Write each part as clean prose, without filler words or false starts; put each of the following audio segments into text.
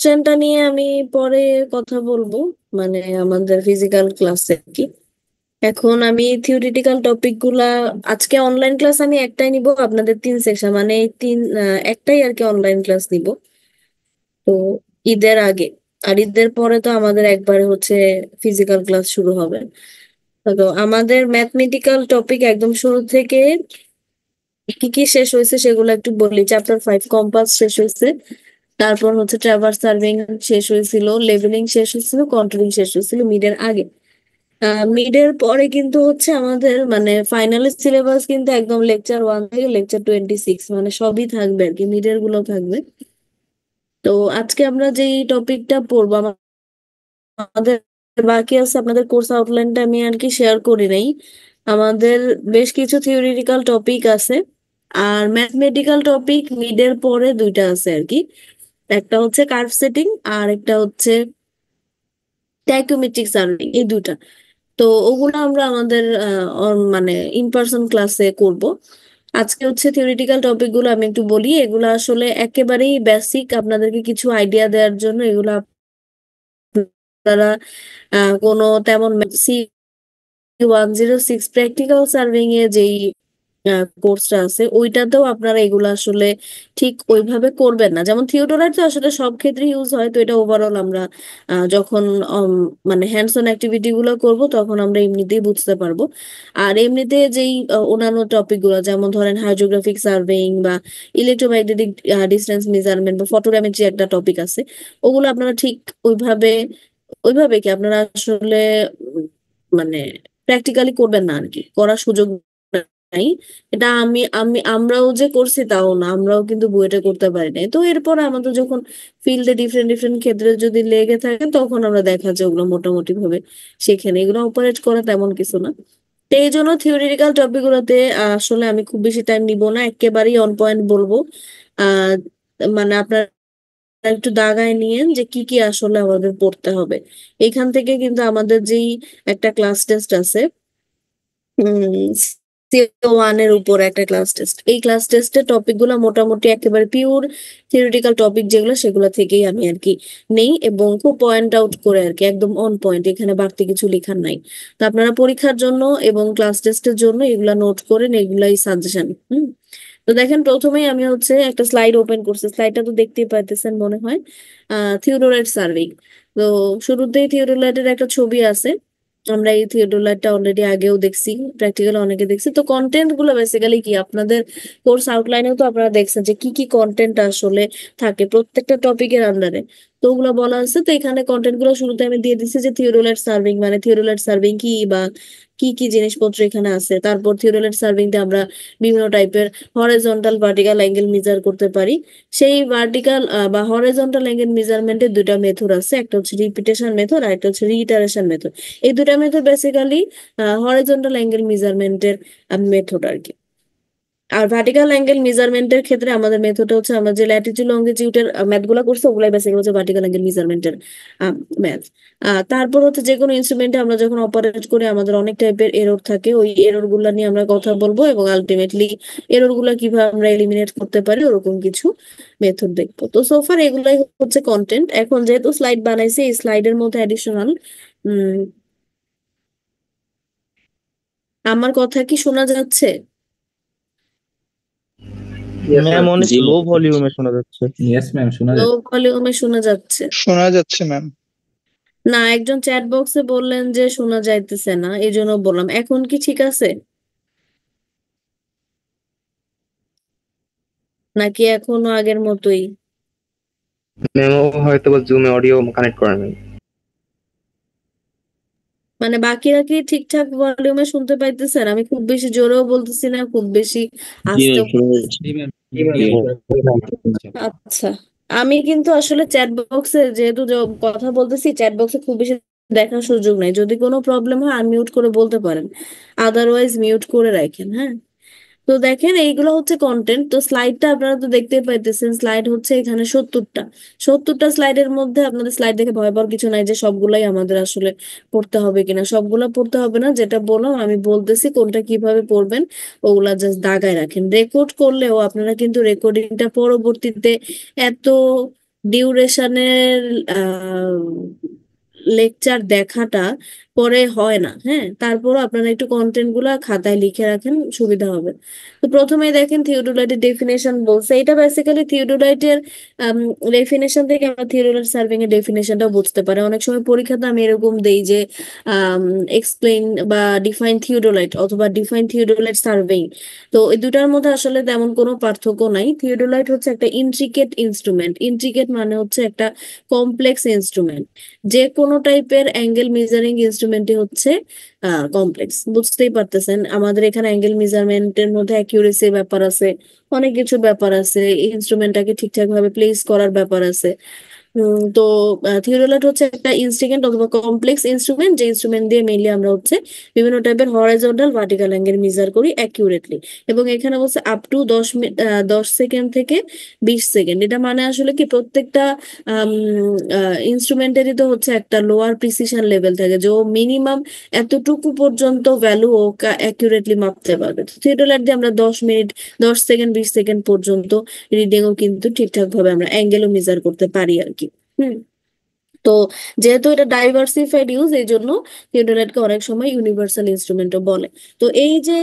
কোশ্চেনটা নিয়ে আমি পরে কথা বলবো, মানে আমাদের ফিজিক্যাল ক্লাসে কি। এখন আমি থিওরিটিক্যাল টপিক গুলা, আজকে অনলাইন ক্লাস আমি একটাই নিব, আপনাদের 3 সেকশন, মানে এই একটাই আর কি অনলাইন ক্লাস নিব। তো ঈদের আগে, আর ঈদের পরে তো আমাদের একবারে হচ্ছে ফিজিক্যাল ক্লাস শুরু হবে। তো আমাদের ম্যাথমেটিক্যাল টপিক একদম শুরু থেকে কি কি শেষ হয়েছে সেগুলো একটু বলি। চ্যাপ্টার 5 কম্পাস শেষ হয়েছে, তারপর হচ্ছে ট্রাভার্স সার্ভিং শেষ হয়েছিল, লেভেলিং শেষ হয়েছিল, কন্ট্রোলিং শেষ হয়েছিল মিডের আগে। মিডের পরে কিন্তু হচ্ছে আমাদের মানে ফাইনাল সিলেবাস কিন্তু একদম লেকচার 1 থেকে লেকচার 26, মানে সবই থাকবে আর কি, মিডের গুলো থাকবে। তো আজকে আমরা যে টপিকটা পড়বো, আমাদের বাকি আছে আপনাদের কোর্স আউটলাইনটা আমি আর কি শেয়ার করি নাই। আমাদের বেশ কিছু থিওরিটিক্যাল টপিক আছে, আর ম্যাথমেটিক্যাল টপিক মিডের পরে দুইটা আছে আর কি। একটা হচ্ছে কার্ভ সেটিং, আর একটা হচ্ছে টাইকোমেট্রিক সার্ভে, এই দুইটা। তো ওগুলো আমরা আমাদের মানে ইন পার্সন ক্লাসে করব। আজকে হচ্ছে থিওরিটিক্যাল টপিক গুলো আমি একটু বলি, এগুলো আসলে একেবারেই বেসিক, আপনাদেরকে কিছু আইডিয়া দেওয়ার জন্য এগুলো। আপনারা কোনো তেমন C106 প্র্যাকটিক্যাল সার্ভিং এ যেই কোর্সটা আছে ওইটাতেও আপনারা এগুলো আসলে ঠিক ওইভাবে করবেন না। যেমন থিওডোরাইট তো আসলে সব ক্ষেত্রে ইউজ হয়, তো এটা ওভারঅল আমরা যখন মানে হ্যান্ডস অন অ্যাক্টিভিটি গুলো করবো তখন আমরা এমনিতেই বুঝতে পারবো। আর এমনিতে যেই অন্যান্য টপিক গুলো, যেমন ধরেন হাইড্রোগ্রাফিক সার্ভেইং বা ইলেকট্রোম্যাগনেটিক ডিস্টেন্স মেজারমেন্ট বা ফটোগ্রামেট্রি একটা টপিক আছে, ওগুলো আপনারা ঠিক ওইভাবে ওইভাবে কি আপনারা আসলে উম, মানে প্র্যাকটিক্যালি করবেন না আর কি, করার সুযোগ নাই। এটা আমরাও যে করছি তাও না, আমরাও কিন্তু বুয়েটে করতে পারি নাই। তো এরপর আমাদের যখন ফিল্ডে ডিফারেন্ট ডিফারেন্ট ক্ষেত্রে যদি লেগে থাকে তখন আমরা দেখা যায় ওগুলো মোটামুটি ভাবে সেখানে এগুলো অপারেট করা তেমন কিছু না। তো এই জন্য থিওরিটিক্যাল টপিক গুলোতে আসলে আমি খুব বেশি টাইম নিব না, একেবারেই অন পয়েন্ট বলবো। আহ মানে আপনার একটু দাগায় নিয়েন যে কি কি আসলে আমাদের পড়তে হবে। এখান থেকে কিন্তু আমাদের যেই একটা ক্লাস টেস্ট আছে, CO1 এর উপর একটা ক্লাস টেস্ট, এই ক্লাস টেস্টের টপিক গুলো মোটামুটি একেবারে পিওর থিওরিটিক্যাল টপিক যেগুলো সেগুলো থেকেই আমি আর কি নেই, এবং খুব পয়েন্ট আউট করে আর কি একদম অন পয়েন্ট, এখানে বাড়তি কিছু লেখার নাই। তো আপনারা পরীক্ষার জন্য এবং ক্লাস টেস্টের জন্য এগুলা নোট করেন, এগুলাই সাজেশন। তো দেখেন, প্রথমেই আমি হচ্ছে একটা স্লাইড ওপেন করছি, স্লাইডটা তো দেখতেই পাইতেছেন মনে হয়। থিওডোরাইট সার্ভেইং। তো শুরুতেই থিওডোলাইটের একটা ছবি আছে, আমরা এই থিওডোলাইটটা অলরেডি আগেও দেখছি, প্র্যাকটিক্যালি অনেকে দেখছি। তো কন্টেন্ট গুলো বেসিক্যালি কি, আপনাদের কোর্স আউটলাইনেও তো আপনারা দেখছেন যে কি কি কন্টেন্ট আসলে থাকে প্রত্যেকটা টপিকের আন্ডারে। তো ওগুলো বলা আছে, তো এখানে কন্টেন্ট গুলো শুরুতে আমি দিয়ে দিচ্ছি যে থিওডোলাইট সার্ভিং, মানে থিওডোলাইট সার্ভিং কি বা কি কি জিনিসপত্র এখানে আছে। তারপর থিওডোলাইট সার্ভিং তে আমরা বিভিন্ন টাইপের হরাইজন্টাল ভার্টিক্যাল অ্যাঙ্গেল মেজার করতে পারি। সেই ভার্টিক্যাল বা হরাইজন্টাল অ্যাঙ্গেল মেজারমেন্টের দুইটা মেথড আছে, একটা হচ্ছে রিপিটেশন মেথড আর একটা হচ্ছে রিইটারেশন মেথড। এই দুটা মেথড বেসিক্যালি হরাইজন্টাল অ্যাঙ্গেল মেজারমেন্টের মেথড আর কি। আর ভার্টিক্যাল অ্যাঙ্গেল মেজারমেন্টের ক্ষেত্রে আমাদের মেথড হচ্ছে, আমরা যে ল্যাটিটিউড লঙ্গিটিউডের ম্যাথ গুলা করছি ওগুলাই বেসিক্যালি হচ্ছে ভার্টিক্যাল অ্যাঙ্গেল মেজারমেন্টের ম্যাথ। তারপর হচ্ছে যে কোনো ইনস্ট্রুমেন্টে আমরা যখন অপারেট করি আমাদের অনেক টাইপের এরর থাকে, ওই এরর গুলা নিয়ে আমরা কথা বলবো, এবং আলটিমেটলি এরর গুলা কিভাবে আমরা এলিমিনেট করতে পারি ওরকম কিছু মেথড দেখবো। তো সোফার এগুলাই হচ্ছে কন্টেন্ট। এখন যেহেতু স্লাইড বানাইছি, এই স্লাইডের মধ্যে অ্যাডিশনাল আমার কথা কি শোনা যাচ্ছে? Yes ma'am ma'am. অনেক জি লো ভলিউমে শোনা যাচ্ছে। ইয়েস ম্যাম, শোনা লো যাচ্ছে। ভলিউমে শোনা যাচ্ছে? শোনা যাচ্ছে ম্যাম। না, একজন চ্যাট বক্সে বললেন যে শোনা যাইতেছে না, এই জন্য বললাম। এখন কি ঠিক আছে নাকি এখনো আগের মতোই? ম্যাম হয়তো বা জুমে অডিও কানেক্ট করে নাই। মানে বাকিরা কি ঠিকঠাক ভলিউমে শুনতে পাইতেছেন? আমি খুব বেশি জোরেও বলতেছি না, খুব বেশি জি আস্তেও। ম্যাম, শোনা যাচ্ছে। জি ম্যাম। জি ম্যাম। আচ্ছা, আমি কিন্তু আসলে চ্যাট বক্সে যেহেতু কথা বলতেছি, চ্যাট বক্সে খুব বেশি দেখার সুযোগ নাই। যদি কোনো প্রবলেম হয় আনমিউট করে বলতে পারেন, আদারওয়াইজ মিউট করে রাখেন, হ্যাঁ। তো দেখেন, এইগুলো হচ্ছে কন্টেন্ট। তো স্লাইডটা আপনারা তো দেখতেই পাইতেছেন, স্লাইড হচ্ছে এখানে 70টা। 70টা স্লাইডের মধ্যে আপনাদের স্লাইড দেখে ভয় পাওয়ার কিছু নাই যে সবগুলাই আমাদের আসলে পড়তে হবে কিনা। সবগুলা পড়তে হবে না, যেটা বললাম আমি বলতেছি কোনটা কিভাবে পড়বেন ওগুলা জাস্ট দাগায় রাখেন। রেকর্ড করলেও আপনারা কিন্তু রেকর্ডিংটা পরবর্তীতে এত ডিউরেশনের লেকচার দেখাটা পরে হয় না, হ্যাঁ, তারপরও আপনারা একটু কন্টেন্ট গুলা খাতায় লিখে রাখেন, সুবিধা হবে। তো প্রথমে দেখেন থিওডোলাইটের ডেফিনেশন বলছে, এটা বেসিক্যালি থিওডোলাইটের ডেফিনেশন থেকে আমরা থিওডোলাইট সার্ভিং এর ডেফিনেশনটা বুঝতে পারি। অনেক সময় পরীক্ষাতে আমি এরকম দেই যে এক্সপ্লেইন বা ডিফাইন থিওডোলাইট অথবা ডিফাইন থিওডোলাইট সার্ভিং। তো এই দুটার মধ্যে আসলে তেমন কোনো পার্থক্য নাই। থিওডোলাইট হচ্ছে একটা ইন্ট্রিকেট ইনস্ট্রুমেন্ট, ইন্ট্রিকেট মানে হচ্ছে একটা কমপ্লেক্স ইনস্ট্রুমেন্ট। যে কোনো টাইপের অ্যাঙ্গেল মেজারিং ইনস্ট্রুমেন্টই হচ্ছে কমপ্লেক্স, বুঝতেই পারতেছেন। আমাদের এখানে অ্যাঙ্গেল মেজারমেন্টের মধ্যে অ্যাকিউরেসির ব্যাপার আছে, অনেক কিছুর ব্যাপার আছে, ইনস্ট্রুমেন্টটাকে ঠিকঠাক ভাবে প্লেস করার ব্যাপার আছে। তো থিওডোলাইট হচ্ছে একটা ইনস্ট্রুমেন্ট অথবা কমপ্লেক্স ইনস্ট্রুমেন্ট, যে ইনস্ট্রুমেন্ট দিয়ে মেইনলি আমরা হচ্ছে বিভিন্ন টাইপের হরাইজন্টাল ভার্টিক্যাল অ্যাঙ্গেল মেজার করি অ্যাকিউরেটলি। এবং এখানে বলছে আপ টু 10 সেকেন্ড থেকে 20 সেকেন্ড। এটা মানে আসলে কি প্রত্যেকটা ইনস্ট্রুমেন্টেরই তো হচ্ছে একটা লোয়ার প্রিসিশন লেভেল থাকে, যে মিনিমাম এতটুকু পর্যন্ত ভ্যালু ও অ্যাকিউরেটলি মাপতে পারবে। থিওডোলাইট দিয়ে আমরা 10 মিনিট, 10 সেকেন্ড, 20 সেকেন্ড পর্যন্ত রিডিংও কিন্তু ঠিকঠাক ভাবে আমরা অ্যাঙ্গেলও মেজার করতে পারি আর কি। হুম। তো যেহেতু এটা ডাইভার্সিফাইড ইউজ, এই জন্য থিওডোলাইটকে অনেক সময় ইউনিভার্সাল ইনস্ট্রুমেন্টও বলে। তো এই যে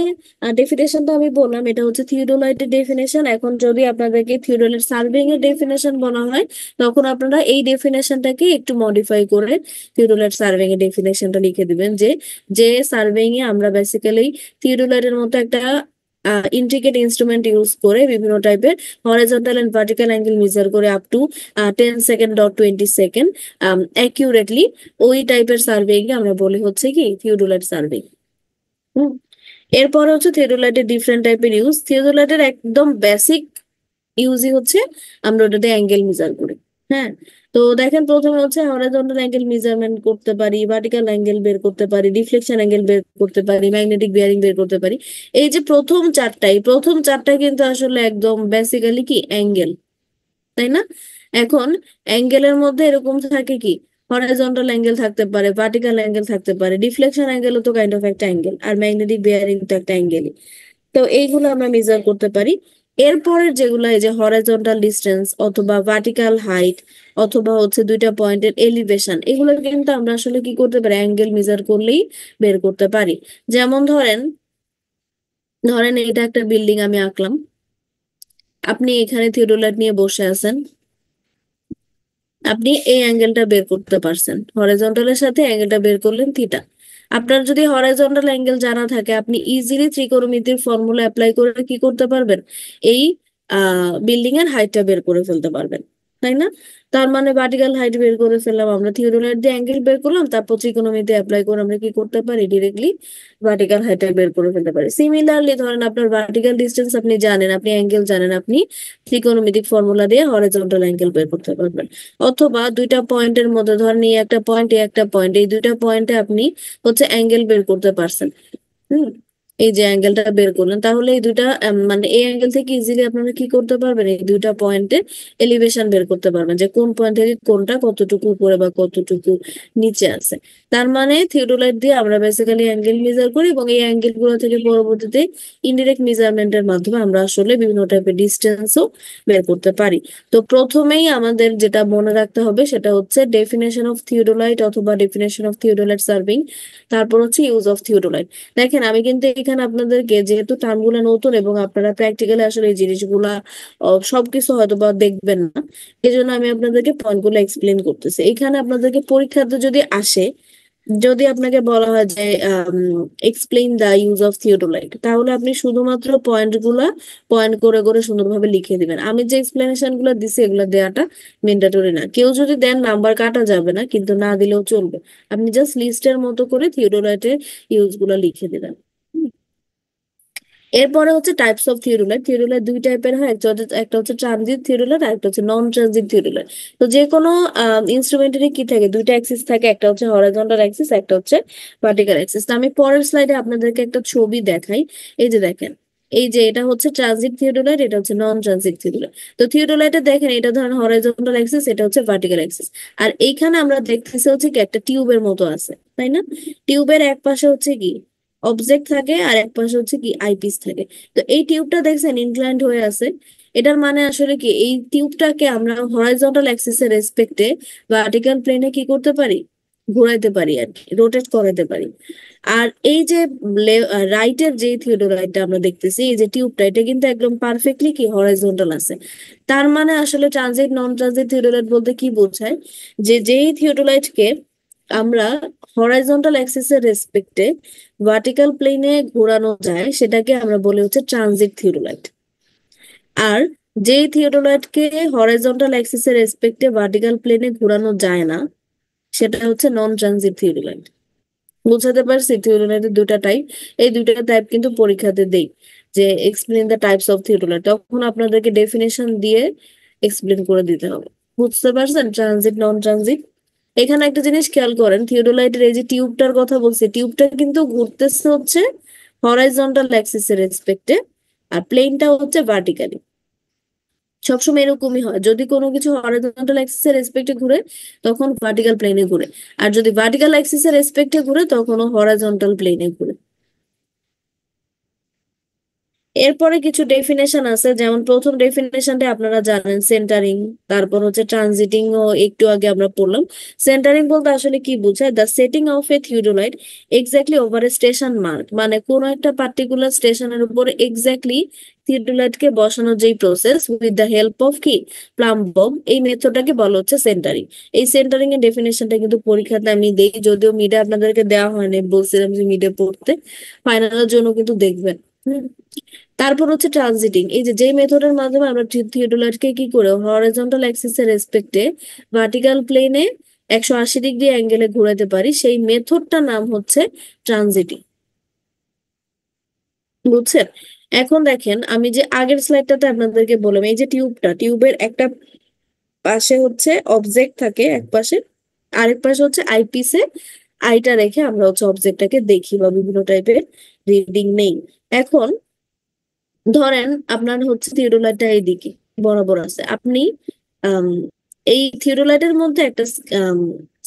ডেফিনেশনটা আমি বললাম, এটা হচ্ছে থিওডোলাইটের ডেফিনেশন। এখন যদি আপনাদেরকে থিওডোলাইট সার্ভিং এর ডেফিনেশন বলা হয়, তখন আপনারা এই ডেফিনেশনটাকে একটু মডিফাই করে থিওডোলাইট সার্ভিং এর ডেফিনেশনটা লিখে দিবেন, যে যে সার্ভিং এ আমরা বেসিক্যালি থিওডোলাইটের মতো একটা ইন্ট্রিকেট ইনস্ট্রুমেন্ট ইউজ করে বিভিন্ন টাইপের horizontal and vertical angle measure করে up to 10 second or 20 second accurately, ওই টাইপের সার্ভেইং কে আমরা বলি হচ্ছে কি থিওডোলাইট সার্ভেইং। হুম। এরপরে হচ্ছে থিওডোলাইটের ডিফারেন্ট টাইপের ইউজ। থিওডোলাইটের একদম বেসিক ইউজই হচ্ছে আমরা ওটাতে অ্যাঙ্গেল মেজার করি। হ্যাঁ। তো দেখেন প্রথমে হচ্ছে হরাইজন্টাল অ্যাঙ্গেল মেজারমেন্ট করতে পারি, ভার্টিক্যাল অ্যাঙ্গেল বের করতে পারি, ডিফ্লেকশন অ্যাঙ্গেল বের করতে পারি, ম্যাগনেটিক বিয়ারিং বের করতে পারি। এই যে প্রথম চারটাই কিন্তু আসলে একদম বেসিক্যালি কি অ্যাঙ্গেল, তাই না? এখন অ্যাঙ্গেলের মধ্যে এরকম থাকে কি, হরাইজন্টাল অ্যাঙ্গেল থাকতে পারে, ভার্টিক্যাল অ্যাঙ্গেল থাকতে পারে, ডিফ্লেকশন অ্যাঙ্গেলও তো কাইন্ড অফ একটা অ্যাঙ্গেল, আর ম্যাগনেটিক বিয়ারিং তো একটা অ্যাঙ্গেলই। তো এইগুলো আমরা মেজার করতে পারি। এরপরের যেগুলো, এই যে হরাইজন্টাল ডিস্টেন্স অথবা ভার্টিক্যাল হাইট অথবা হচ্ছে দুইটা পয়েন্টের এলিভেশন, এগুলো কিন্তু আমরা আসলে কি করতে পারি, অ্যাঙ্গেল মেজার করলেই বের করতে পারি। যেমন ধরেন ধরেন এটা একটা বিল্ডিং আমি আঁকলাম, আপনি এখানে থিওডোলাইট নিয়ে বসে আছেন, আপনি এই অ্যাঙ্গেলটা বের করতে পারছেন, হরাইজন্টালের সাথে অ্যাঙ্গেলটা বের করলেন থিটা। আপনার যদি হরাইজন্টাল অ্যাঙ্গেল জানা থাকে, আপনি ইজিলি ত্রিকোণমিতির ফর্মুলা অ্যাপ্লাই করে কি করতে পারবেন, এই বিল্ডিং এর হাইটটা বের করে ফেলতে পারবেন, তাই না? তার মানে ভার্টিক্যাল হাইট বের করে ফেললাম আমরা, থিওডোলাইট দিয়ে অ্যাঙ্গেল বের করলাম, তারপর ত্রিকোণমিতি অ্যাপ্লাই করে আমরা কি করতে পারি, ডিরেক্টলি ভার্টিক্যাল হাইটটা বের করে ফেলতে পারি। সিমিলারলি ধরেন আপনার ভার্টিক্যাল ডিস্টেন্স আপনি জানেন, আপনি অ্যাঙ্গেল জানেন, আপনি ত্রিকোণমিতিক ফর্মুলা দিয়ে হরাইজন্টাল অ্যাঙ্গেল বের করতে পারবেন। অথবা দুইটা পয়েন্টের মধ্যে ধরেন এই একটা পয়েন্ট, এই একটা পয়েন্ট, এই দুইটা পয়েন্টে আপনি হচ্ছে অ্যাঙ্গেল বের করতে পারছেন। হুম। এই যে অ্যাঙ্গেলটা বের করলেন, তাহলে এই দুইটা মানে এই অ্যাঙ্গেল থেকে ইজিলি আপনারা কি করতে পারবেন, এই দুইটা পয়েন্টে এলিভেশন বের করতে পারবেন, যে কোন পয়েন্ট থেকে কোনটা কতটুকু উপরে বা কতটুকু নিচে আছে। তার মানে থিওডোলাইট দিয়ে আমরা বেসিক্যালি অ্যাঙ্গেল মেজার করি, এবং এই অ্যাঙ্গেল গুলো থেকে পরবর্তীতে ইনডিরেক্ট মেজারমেন্টের মাধ্যমে আমরা আসলে বিভিন্ন টাইপের ডিস্টেন্সও বের করতে পারি। তো প্রথমেই আমাদের যেটা মনে রাখতে হবে সেটা হচ্ছে ডেফিনেশন অফ থিওডোলাইট অথবা ডেফিনেশন অফ থিওডোলাইট সার্ভিং, তারপর হচ্ছে ইউজ অফ থিওডোলাইট। দেখেন আমি কিন্তু এখানে আপনাদেরকে, যেহেতু টার্মগুলো নতুন এবং আপনারা প্র্যাকটিক্যালি আসলে এই জিনিসগুলা সবকিছু হয়তো বা দেখবেন না, এই জন্য আমি আপনাদেরকে পয়েন্টগুলো এক্সপ্লেন করতেছি। এখানে আপনাদেরকে পরীক্ষাতে যদি আসে, যদি আপনাকে বলা হয় যে explain the use of theodolite, তাহলে আপনি শুধুমাত্র পয়েন্টগুলা পয়েন্ট করে করে সুন্দরভাবে লিখে দিবেন। আমি যে এক্সপ্লেনেশন গুলো দিছি এগুলো দেওয়াটা মেন্ডেটরি না, কেউ যদি দেন নাম্বার কাটা যাবে না, কিন্তু না দিলেও চলবে। আপনি জাস্ট লিস্টের মতো করে থিওডোলাইটের ইউজ গুলো লিখে দিবেন। এরপরে হচ্ছে টাইপস অফ থিওডোলাইট। থিওডোলাইট দুই টাইপের হয়, একটা হচ্ছে ট্রানজিট থিওডোলাইট আর একটা হচ্ছে নন ট্রানজিট থিওডোলাইট। তো যে কোনো ইনস্ট্রুমেন্টারি কি থাকে, দুইটা অ্যাক্সিস থাকে, একটা হচ্ছে হরাইজন্টাল অ্যাক্সিস, একটা হচ্ছে ভার্টিক্যাল অ্যাক্সিস। তো আমি পরের স্লাইডে আপনাদেরকে একটা ছবি দেখাই। এই যে দেখেন, এই যে এটা হচ্ছে ট্রানজিট থিওডোলাইট, এটা হচ্ছে নন ট্রানজিট থিওডোলাইট। তো থিওডোলাইটে দেখেন, এটা ধরেন হরাইজন্টাল অ্যাক্সিস, এটা হচ্ছে ভার্টিক্যাল অ্যাক্সিস। আর এইখানে আমরা দেখতেছি হচ্ছে কি একটা টিউবের মতো আছে, তাই না? টিউবের এক পাশে হচ্ছে কি অবজেক্ট থাকে, আর এক পাশে হচ্ছে কি আইপিস থাকে। তো এই টিউবটা দেখছেন ইনক্লাইন্ড হয়ে আছে, এটার মানে আসলে কি, এই টিউবটাকে আমরা হরাইজন্টাল অ্যাক্সিসের রেসপেক্টে ভার্টিক্যাল প্লেনে কি করতে পারি, ঘোরাইতে পারি আর কি, রোটেট করাতে পারি। আর এই যে রাইটের যে থিওডোরাইটটা আমরা দেখতেছি, এই যে টিউবটা, এটা কিন্তু একদম পারফেক্টলি কি হরাইজন্টাল আছে। তার মানে আসলে ট্রানজিট নন ট্রানজিট থিওডোলাইট বলতে কি বোঝায়, যে যেই থিওডোলাইটকে আমরা হরাইজন্টাল অ্যাক্সিসের রেসপেক্টে ভার্টিক্যাল প্লেনে ঘোরানো যায় সেটাকে আমরা বলে হচ্ছে ট্রানজিট থিওডোলাইট। আর যেই থিওডোলাইটকে হরাইজন্টাল অ্যাক্সিসের রেসপেক্টে ভার্টিক্যাল প্লেনে ঘোরানো যায় না সেটা হচ্ছে নন ট্রানজিট থিওডোলাইট। বুঝাতে পারছি থিওডোলাইটের দুটা টাইপ। এই দুটা টাইপ কিন্তু পরীক্ষাতে দেই, যে explain the types of theodolite, তখন আপনাদেরকে ডেফিনেশন দিয়ে এক্সপ্লেন করে দিতে হবে। বুঝতে পারছেন ট্রানজিট নন ট্রানজিট? এখানে একটা জিনিস খেয়াল করেন, থিওডোলাইটের এই যে টিউবটার কথা বলছি, টিউবটা কিন্তু ঘুরতেছে হচ্ছে হরাইজন্টাল অ্যাক্সিসের রেসপেক্টে, আর প্লেনটা হচ্ছে ভার্টিক্যালি। সবসময় এরকমই হয়, যদি কোনো কিছু হরাইজন্টাল অ্যাক্সিসের রেসপেক্টে ঘুরে তখন ভার্টিক্যাল প্লেনে ঘুরে, আর যদি ভার্টিক্যাল অ্যাক্সিসের রেসপেক্টে ঘুরে তখন হরাইজন্টাল প্লেনে ঘুরে। এরপরে কিছু ডেফিনেশন আছে, যেমন প্রথম ডেফিনেশনটা আপনারা জানেন, সেন্টারিং। তারপর হচ্ছে ট্রানজিটিং, ও একটু আগে আমরা পড়লাম। সেন্টারিং বলতে আসলে কি বোঝায়, the setting of A theodolite exactly over a station mark, মানে কোন একটা পার্টিকুলার স্টেশনের উপরে এক্স্যাক্টলি থিওডোলাইটকে বসানোর যেই process with the help of কি, প্লাম বব, এই মেথডটাকে বলা হচ্ছে সেন্টারিং। এই সেন্টারিং এর ডেফিনেশনটা কিন্তু পরীক্ষাতে আমি দেই, যদিও মিডে আপনাদেরকে দেওয়া হয়নি, বলছিলাম যে মিডে পড়তে, ফাইনালের জন্য কিন্তু দেখবেন। হুম। তারপর হচ্ছে ট্রানজিটিং, এই যে যেই মেথডের মাধ্যমে আমরা থিওডোলাইটকে কি করে হরাইজন্টাল অ্যাক্সিসের রেসপেক্টে ভার্টিক্যাল প্লেনে 180 ডিগ্রি অ্যাঙ্গেলে ঘোরাতে পারি, সেই মেথডটার নাম হচ্ছে ট্রানজিটিং। বুঝছেন? এখন দেখেন, আমি যে আগের স্লাইডটাতে আপনাদেরকে বললাম, এই যে টিউবটা, টিউবের একটা পাশে হচ্ছে অবজেক্ট থাকে এক পাশে, আরেক পাশে হচ্ছে আইপিসে আইটা রেখে আমরা হচ্ছে অবজেক্টটাকে দেখি বা বিভিন্ন টাইপের রিডিং নেই। এখন ধরেন আপনার হচ্ছে থিওডোলাইটটা এইদিকে বরাবর আছে, আপনি আম, এই থিওডোলাইটের মধ্যে একটা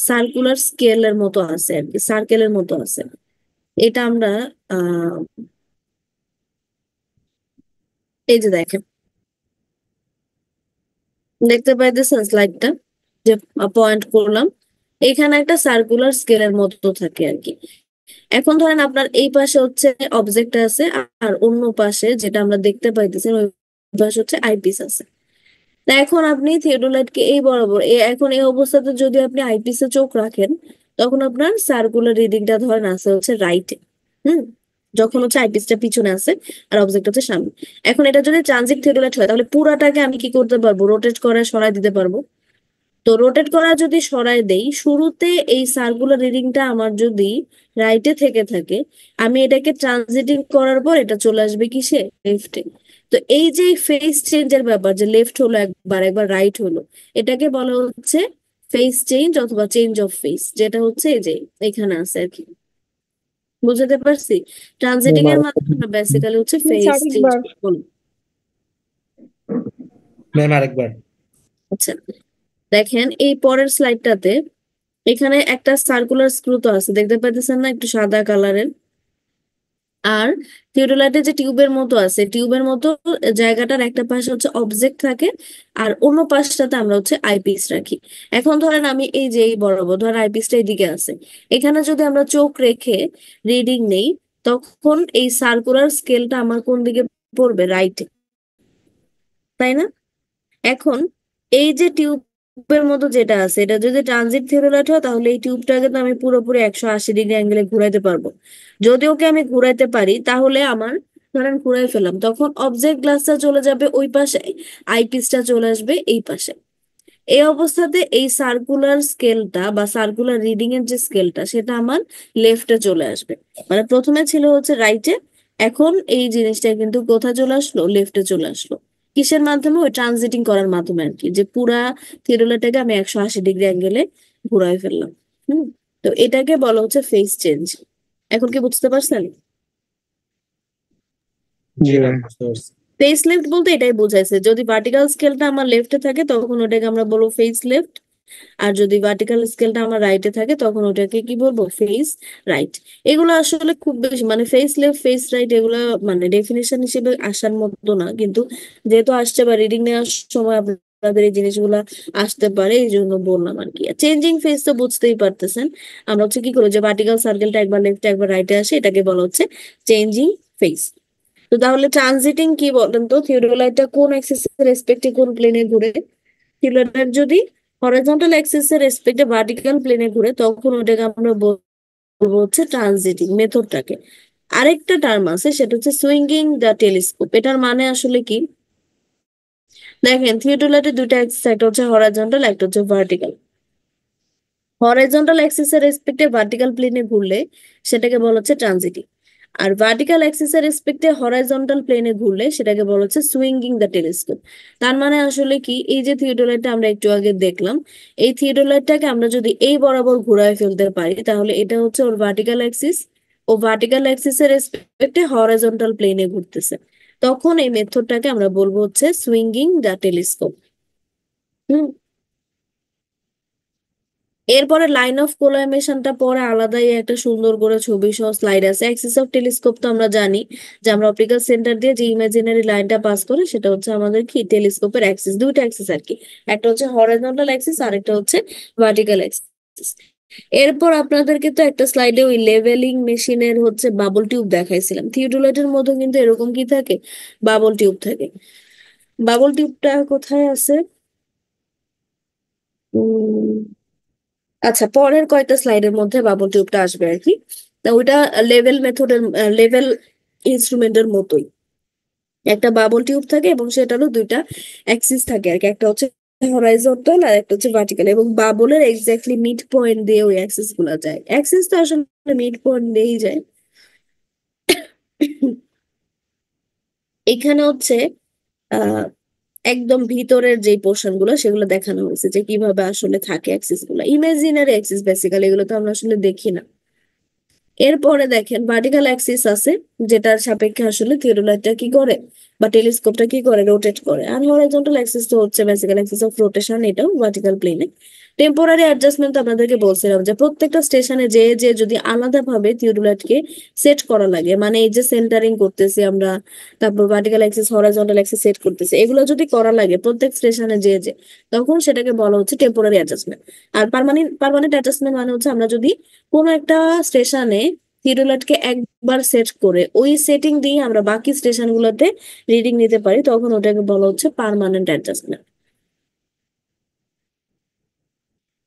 সার্কুলার স্কেলের মতো আছে আর কি, সার্কেলের মতো আছে। এটা আমরা আহ এই যে দেখেন, দেখতে পাইতেছেন স্লাইডটা, যে পয়েন্ট করলাম, এখানে একটা সার্কুলার স্কেলের মতো থাকে আর কি। এখন ধরেন আপনার এই পাশে হচ্ছে অবজেক্ট আছে, আর অন্য পাশে যেটা আমরা দেখতে পাইতেছেন ওই পাশে হচ্ছে আইপিস আছে। তা এখন আপনি থিওডোলাইটকে এই বরাবর এখন এই অবস্থাতে যদি আপনি আইপিসে চোখ রাখেন, তখন আপনার সার্কুলার রিডিংটা ধরেন আছে হচ্ছে রাইটে। হুম। যখন হচ্ছে আইপিসটা পিছনে আছে আর অবজেক্ট হচ্ছে সামনে। এখন এটা যদি ট্রানজিট থিওডোলাইট হয় তাহলে পুরাটাকে আমি কি করতে পারবো, রোটেট করে সরাই দিতে পারবো। তো রোটেট করা যদি সরাই দেই, শুরুতে এই সার্কুলার রিডিংটা আমার যদি রাইটে থেকে থাকে, আমি এটাকে ট্রানজিটিং করার পর এটা চলে আসবে কিসে, লেফটে। তো এই যে ফেস চেঞ্জের ব্যাপার, যে লেফট হলো একবার, একবার রাইট হলো, এটাকে বলা হচ্ছে ফেস চেঞ্জ অথবা চেঞ্জ অফ ফেস, যেটা হচ্ছে এই যে এখানে আছে আর কি। বুঝতে পারছি? ট্রানজিটিং এর মাধ্যমে আমরা বেসিক্যালি হচ্ছে মিস ফেস চেঞ্জ আরেকবার। বলি। ম্যাম আরেকবার। আচ্ছা, দেখেন এই পরের স্লাইডটাতে, এখানে একটা সার্কুলার স্ক্রু তো আছে, দেখতে পাইতেছেন না, একটু সাদা কালারের। আর থিওডোলাইটের যে টিউবের মতো আছে, টিউবের মতো জায়গাটার একটা পাশে হচ্ছে অবজেক্ট থাকে, আর অন্য পাশটাতে আমরা হচ্ছে আইপিস রাখি। এখন ধরেন আমি এই যে এই বরাবর ধরেন আইপিসটা এইদিকে আছে, এখানে যদি আমরা চোখ রেখে রিডিং নেই, তখন এই সার্কুলার স্কেলটা আমার কোন দিকে পড়বে, রাইটে, তাই না? এখন এই যে টিউবের মতো যেটা আছে, এটা যদি ট্রানজিট থিওডোলাইট হয় তাহলে এই টিউবটাকে তো আমি পুরোপুরি 180 ডিগ্রি অ্যাঙ্গেলে ঘুরাইতে পারবো। যদি ওকে আমি ঘুরাইতে পারি তাহলে আমার, ধরেন ঘুরাই ফেলাম, তখন অবজেক্ট গ্লাসটা চলে যাবে ওই পাশে, আইপিসটা চলে আসবে এই পাশে। এই অবস্থাতে এই সার্কুলার স্কেলটা বা সার্কুলার রিডিং এর যে স্কেলটা সেটা আমার লেফটে চলে আসবে। মানে প্রথমে ছিল হচ্ছে রাইটে, এখন এই জিনিসটা কিন্তু কোথায় চলে আসলো, লেফটে চলে আসলো। কিসের মাধ্যমে, ওই ট্রানজিটিং করার মাধ্যমে আর কি, যে পুরা থিওডোলাইটটাকে আমি 180 ডিগ্রি অ্যাঙ্গেলে ঘুরাই ফেললাম। হুম। তো এটাকে বলা হচ্ছে ফেস চেঞ্জ। এখন কি বুঝতে পারছেন? জি ম্যাম বুঝতে পারছি। ফেস লেফট বলতে এটাই বোঝাইছে, যদি ভার্টিক্যাল স্কেলটা আমার লেফটে থাকে তখন ওটাকে আমরা বলবো ফেস লেফট, আর যদি ভার্টিক্যাল স্কেলটা আমার রাইটে থাকে তখন ওটাকে কি বলবো, ফেস রাইট। এগুলো আসলে খুব বেশি মানে ফেস লেফট ফেস রাইট এগুলো মানে ডেফিনেশন হিসেবে আসার মতো না, কিন্তু যেহেতু আসছে বা রিডিং নেওয়ার সময় আপনাদের এই জিনিসগুলা আসতে পারে এই জন্য বললাম আর কি। চেঞ্জিং ফেস তো বুঝতেই পারতেছেন, আমরা হচ্ছে কি করি যে ভার্টিক্যাল সার্কেলটা একবার লেফটে একবার রাইটে আসে, এটাকে বলা হচ্ছে চেঞ্জিং ফেস। তো তাহলে ট্রানজিটিং কি বলেন তো, থিওডোলাইটটা কোন অ্যাক্সিসের রেসপেক্টে কোন প্লেনে ঘুরে? থিওডোলাইট যদি হরাইজন্টাল অ্যাক্সিসের রেসপেক্টে ভার্টিক্যাল প্লেনে ঘুরে তখন ওটাকে আমরা বলবো হচ্ছে ট্রানজিটিং মেথডটাকে। আরেকটা টার্ম আছে সেটা হচ্ছে সুইঙ্গিং দ্য টেলিস্কোপ। এটার মানে আসলে কি, দেখেন থিওডোলাইটের দুইটা অ্যাক্সিস, একটা হচ্ছে হরাইজন্টাল একটা হচ্ছে ভার্টিক্যাল। হরাইজন্টাল অ্যাক্সিসের রেসপেক্টে ভার্টিক্যাল প্লেনে ঘুরলে সেটাকে বলা হচ্ছে ট্রানজিটিং, আর ভার্টিক্যাল অ্যাক্সিসের রেসপেক্টে হরাইজন্টাল প্লেনে ঘুরলে সেটাকে বলা হচ্ছে সুইঙ্গিং দ্য টেলিস্কোপ। তার মানে আসলে কি, এই যে থিওডোলাইটটা আমরা একটু আগে দেখলাম, এই থিওডোলাইটটাকে আমরা যদি এই বরাবর ঘুরায় ফেলতে পারি তাহলে এটা হচ্ছে ওর ভার্টিক্যাল অ্যাক্সিস, ও ভার্টিক্যাল অ্যাক্সিসের রেসপেক্টে হরাইজন্টাল প্লেনে ঘুরতেছে, তখন এই মেথডটাকে আমরা বলবো হচ্ছে সুইঙ্গিং দ্য টেলিস্কোপ। হুম। এরপরে লাইন অফ কোলাইমেশনটা পরে আলাদাই একটা সুন্দর করে ছবি সহ স্লাইড আছে। অ্যাক্সিস অফ টেলিস্কোপ তো আমরা জানি যে আমরা অপটিক্যাল সেন্টার দিয়ে যে ইমাজিনারি লাইনটা পাস করে সেটা হচ্ছে আমাদের কি টেলিস্কোপের অ্যাক্সিস, দুইটা অ্যাক্সিস আর কি, একটা হচ্ছে হরাইজন্টাল অ্যাক্সিস আর একটা হচ্ছে ভার্টিক্যাল অ্যাক্সিস। এরপর আপনাদেরকে তো একটা স্লাইডে ওই লেভেলিং মেশিনের হচ্ছে বাবল টিউব দেখাইছিলাম, থিওডোলাইটের মধ্যে কিন্তু এরকম কি থাকে, বাবল টিউব থাকে। বাবল টিউবটা কোথায় আছে? উম আচ্ছা, পরের কয়েকটা স্লাইডের মধ্যে বাবল টিউবটা আসবে আর কি। তা ওইটা লেভেল মেথডের লেভেল ইনস্ট্রুমেন্টের মতোই একটা বাবল টিউব থাকে এবং সেটারও দুইটা অ্যাক্সিস থাকে আর কি, একটা হচ্ছে হরাইজন্টাল আর একটা হচ্ছে ভার্টিক্যাল, এবং বাবলের এক্স্যাক্টলি মিড পয়েন্ট দিয়ে ওই অ্যাক্সিস গুলা যায়। অ্যাক্সিস তো আসলে মিড পয়েন্ট দিয়েই যায়। এখানে হচ্ছে আহ একদম ভিতরের যে পোর্শন গুলো সেগুলো দেখানো হয়েছে যে কিভাবে আসলে থাকে অ্যাক্সিস গুলো, ইমাজিনারি অ্যাক্সিস বেসিক্যালি, এগুলো তো আমরা আসলে দেখি না। এরপরে দেখেন ভার্টিক্যাল অ্যাক্সিস আছে যেটার সাপেক্ষে আসলে থিওডোলাইটটা কি করে বা টেলিস্কোপটা কি করে, রোটেট করে। আর হরাইজন্টাল অ্যাক্সিস তো হচ্ছে বেসিক্যাল অ্যাক্সিস অফ রোটেশন, এটাও ভার্টিক্যাল প্লেনে। টেম্পোরারি অ্যাডজাস্টমেন্ট আপনাদেরকে বলছিলাম যে প্রত্যেকটা স্টেশনে যে যে যদি আলাদাভাবে থিওডোলাইটকে সেট করা লাগে, মানে এই যে সেন্টারিং করতেছি আমরা, তারপর vertical Axis horizontal Axis set করতেছি, এগুলো যদি করা লাগে প্রত্যেক স্টেশনে যে যে, তখন সেটাকে বলা হচ্ছে টেম্পোরারি অ্যাডজাস্টমেন্ট। আর পার্মানেন্ট পার্মানেন্ট অ্যাডজাস্টমেন্ট মানে হচ্ছে আমরা যদি কোনো একটা স্টেশনে থিওডোলাইটকে একবার সেট করে ওই সেটিং দিয়ে আমরা বাকি স্টেশন গুলোতে রিডিং নিতে পারি, তখন ওটাকে বলা হচ্ছে পার্মানেন্ট অ্যাডজাস্টমেন্ট।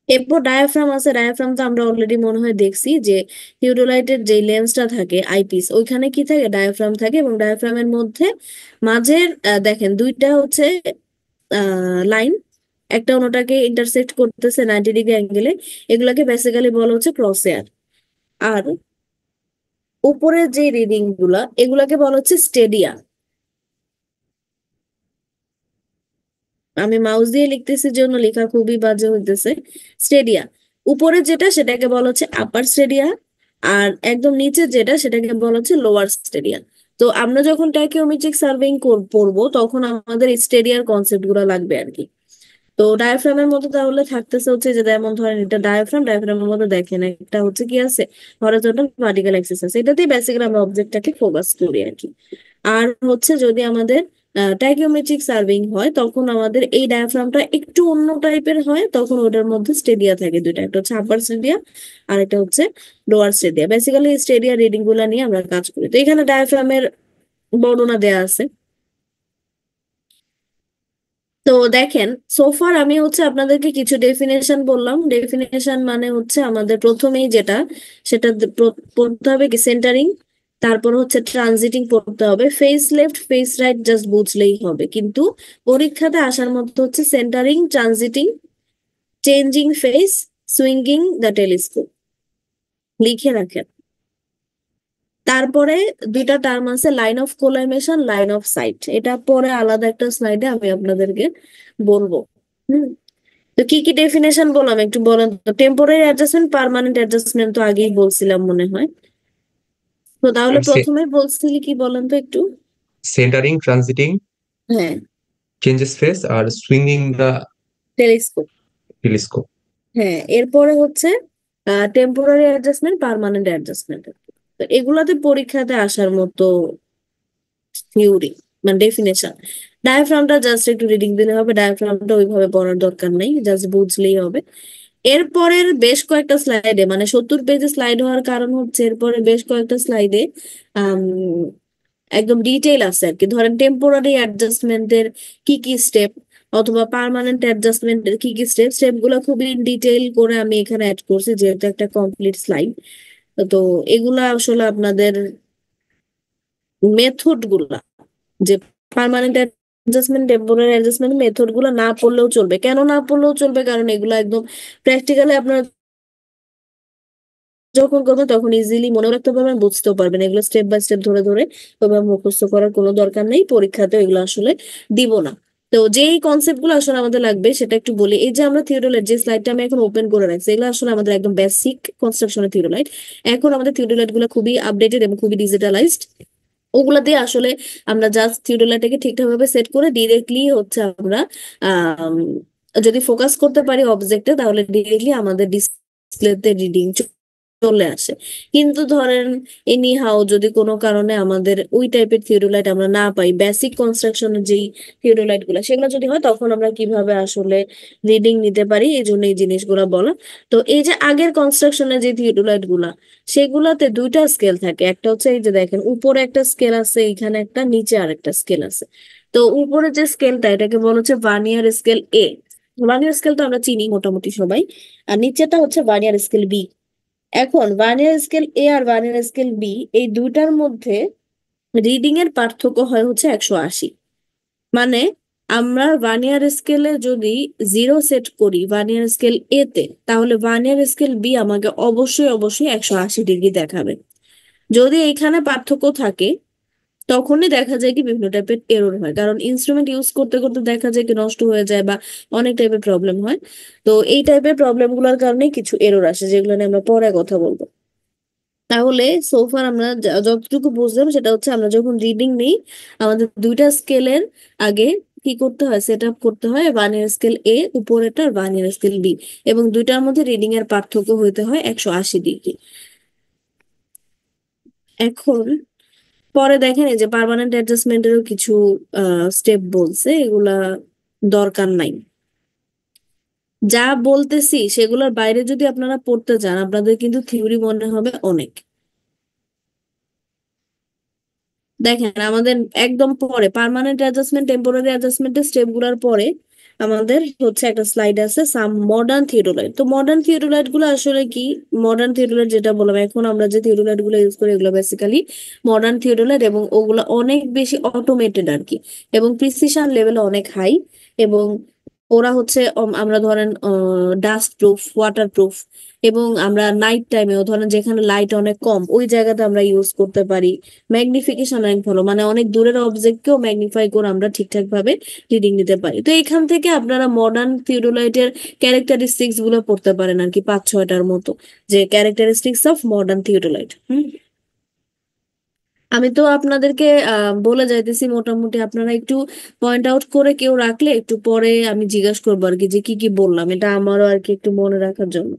এরপর ডায়াফ্রাম আছে, ডায়াফ্রাম তো আমরা অলরেডি মনে হয় দেখছি যে থিওডোলাইটের যে লেন্সটা থাকে আইপিস, ওইখানে কি থাকে, ডায়াফ্রাম থাকে, এবং ডায়াফ্রামের মধ্যে মাঝের দেখেন দুইটা হচ্ছে লাইন, একটা অন্যটাকে ইন্টারসেক্ট করতেছে 90 ডিগ্রি অ্যাঙ্গেলে, এগুলাকে বেসিক্যালি বলা হচ্ছে ক্রসেয়ার। আর উপরের যে রিডিং গুলা এগুলাকে বলা হচ্ছে স্টেডিয়া। আমি মাউস দিয়ে লিখতেছি জন্য লেখা খুবই বাজে হইতেছে। স্টেডিয়া, উপরে যেটা সেটাকে বলা হচ্ছে আপার স্টেডিয়া, আর একদম নিচে যেটা সেটাকে বলা হচ্ছে লোয়ার স্টেডিয়া। তো আমরা যখন টাইকিওমেট্রিক সার্ভেইং পড়বো তখন আমাদের স্টেডিয়ার কনসেপ্ট গুলো লাগবে আর কি। তো ডায়াফ্রামের মতো তাহলে থাকতেছে হচ্ছে যে যেমন ধরেন এটা ডায়াফ্রাম, ডায়াফ্রামের মধ্যে দেখেন একটা হচ্ছে কি আছে, হরাইজন্টাল ভার্টিক্যাল অ্যাক্সিস আছে, এটাতেই বেসিক্যালি আমরা অবজেক্টটাকে ফোকাস করি আর কি। আর হচ্ছে যদি আমাদের টাইকিওমেট্রিক সার্ভিং হয় তখন আমাদের এই ডায়াফ্রামটা একটু অন্য টাইপের হয়, তখন ওটার মধ্যে স্টেডিয়া থাকে দুইটা, একটা হচ্ছে আপার স্টেডিয়া আর একটা হচ্ছে lower stadium. Basically stadium reading গুলা নিয়ে আমরা কাজ করি। তো এখানে ডায়াফ্রামের বর্ণনা দেয়া আছে। তো দেখেন, সোফার আমি হচ্ছে আপনাদেরকে কিছু ডেফিনেশন বললাম। ডেফিনেশন মানে হচ্ছে আমাদের প্রথমেই যেটা, সেটা পড়তে হবে কি সেন্টারিং, তারপর হচ্ছে ট্রানজিটিং পড়তে হবে, face left face right just বুঝলেই হবে, কিন্তু পরীক্ষাতে আসার মতো হচ্ছে centering, transiting, changing face, swinging the telescope, লিখে রাখেন। তারপরে দুইটা টার্ম আছে, line of collimation, line of sight, এটা পরে আলাদা একটা স্লাইডে আমি আপনাদেরকে বলবো। হুম। তো কি কি ডেফিনেশন বললাম একটু বলেন তো। টেম্পোরারি অ্যাডজাস্টমেন্ট, পার্মানেন্ট অ্যাডজাস্টমেন্ট তো আগেই বলছিলাম মনে হয়। তো তাহলে প্রথমে বলছিলি কি বলেন তো একটু। সেন্টারিং, ট্রানজিটিং, হ্যাঁ, চেঞ্জেস ফেস আর সুইঙ্গিং দ্য টেলিস্কোপ। টেলিস্কোপ। হ্যাঁ, এরপরে হচ্ছে টেম্পোরারি অ্যাডজাস্টমেন্ট, পার্মানেন্ট অ্যাডজাস্টমেন্ট। তো এগুলাতে পরীক্ষাতে আসার মতো থিওরি মানে ডেফিনেশন। ডায়াফ্রামটা জাস্ট একটু রিডিং দিলে হবে, ডায়াফ্রামটা ওইভাবে পড়ার দরকার নেই, জাস্ট বুঝলেই হবে। এরপরের বেশ কয়েকটা স্লাইডে, মানে 70 পেজে স্লাইড হওয়ার কারণ হচ্ছে এরপরে বেশ কয়েকটা স্লাইডে একদম ডিটেইল আছে আর কি। ধরেন টেম্পোরারি অ্যাডজাস্টমেন্টের কি কি স্টেপ অথবা পার্মানেন্ট অ্যাডজাস্টমেন্টের কি কি স্টেপ গুলো খুবই ডিটেইল করে আমি এখানে অ্যাড করছি, যেহেতু একটা কমপ্লিট স্লাইড। তো এগুলা আসলে আপনাদের মেথড গুলা, যে permanent adjustment, temporary adjustment method গুলো না পড়লেও চলবে। কেন না পড়লেও চলবে? কারণ এগুলো একদম প্র্যাকটিক্যালি আপনারা যখন করবেন তখন ইজিলি মনে রাখতে পারবেন, বুঝতেও পারবেন। এগুলো স্টেপ বাই স্টেপ ধরে ধরে ওইভাবে মুখস্থ করার কোনো দরকার নেই, পরীক্ষাতে এগুলো আসলে দিব না। তো যেই কনসেপ্ট গুলো আসলে আমাদের লাগবে সেটা একটু বলি। এই যে আমরা থিওরিলাইট, যে স্লাইডটা আমি এখন ওপেন করে রাখছি, এগুলো আসলে আমাদের একদম বেসিক কনস্ট্রাকশনের থিওরিলাইট। এখন আমাদের থিওরিলাইট গুলো খুবই আপডেটেড এবং খুবই ডিজিটালাইজড। ওগুলা দিয়ে আসলে আমরা জাস্ট থিওরিটাকে ঠিকঠাক ভাবে সেট করে ডিরেক্টলি হচ্ছে আমরা আম, যদি ফোকাস করতে পারি অবজেক্টে, তাহলে ডিরেক্টলি আমাদের ডিসপ্লেতে রিডিং চলে আসে। কিন্তু ধরেন এনি হাউ যদি কোনো কারণে আমাদের ওই টাইপের থিওরিলাইট আমরা না পাই, বেসিক কনস্ট্রাকশনের যেই থিওরিলাইট গুলা সেগুলো যদি হয়, তখন আমরা কিভাবে আসলে রিডিং নিতে পারি, এই জন্য এই জিনিসগুলো বলা। তো এই যে আগের কনস্ট্রাকশনের যে থিওরিলাইট গুলা, সেগুলাতে দুইটা স্কেল থাকে। একটা হচ্ছে এই যে দেখেন উপরে একটা স্কেল আছে, এখানে একটা, নিচে আরেকটা স্কেল আছে। তো উপরে যে স্কেলটা, এটাকে বলা হচ্ছে ভার্নিয়ার স্কেল এ। ভার্নিয়ার স্কেল তো আমরা চিনি মোটামুটি সবাই। আর নিচেটা হচ্ছে ভার্নিয়ার স্কেল বি। এখন ভার্নিয়ার স্কেল এ আর ভার্নিয়ার স্কেল বি, এই দুইটার মধ্যে রিডিং এর পার্থক্য হয় হচ্ছে 180। মানে আমরা ভার্নিয়ার স্কেলে যদি 0 সেট করি ভার্নিয়ার স্কেল এ তে, তাহলে ভার্নিয়ার স্কেল বি আমাকে অবশ্যই অবশ্যই 180 ডিগ্রি দেখাবে। যদি এইখানে পার্থক্য থাকে, তখনই দেখা যায় কি বিভিন্ন টাইপের এরর হয়, কারণ ইনস্ট্রুমেন্ট ইউজ করতে করতে দেখা যায় কি নষ্ট হয়ে যায় বা অনেক টাইপের প্রবলেম হয়। তো এই টাইপের প্রবলেম গুলোর কারণে কিছু এরর আসে, যেগুলো নিয়ে আমরা পরে কথা বলবো। তাহলে সোফার আমরা যতটুকু বুঝলাম সেটা হচ্ছে, আমরা যখন রিডিং নিই আমাদের দুইটা স্কেলের আগে কি করতে হয়, সেট আপ করতে হয় ভার্নিয়ার স্কেল এ উপরেটা আর ভার্নিয়ার স্কেল বি, এবং দুইটার মধ্যে রিডিং এর পার্থক্য হইতে হয় 180 ডিগ্রি। এখন পরে দেখেন এই যে পার্মানেন্ট অ্যাডজাস্টমেন্টেরও কিছু স্টেপ বলছে, এগুলা দরকার নাই। যা বলতেছি সেগুলোর বাইরে যদি আপনারা পড়তে চান, আপনাদের কিন্তু থিওরি মনে হবে অনেক। দেখেন আমাদের একদম পরে পার্মানেন্ট অ্যাডজাস্টমেন্ট, টেম্পোরারি অ্যাডজাস্টমেন্টের স্টেপ গুলার পরে আমাদের হচ্ছে একটা স্লাইড আছে সাম মডার্ন থিওরিলাইট। তো মডার্ন থিওরিলাইট গুলো আসলে কি? মডার্ন থিওরিলাইট যেটা বললাম, এখন আমরা যে থিওরিলাইট গুলো ইউজ করি এগুলো বেসিক্যালি মডার্ন থিওরিলাইট, এবং ওগুলো অনেক বেশি অটোমেটেড আর কি, এবং প্রিসিশন লেভেল অনেক হাই। এবং ওরা হচ্ছে আমরা ধরেন ডাস্ট প্রুফ, ওয়াটার প্রুফ, এবং আমরা নাইট টাইমেও ধরেন যেখানে লাইট অনেক কম ওই জায়গাতে আমরা ইউজ করতে পারি। ম্যাগনিফিকেশন অনেক ভালো, মানে অনেক দূরের অবজেক্টকেও ম্যাগনিফাই করে আমরা ঠিকঠাক ভাবে রিডিং নিতে পারি। তো এখান থেকে আপনারা মডার্ন থিওরিলাইটের ক্যারেক্টারিস্টিক্স গুলো পড়তে পারেন আর কি, 5-6টার মতো, যে ক্যারেক্টারিস্টিক্স অফ মডার্ন থিওরিলাইট। আমি তো আপনাদেরকে বলে যাইতেছি, মোটামুটি আপনারা একটু পয়েন্ট আউট করে কেউ রাখলে একটু পরে আমি জিজ্ঞাসা করবো আর কি, যে কি কি বললাম, এটা আমারও আর কি একটু মনে রাখার জন্য।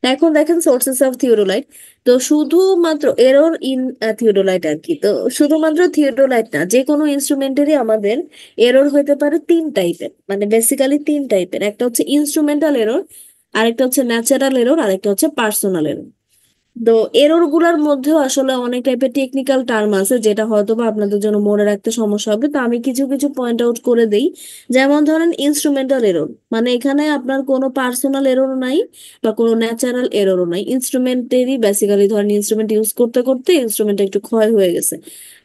এখন দেখেন সোর্সেস অফ থিওডোলাইট। তো শুধুমাত্র এরর ইন থিওডোলাইট আর কি। তো শুধুমাত্র থিওডোলাইট না, যে কোনো ইনস্ট্রুমেন্টেরই আমাদের এরর হতে পারে 3 টাইপের, মানে বেসিক্যালি 3 টাইপের। একটা হচ্ছে ইনস্ট্রুমেন্টাল এরর, আরেকটা হচ্ছে ন্যাচারাল এরর, আরেকটা হচ্ছে পার্সোনাল এরর। তো এরর গুলার মধ্যেও আসলে অনেক টাইপের টেকনিক্যাল টার্ম আছে, যেটা হয়তো বা আপনাদের জন্য মনে রাখতে সমস্যা হবে। তো আমি কিছু কিছু পয়েন্ট আউট করে দেই। যেমন ধরেন ইনস্ট্রুমেন্টাল এরর, মানে এখানে আপনার কোনো পার্সোনাল এররও নাই বা কোনো ন্যাচারাল এররও নাই, ইনস্ট্রুমেন্টেরই বেসিক্যালি ধরেন ইনস্ট্রুমেন্ট ইউজ করতে করতে ইনস্ট্রুমেন্টটা একটু ক্ষয় হয়ে গেছে।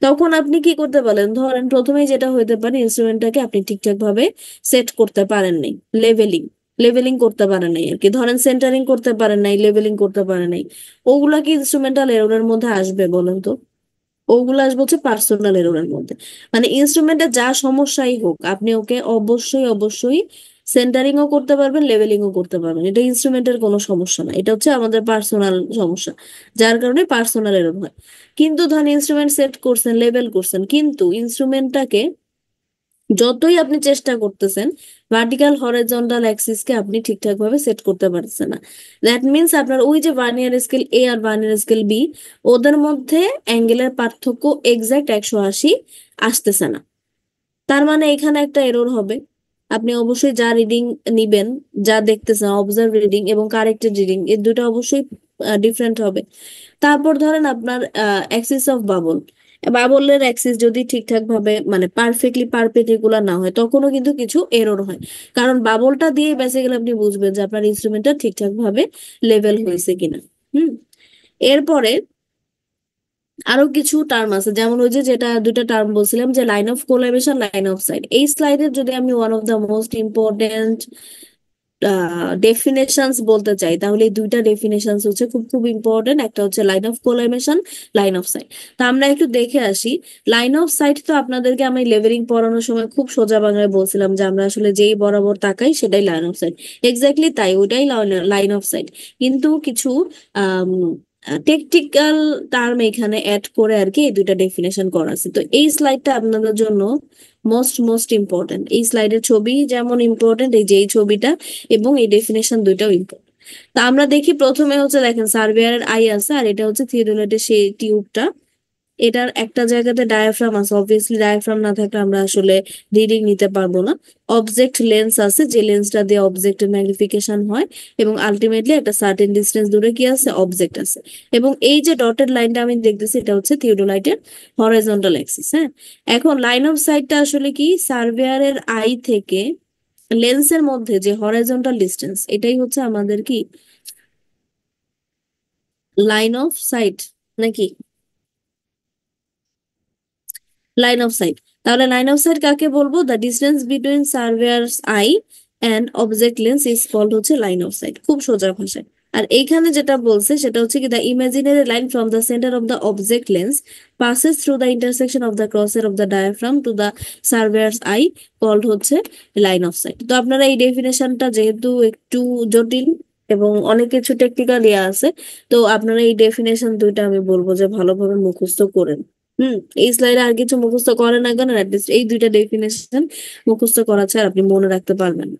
তখন আপনি কি করতে পারেন? ধরেন প্রথমেই যেটা হতে পারে, ইনস্ট্রুমেন্টটাকে আপনি ঠিকঠাক ভাবে সেট করতে পারেননি, লেভেলিং লেভেলিং করতে পারেন নাই আর কি। ধরেন সেন্টারিং করতে পারেন নাই, লেভেলিং করতে পারেন নাই। ওগুলা কি ইনস্ট্রুমেন্টাল এররের মধ্যে আসবে বলেন তো? ওগুলো আসবে হচ্ছে পার্সোনাল এররের মধ্যে। মানে ইনস্ট্রুমেন্টে যা সমস্যাই হোক, আপনি ওকে অবশ্যই অবশ্যই সেন্টারিং ও করতে পারবেন, লেভেলিং ও করতে পারবেন। এটা ইনস্ট্রুমেন্টের কোনো সমস্যা না, এটা হচ্ছে আমাদের পার্সোনাল সমস্যা, যার কারণে পার্সোনাল এরর হয়। কিন্তু ধরেন ইনস্ট্রুমেন্ট সেট করছেন, লেভেল করছেন, কিন্তু ইনস্ট্রুমেন্টটাকে যতই আপনি চেষ্টা করতেছেন ভার্টিক্যাল হরাইজন্টাল অ্যাক্সিসকে আপনি ঠিকঠাক ভাবে সেট করতে পারছেন না। দ্যাট মিনস আপনার ওই যে ভার্নিয়ার স্কেল এ আর ভার্নিয়ার স্কেল বি, ওদের মধ্যে অ্যাঙ্গেলের পার্থক্য এক্সাক্ট 180 আসতেছে না। তার মানে এখানে একটা এরর হবে। আপনি অবশ্যই যা রিডিং নিবেন, যা দেখতেছেন অবজার্ভ রিডিং এবং কারেক্টেড রিডিং, এই দুটো অবশ্যই ডিফারেন্ট হবে। তারপর ধরেন আপনার অ্যাক্সিস অফ বাবলের অ্যাক্সিস যদি ঠিকঠাক ভাবে মানে পারফেক্টলি পারপেন্ডিকুলার না হয়, তখনও কিন্তু কিছু এরর হয়। কারণ বাবলটা দিয়ে বেসিক্যালি আপনি বুঝবেন যে আপনার ইনস্ট্রুমেন্টটা ঠিকঠাক ভাবে লেভেল হয়েছে কিনা। হুম। এরপরে আরো কিছু টার্ম আছে, যেমন ওই যে যেটা দুইটা টার্ম বলছিলাম যে line of collimation, line of sight. এই স্লাইডের যদি আমি one of the most important definitions বলতে চাই, তাহলে এই দুইটা ডেফিনেশনস হচ্ছে খুব খুব ইম্পর্টেন্ট। একটা হচ্ছে line of collimation, line of sight. তো আমরা একটু দেখে আসি। লাইন অফ সাইট তো আপনাদেরকে আমি লেভেলিং পড়ানোর সময় খুব সোজা বাংলায় বলছিলাম যে আমরা আসলে যেই বরাবর তাকাই সেটাই লাইন অফ সাইট। এক্স্যাক্টলি তাই, ওইটাই লাইন অফ সাইট। কিন্তু কিছু টেকনিক্যাল টার্ম এখানে অ্যাড করে আর কি এই দুইটা ডেফিনেশন করা আছে। তো এই স্লাইডটা আপনাদের জন্য মোস্ট মোস্ট ইম্পর্টেন্ট। এই স্লাইডের ছবি যেমন ইম্পর্টেন্ট, এই যে এই ছবিটা এবং এই ডেফিনেশন দুইটাও ইম্পর্টেন্ট। তা আমরা দেখি প্রথমে হচ্ছে দেখেন সার্ভেয়ারের আই আছে, আর এটা হচ্ছে থিওডোলাইটের সেই টিউবটা। এটার একটা জায়গাতে ডায়াফ্রাম আছে, অবভিয়াসলি ডায়াফ্রাম না থাকলে আমরা আসলে রিডিং নিতে পারবো না। অবজেক্ট লেন্স আছে, যে লেন্সটা দিয়ে অবজেক্টের ম্যাগনিফিকেশন হয়, এবং আলটিমেটলি একটা সার্টেন ডিস্টেন্স দূরে কি আছে, অবজেক্ট আছে। এবং এই যে ডটেড লাইনটা আমি দেখতেছি এটা হচ্ছে থিওডোলাইটের হরাইজন্টাল অ্যাক্সিস। হ্যাঁ, এখন লাইন অফ সাইটটা আসলে কি, সার্ভেয়ারের আই থেকে লেন্সের মধ্যে যে হরাইজন্টাল ডিস্টেন্স, এটাই হচ্ছে আমাদের কি লাইন অফ সাইট নাকি লাইন অফ সাইট। তাহলে লাইন অফ সাইট কাকে বলবো? The distance between surveyor's eye and object lens is called হচ্ছে লাইন অফ সাইট, খুব সোজা ভাষায়। আর এইখানে যেটা বলছে সেটা হচ্ছে কি, the imaginary line from the centre of the object lens passes through the intersection of the crosshair of the diaphragm to the surveyor's eye called হচ্ছে লাইন অফ সাইট। তো আপনারা এই ডেফিনেশনটা যেহেতু একটু জটিল এবং অনেক কিছু টেকনিক্যাল ইয়ে আছে, তো আপনারা এই ডেফিনেশন দুইটা আমি বলবো যে ভালোভাবে মুখস্থ করেন। এই স্লাইডে আর কিছু মুখস্থ করেন না কেন, অ্যাটলিস্ট এই দুইটা ডেফিনেশন মুখস্থ করা ছাড়া আপনি মনে রাখতে পারবেন না।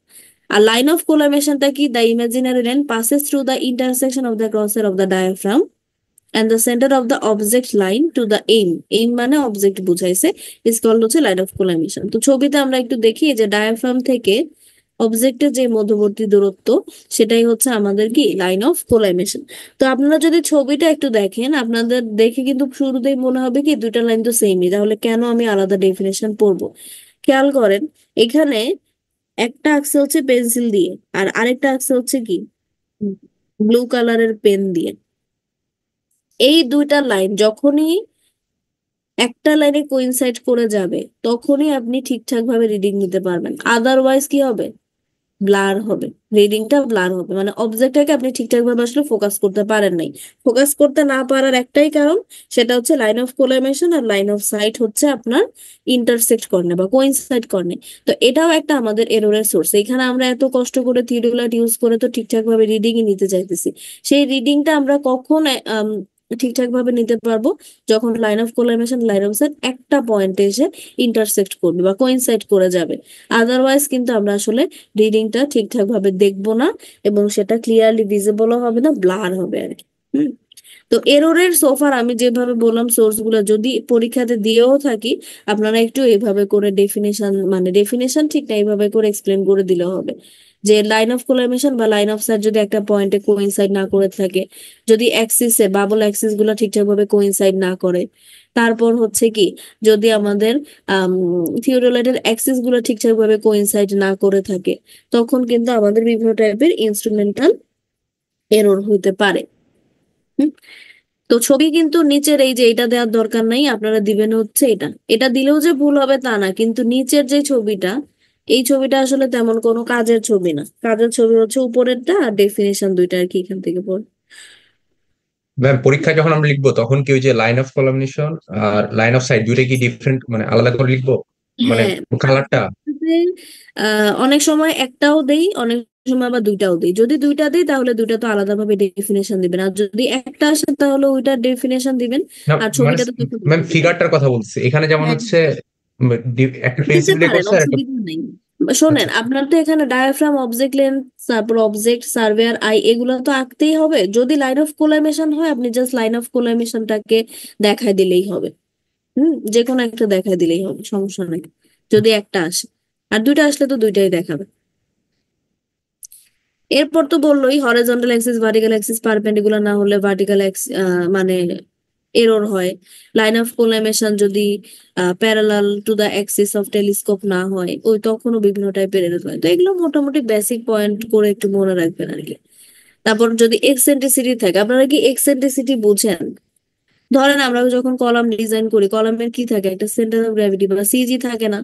আর লাইন অফ কোলাইমেশনটা কি, the imaginary line passes through the intersection of the crosshair of the diaphragm and the center of the object line to the aim মানে অবজেক্ট বুঝাইছে, is called হচ্ছে লাইন অফ কোলাইমেশন। তো ছবিতে আমরা একটু দেখি যে ডায়াফ্রাম থেকে অবজেক্টের যে মধ্যবর্তী দূরত্ব, সেটাই হচ্ছে আমাদের কি লাইন অফ কোলাইমেশন। তো আপনারা যদি ছবিটা একটু দেখেন, আপনাদের দেখে কিন্তু শুরুতেই মনে হবে কি দুইটা লাইন তো সেমই, তাহলে কেন আমি আলাদা ডেফিনেশন পড়বো। খেয়াল করেন, এখানে একটা আঁকছে হচ্ছে পেন্সিল দিয়ে, আর আরেকটা আঁকছে হচ্ছে কি ব্লু কালারের পেন দিয়ে। এই দুইটা লাইন যখনই একটা লাইনে কোইনসাইড করে যাবে, তখনই আপনি ঠিকঠাক ভাবে রিডিং নিতে পারবেন। আদারওয়াইজ কি হবে, ব্লার হবে, রিডিংটা ব্লার হবে, মানে অবজেক্টটাকে আপনি ঠিকঠাক ভাবে আসলে ফোকাস করতে পারেন নাই। ফোকাস করতে না পারার একটাই কারণ, সেটা হচ্ছে লাইন অফ কোলাইমেশন আর লাইন অফ সাইট হচ্ছে আপনার ইন্টারসেক্ট করনে বা কোইনসাইড করনে। তো এটাও একটা আমাদের এররের সোর্স। এখানে আমরা এত কষ্ট করে থিওডোলাইট ইউজ করে তো ঠিকঠাক ভাবে রিডিংই নিতে চাইতেছি, সেই রিডিংটা আমরা কখন ঠিকঠাক ভাবে নিতে পারবো, যখন line of collimation line of sight একটা পয়েন্টে এসে ইন্টারসেক্ট করবে বা কোইনসাইড করে যাবে। আদারওয়াইজ কিন্তু আমরা আসলে রিডিংটা ঠিকঠাক ভাবে দেখবো না, এবং সেটা ক্লিয়ারলি ভিজিবলও হবে না, ব্লার হবে আর কি। তো এররের সোফার আমি যেভাবে বললাম সোর্স গুলো যদি পরীক্ষাতে দিয়েও থাকি, আপনারা একটু এইভাবে করে ডেফিনেশন, মানে ডেফিনেশন ঠিক না, এইভাবে করে এক্সপ্লেন করে দিলে হবে যে লাইন অফ কোলাইমেশন বা লাইন অফ সাইট যদি একটা পয়েন্টে কোইনসাইড না করে থাকে, যদি অ্যাক্সিসে বাবল অ্যাক্সিস গুলো ঠিকঠাক ভাবে কোইনসাইড না করে, তারপর হচ্ছে কি যদি আমাদের থিওডোলাইটের অ্যাক্সিস গুলো ঠিকঠাক ভাবে কোইনসাইড না করে থাকে, তখন কিন্তু আমাদের বিভিন্ন টাইপের ইনস্ট্রুমেন্টাল এরর হইতে পারে। হুম। তো ছবি কিন্তু নিচের এই যে এটা দেওয়ার দরকার নাই, আপনারা দিবেন হচ্ছে এটা। এটা দিলেও যে ভুল হবে তা না, কিন্তু নিচের যে ছবিটা, এই ছবিটা আসলে তেমন কোনো কাজের ছবি না। কাজের ছবি হচ্ছে উপরেরটা আর ডেফিনেশন দুইটা আর কি, এখান থেকে পড়। ম্যাম পরীক্ষায় যখন আমরা লিখবো তখন কি ওই যে লাইন অফ কলামিনেশন আর লাইন অফ সাইট দুইটা কি ডিফারেন্ট মানে আলাদা করে লিখবো, মানে হ্যাঁ, কালারটা? অনেক সময় একটাও দেই, অনেক সময় আবার দুইটাও দেই। যদি দুইটা দেই তাহলে দুইটা তো আলাদাভাবে ডেফিনেশন দিবেন, আর যদি একটা আসে তাহলে ওইটার ডেফিনেশন দিবেন, না আর মানে ছবিটা তো ম্যাম ফিগারটার কথা বলছি, এখানে যেমন হ্যাঁ, হচ্ছে একটা দিতে পেন্সিল দিয়ে পারেন, করছে আর একটা অসুবিধা নেই। শোনেন, আচ্ছা আপনার তো এখানে ডায়াফ্রাম, অবজেক্ট লেন্থ, তারপর অবজেক্ট, সার্ভেয়ার, আই, এগুলো তো আঁকতেই হবে। যদি লাইন অফ কোলাইমেশন হয়, আপনি জাস্ট লাইন অফ কোলাইমেশনটাকে দেখাই দিলেই হবে। যে কোনো একটা দেখাই দিলেই হবে, সমস্যা নেই। যদি একটা আসে, আর দুইটা আসলে তো দুইটাই দেখাবে। এরপর তো বললোই horizontal axis, vertical axis perpendicular না হলে ভার্টিক্যাল মানে এরর হয়। লাইন অফ কোলাইমেশন যদি parallel to the axis of telescope না হয়, ওই তখনও বিভিন্ন টাইপের এরর হয়। তো এগুলো মোটামুটি বেসিক পয়েন্ট করে একটু মনে রাখবেন আর কি। তারপর যদি এক্সেন্ট্রিসিটি থাকে, আপনারা কি এক্সেন্ট্রিসিটি বুঝেন? ধরেন আমরা যখন কলাম ডিজাইন করি, কলামের কি থাকে, একটা সেন্টার অফ গ্র্যাভিটি বা সিজি থাকে না?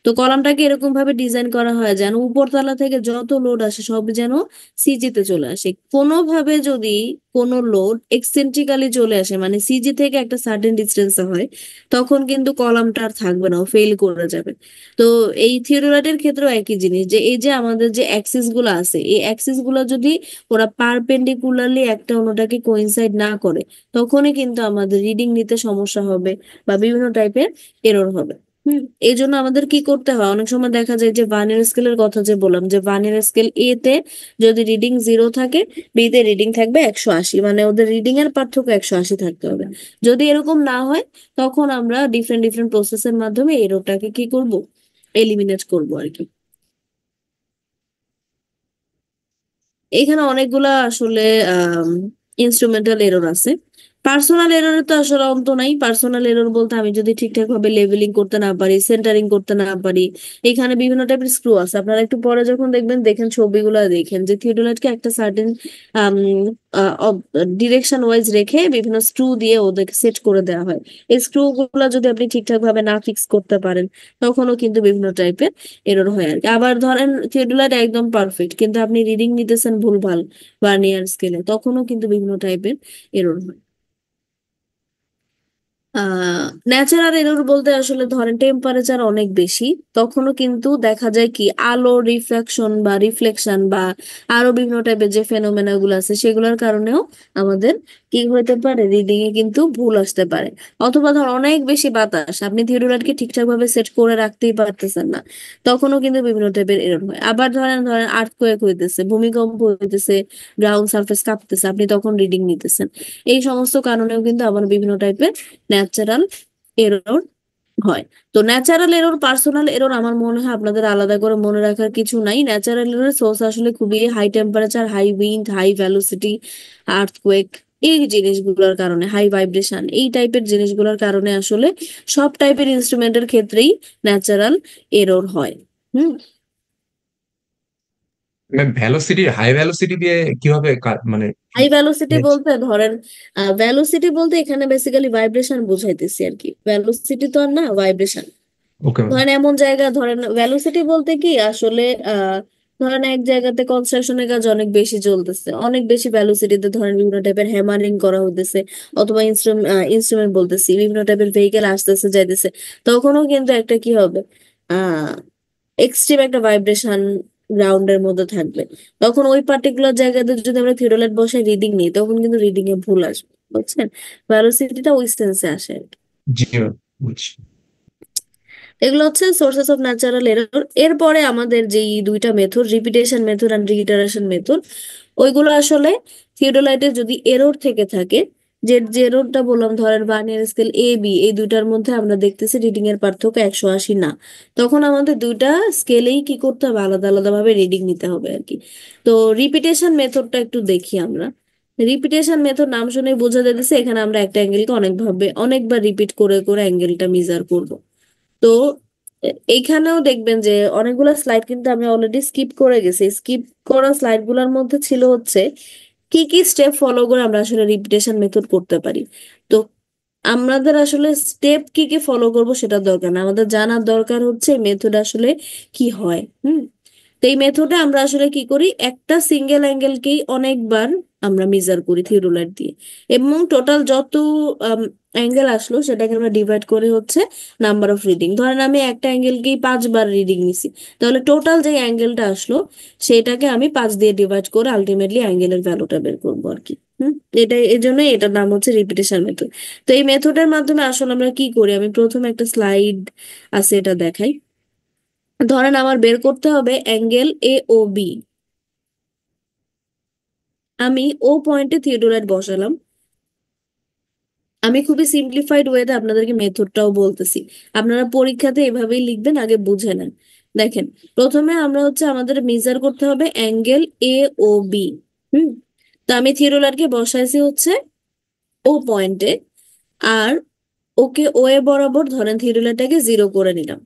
তো কলামটাকে এরকম ভাবে ডিজাইন করা হয় যেন উপরতলা থেকে যত লোড আসে সব যেন সিজিতে চলে আসে। কোনোভাবে যদি কোনো লোড এক্সেন্ট্রিক্যালি চলে আসে, মানে সিজি থেকে একটা সার্টেন ডিস্টেন্সে হয়, তখন কিন্তু কলামটা আর থাকবে না, ফেল করে যাবে। তো এই থিওরাইটের ক্ষেত্রেও একই জিনিস, যে এই যে আমাদের যে অ্যাক্সিস গুলো আছে, এই অ্যাক্সিস গুলো যদি ওরা পারপেন্ডিকুলারলি একটা অন্যটাকে কোইনসাইড না করে, তখনই কিন্তু আমাদের রিডিং নিতে সমস্যা হবে বা বিভিন্ন টাইপের এরর হবে। এই জন্য আমাদের কি করতে হয়, অনেক সময় দেখা যায় যে ভার্নিয়ার স্কেলের কথা যে বললাম, যে ভার্নিয়ার স্কেল এ তে যদি রিডিং 0 থাকে, বি তে রিডিং থাকবে 180, মানে ওদের রিডিং এর পার্থক্য 180 থাকতে হবে। যদি এরকম না হয়, তখন আমরা ডিফারেন্ট ডিফারেন্ট প্রসেসের মাধ্যমে এররটাকে কি করব, এলিমিনেট করব আর কি। এখানে অনেকগুলা আসলে ইনস্ট্রুমেন্টাল এরর আছে। পার্সোনাল এরর তো আসলে অন্ত নাই। পার্সোনাল এরর বলতে আমি যদি ঠিকঠাক ভাবে লেভেলিং করতে না পারি, সেন্টারিং করতে না পারি, এখানে বিভিন্ন টাইপের স্ক্রু আছে। আপনারা একটু পরে যখন দেখবেন, দেখেন ছবিগুলো, দেখেন যে থিওডোলাইটকে একটা সার্টেন ডিরেকশন ওয়াইজ রেখে বিভিন্ন স্ক্রু দিয়ে ওদেরকে সেট করে দেওয়া হয়। এই স্ক্রু গুলো যদি আপনি ঠিকঠাক ভাবে না ফিক্স করতে পারেন, তখনও কিন্তু বিভিন্ন টাইপের এরর হয় আর কি। আবার ধরেন থিওডোলাইট একদম পারফেক্ট, কিন্তু আপনি রিডিং নিতেছেন ভুলভাল ভার্নিয়ার স্কেলে, তখনও কিন্তু বিভিন্ন টাইপের এরর হয়। ন্যাচারাল এরর বলতে আসলে ধরেন টেম্পারেচার অনেক বেশি, তখনও কিন্তু দেখা যায় কি আলো রিফ্রাকশন বা রিফ্লেকশন বা আরো বিভিন্ন টাইপের যে ফেনোমেনা গুলো আছে, সেগুলোর কারণেও আমাদের কি হতে পারে, রিডিং এ কিন্তু ভুল আসতে পারে। অথবা ধর অনেক বেশি বাতাস, আপনি থিওডোলাইটকে ঠিকঠাক ভাবে সেট করে রাখতেই পারতেছেন না, তখনও কিন্তু বিভিন্ন টাইপের এরর হয়। আবার ধরেন ধরেন আর্থকোয়েক হইতেছে, ভূমিকম্প হইতেছে, গ্রাউন্ড সারফেস কাঁপতেছে, আপনি তখন রিডিং নিতেছেন। এই সমস্ত কারণেও কিন্তু আবার বিভিন্ন টাইপের ন্যাচারাল এরর হয়। তো ন্যাচারাল এরর, পার্সোনাল এরর আমার মনে হয় আপনাদের আলাদা করে মনে রাখার কিছু নাই। ন্যাচারাল এরর সোর্স আসলে খুবই high temperature, high wind, high velocity, earthquake, এই জিনিসগুলোর কারণে, হাই ভাইব্রেশন, এই টাইপের জিনিসগুলোর কারণে আসলে সব টাইপের ইনস্ট্রুমেন্টের ক্ষেত্রেই ন্যাচারাল এরর হয়। হুম ম্যাম, ভ্যালোসিটি হাই ভ্যালোসিটি দিয়ে কিভাবে মানে হাই ভ্যালোসিটি match- বলতে ধরেন, ভ্যালোসিটি বলতে এখানে বেসিক্যালি ভাইব্রেশন বুঝাইতেছি আর কি। ভ্যালোসিটি তো আর না, ভাইব্রেশন। Okay ma'am. ধরেন এমন জায়গা, ধরেন ভ্যালোসিটি বলতে কি আসলে ধরেন এক জায়গাতে কনস্ট্রাকশনের কাজ অনেক বেশি চলতেছে, অনেক বেশি ভ্যালোসিটিতে ধরেন বিভিন্ন টাইপের হ্যামারিং করা হইতেছে, অথবা ইনস্ট্রুমেন্ট বলতেছি, বিভিন্ন টাইপের ভেহিকেল আসতেছে যাইতেছে, তখনও কিন্তু একটা কি হবে, আহ এক্সট্রিম একটা ভাইব্রেশন গ্রাউন্ডের মধ্যে থাকবে। তখন ওই পার্টিকুলার জায়গাতে যদি আমরা থিওডোলাইট বসায় রিডিং নিই, তখন কিন্তু রিডিং এ ভুল আসবে, বুঝছেন? ভ্যালোসিটিটা ওই সেন্সে আসে। জি ম্যাম, বুঝছি। এগুলো হচ্ছে সোর্সেস অফ ন্যাচারাল এরর। এরপরে আমাদের যেই দুইটা method, repetition method and reiteration method, ওইগুলো আসলে থিওডোলাইটে যদি এরর থেকে থাকে, যে এররটা বললাম, ধরেন ভার্নিয়ার স্কেল এ বি, এই দুইটার মধ্যে আমরা দেখতেছি রিডিং এর পার্থক্য 180 না, তখন আমাদের দুইটা স্কেলেই কি করতে হবে, আলাদা আলাদা ভাবে রিডিং নিতে হবে আর কি। তো রিপিটেশন মেথডটা একটু দেখি আমরা। রিপিটেশন মেথড নাম শুনে বোঝা যাচ্ছে এখানে আমরা একটা অ্যাঙ্গেলকে অনেকবার রিপিট করে করে অ্যাঙ্গেলটা মেজার করব। তো এইখানেও দেখবেন যে অনেকগুলো স্লাইড কিন্তু আমি অলরেডি স্কিপ করে গেছি। স্কিপ করা স্লাইড গুলোর মধ্যে ছিল হচ্ছে কি কি স্টেপ ফলো করে আমরা আসলে রিপিটেশন মেথড করতে পারি। তো আমাদের আসলে স্টেপ কি কি ফলো করব সেটা দরকার না, আমাদের জানার দরকার হচ্ছে মেথড আসলে কি হয়। তো এই মেথডে আমরা আসলে কি করি, একটা সিঙ্গেল অ্যাঙ্গেলকেই অনেকবার আমরা মেজার করি থিওডোলাইট দিয়ে, এবং টোটাল যত অ্যাঙ্গেল আসলো সেটাকে আমরা ডিভাইড করে হচ্ছে নাম্বার অফ রিডিং। ধরেন আমি একটা অ্যাঙ্গেলকেই 5 বার রিডিং নিছি, তাহলে টোটাল যে অ্যাঙ্গেলটা আসলো সেটাকে আমি 5 দিয়ে ডিভাইড করে আলটিমেটলি অ্যাঙ্গেলের ভ্যালুটা বের করবো আর কি। এই জন্যই এটার নাম হচ্ছে রিপিটেশন মেথড। তো এই মেথডের মাধ্যমে আসলে আমরা কি করি, আমি প্রথমে একটা স্লাইড আছে এটা দেখাই। ধরেন আমার বের করতে হবে অ্যাঙ্গেল এ ও বি। আমি ও পয়েন্টে থিওডোলাইট বসালাম। আমি খুবই সিম্পলিফাইড ওয়েতে আপনাদেরকে মেথডটাও বলতেছি, আপনারা পরীক্ষাতে এভাবেই লিখবেন, আগে বুঝে নেন। দেখেন, প্রথমে আমরা হচ্ছে আমাদের মেজার করতে হবে অ্যাঙ্গেল এ ও বি। তো আমি থিওডোলাইটকে বসাইছি হচ্ছে ও পয়েন্টে, আর ওকে ও এ বরাবর ধরেন থিওডোলাইটটাকে 0 করে নিলাম।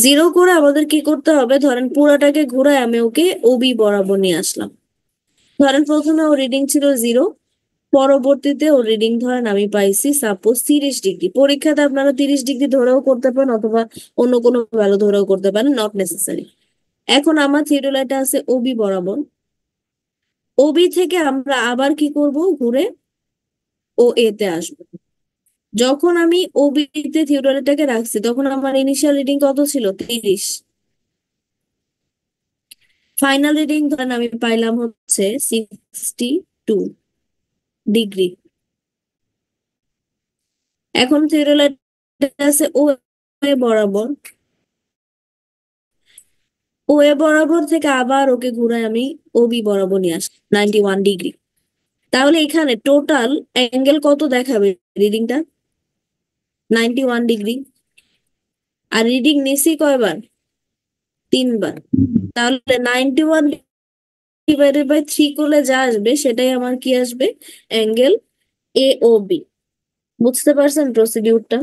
0 করে আমাদের কি করতে হবে, ধরেন পুরাটাকে ঘুরায় আমি ওকে ওবি বরাবর নিয়ে আসলাম। ধরেন প্রথমে ও রিডিং ছিল 0, পরবর্তীতে ও রিডিং ধরেন আমি পাইছি সাপোজ 30 ডিগ্রি। পরীক্ষাতে আপনারা 30 ডিগ্রি ধরেও করতে পারেন অথবা অন্য কোনো ভ্যালু ধরেও করতে পারেন, নট নেসেসারি। এখন আমার থিওডোলাইটটা আছে ওবি বরাবর। ওবি থেকে আমরা আবার কি করব, ঘুরে ও এ তে আসবো। যখন আমি ওবি তে থিওডোলাইটটাকে রাখছি তখন আমার ইনিশিয়াল রিডিং কত ছিল, 30। ফাইনাল রিডিং ধরেন আমি পাইলাম হচ্ছে 62 ডিগ্রি। এখন থিওডোলাইট আছে ও এ বরাবর। ও এ বরাবর থেকে আবার ওকে ঘুরায় আমি ওবি বরাবর নিয়ে আসি 91 ডিগ্রি। তাহলে এখানে টোটাল অ্যাঙ্গেল কত দেখাবে রিডিংটা, 91 ডিগ্রি। আর রিডিং নিছি কয়বার, 3বার। তাহলে 91 ডিভাইডেড বাই 3 করলে যা আসবে সেটাই আমার কি আসবে, অ্যাঙ্গেল এ ও বি। বুঝতে পারছেন প্রসিডিউরটা?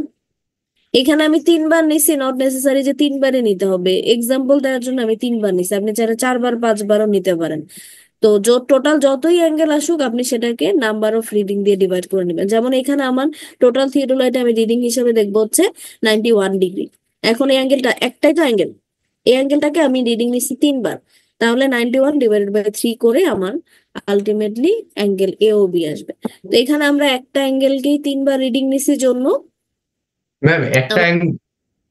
এখানে আমি 3বার নিছি, নট নেসেসারি যে 3বারই নিতে হবে। এক্সাম্পল দেওয়ার জন্য আমি 3বার নিছি, আপনি চাইলে 4বার 5বারও নিতে পারেন। তো টোটাল যতই অ্যাঙ্গেল আসুক আপনি সেটাকে নাম্বার অফ রিডিং দিয়ে ডিভাইড করে নেবেন। যেমন এখানে আমার টোটাল থিওডোলাইটে আমি রিডিং হিসেবে দেখবো হচ্ছে 91 ডিগ্রি। এখন এই অ্যাঙ্গেলটা একটাই তো অ্যাঙ্গেল, এই অ্যাঙ্গেলটাকে আমি রিডিং নিচ্ছি 3বার। তাহলে 91 ডিভাইডেড বাই 3 করে আমার ultimately angle A O B আসবে। তো এখানে আমরা একটা অ্যাঙ্গেলকেই 3বার রিডিং নিছি জন্য ম্যাম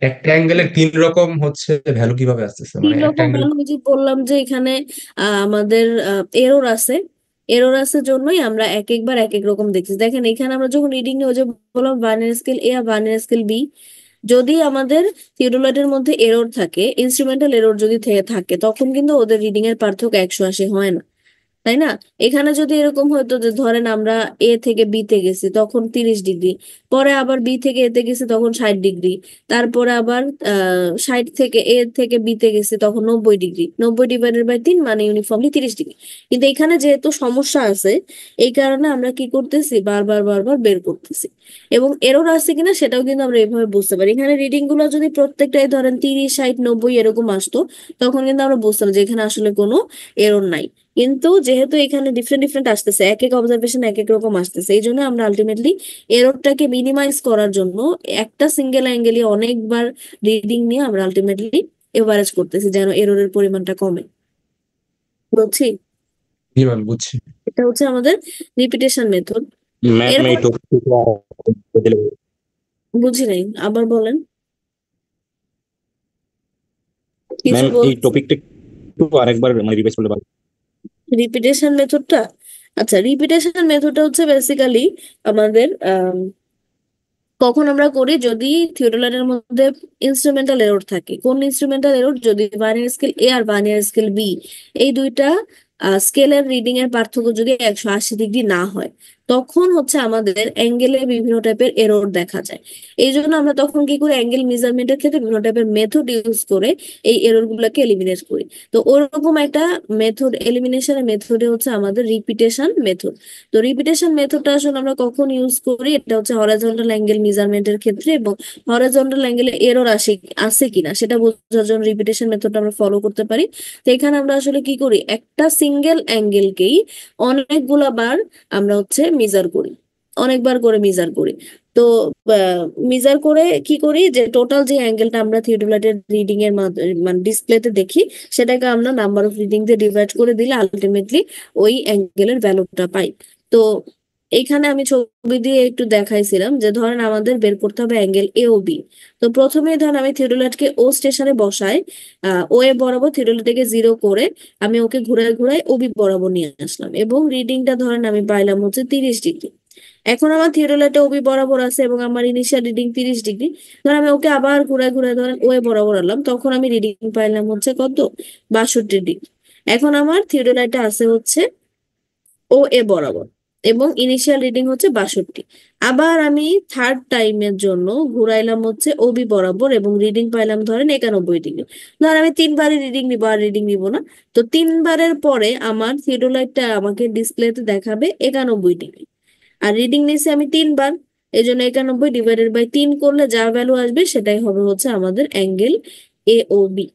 একটা অ্যাঙ্গেলের 3 রকম হচ্ছে ভ্যালু কিভাবে আসতেছে, মানে 3 একটা রকম অ্যাঙ্গেল। ভ্যালু যে বললাম যে এখানে আমাদের এরর আছে। এরর আছে জন্যই আমরা এক একবার এক এক রকম দেখছি। দেখেন এখানে আমরা যখন রিডিং নিয়ে ওই যে বললাম ভার্নিয়ার স্কেল এ আর ভার্নিয়ার স্কেল বি, যদি আমাদের থিওডোলাইটের মধ্যে এরর থাকে, ইনস্ট্রুমেন্টাল এরর যদি থাকে তখন কিন্তু ওদের রিডিং এর পার্থক্য 180 হয় না, তাই না? এখানে যদি এরকম হতো যে ধরেন আমরা এ থেকে বি তে গেছি তখন 30 ডিগ্রি, পরে আবার বি থেকে এ তে গেছি তখন 60 ডিগ্রি, তারপরে আবার 60 থেকে এ থেকে বি তে গেছি তখন 90 ডিগ্রি, 90 ডিভাইডেড বাই 3 মানে ইউনিফর্মলি 30 ডিগ্রি। কিন্তু এখানে যেহেতু সমস্যা আছে এই কারণে আমরা কি করতেছি, বারবার বারবার বের করতেছি। এবং এরর আছে কিনা সেটাও কিন্তু আমরা এভাবে বুঝতে পারি। এখানে রিডিং গুলো যদি প্রত্যেকটাই ধরেন 30 60 90 এরকম আসতো তখন কিন্তু আমরা বুঝতাম যে এখানে আসলে কোনো এরর নাই। কিন্তু যেহেতু এখানে ডিফারেন্ট ডিফারেন্ট আসতেছে, এক এক অবজারভেশন এক এক রকম আসতেছে, এই জন্য আমরা আলটিমেটলি এররটাকে মিনিমাইজ করার জন্য একটা সিঙ্গেল অ্যাঙ্গেলে অনেকবার রিডিং নিয়ে আমরা আলটিমেটলি এভারেজ করতেছি যেন এররের পরিমাণটা কমে। বুঝছি? জি ম্যাম, বুঝছি। এটা হচ্ছে আমাদের রিপিটেশন মেথড। ম্যাম এই এরপর টপিকটা বুঝি নাই, আবার বলেন। কিছু ম্যাম বল। এই টপিকটা একটু আরেকবার মানে রিভাইজ করলে ভালো। রিপিটেশন মেথডটা, আচ্ছা রিপিটেশন মেথডটা হচ্ছে বেসিক্যালি আমাদের কখন আমরা করি, যদি থিওডোলাইটের মধ্যে ইনস্ট্রুমেন্টাল এরর থাকে। কোন ইনস্ট্রুমেন্টাল এরর, যদি ভার্নিয়ার স্কেল এ আর ভার্নিয়ার স্কেল বি এই দুইটা স্কেলের রিডিং এর পার্থক্য যদি 180 ডিগ্রি না হয় তখন হচ্ছে আমাদের অ্যাঙ্গেলে বিভিন্ন টাইপের এরর দেখা যায়। এই জন্য আমরা তখন কি করি, অ্যাঙ্গেল মেজারমেন্টের ক্ষেত্রে বিভিন্ন টাইপের মেথড ইউজ করে এই এরর গুলাকে এলিমিনেট করি। তো ওরকম একটা মেথড, এলিমিনেশনের মেথডে হচ্ছে আমাদের রিপিটেশন মেথড। তো রিপিটেশন মেথডটা আসলে আমরা কখন ইউজ করি, এটা হচ্ছে হরাইজন্টাল অ্যাঙ্গেল মেজারমেন্টের ক্ষেত্রে, এবং হরাইজন্টাল অ্যাঙ্গেলে এরর আছে কিনা সেটা বোঝার জন্য রিপিটেশন মেথডটা আমরা ফলো করতে পারি। তো এখানে আমরা আসলে কি করি, একটা সিঙ্গেল অ্যাঙ্গেলকেই অনেকগুলা বার আমরা হচ্ছে মেজার করি, অনেকবার করে মেজার করি। তো মেজার করে কি করি, যে টোটাল যে অ্যাঙ্গেলটা আমরা থিওডোলাইটের রিডিং এর মানে ডিসপ্লেতে দেখি সেটাকে আমরা নাম্বার অফ রিডিং দিয়ে ডিভাইড করে দিলে আলটিমেটলি ওই অ্যাঙ্গেলের ভ্যালুটা পাই। তো এইখানে আমি ছবি দিয়ে একটু দেখাইছিলাম যে ধরেন আমাদের বের করতে হবে অ্যাঙ্গেল এ ও বি। তো প্রথমেই ধরেন আমি থিওডোলাইটকে ও স্টেশনে বসাই, ও এ বরাবর থিওডোলাইটকে 0 করে আমি ওকে ঘুরায় ঘুরায় ও বি বরাবর নিয়ে আসলাম এবং রিডিংটা ধরেন আমি পাইলাম হচ্ছে 30 ডিগ্রি। এখন আমার থিওরিটা ওবি বরাবর আছে এবং আমার ইনিশিয়াল রিডিং 30 ডিগ্রি। ধর আমি ওকে আবার ঘুরায় ঘুরায় ধরেন ওয়ে বরাবর আনলাম, তখন আমি রিডিং পাইলাম হচ্ছে কত, 62 ডিগ্রি। এখন আমার থিওরিটা আছে হচ্ছে ও এ বরাবর এবং ইনিশিয়াল রিডিং হচ্ছে 62। আবার আমি থার্ড টাইমের জন্য ঘুরাইলাম হচ্ছে ওবি বরাবর এবং রিডিং পাইলাম ধরেন 91 ডিগ্রি। ধর আমি তিনবারই রিডিং নিবো, আর রিডিং নিবো না। তো তিনবারের পরে আমার থিওডোলাইটটা আমাকে ডিসপ্লেতে দেখাবে 91 ডিগ্রি। আর রিডিং নিছি আমি তিনবার, এই জন্য 91 ডিভাইডেড বাই 3 করলে যা ভ্যালু আসবে সেটাই হবে হচ্ছে আমাদের অ্যাঙ্গেল এ ও বি।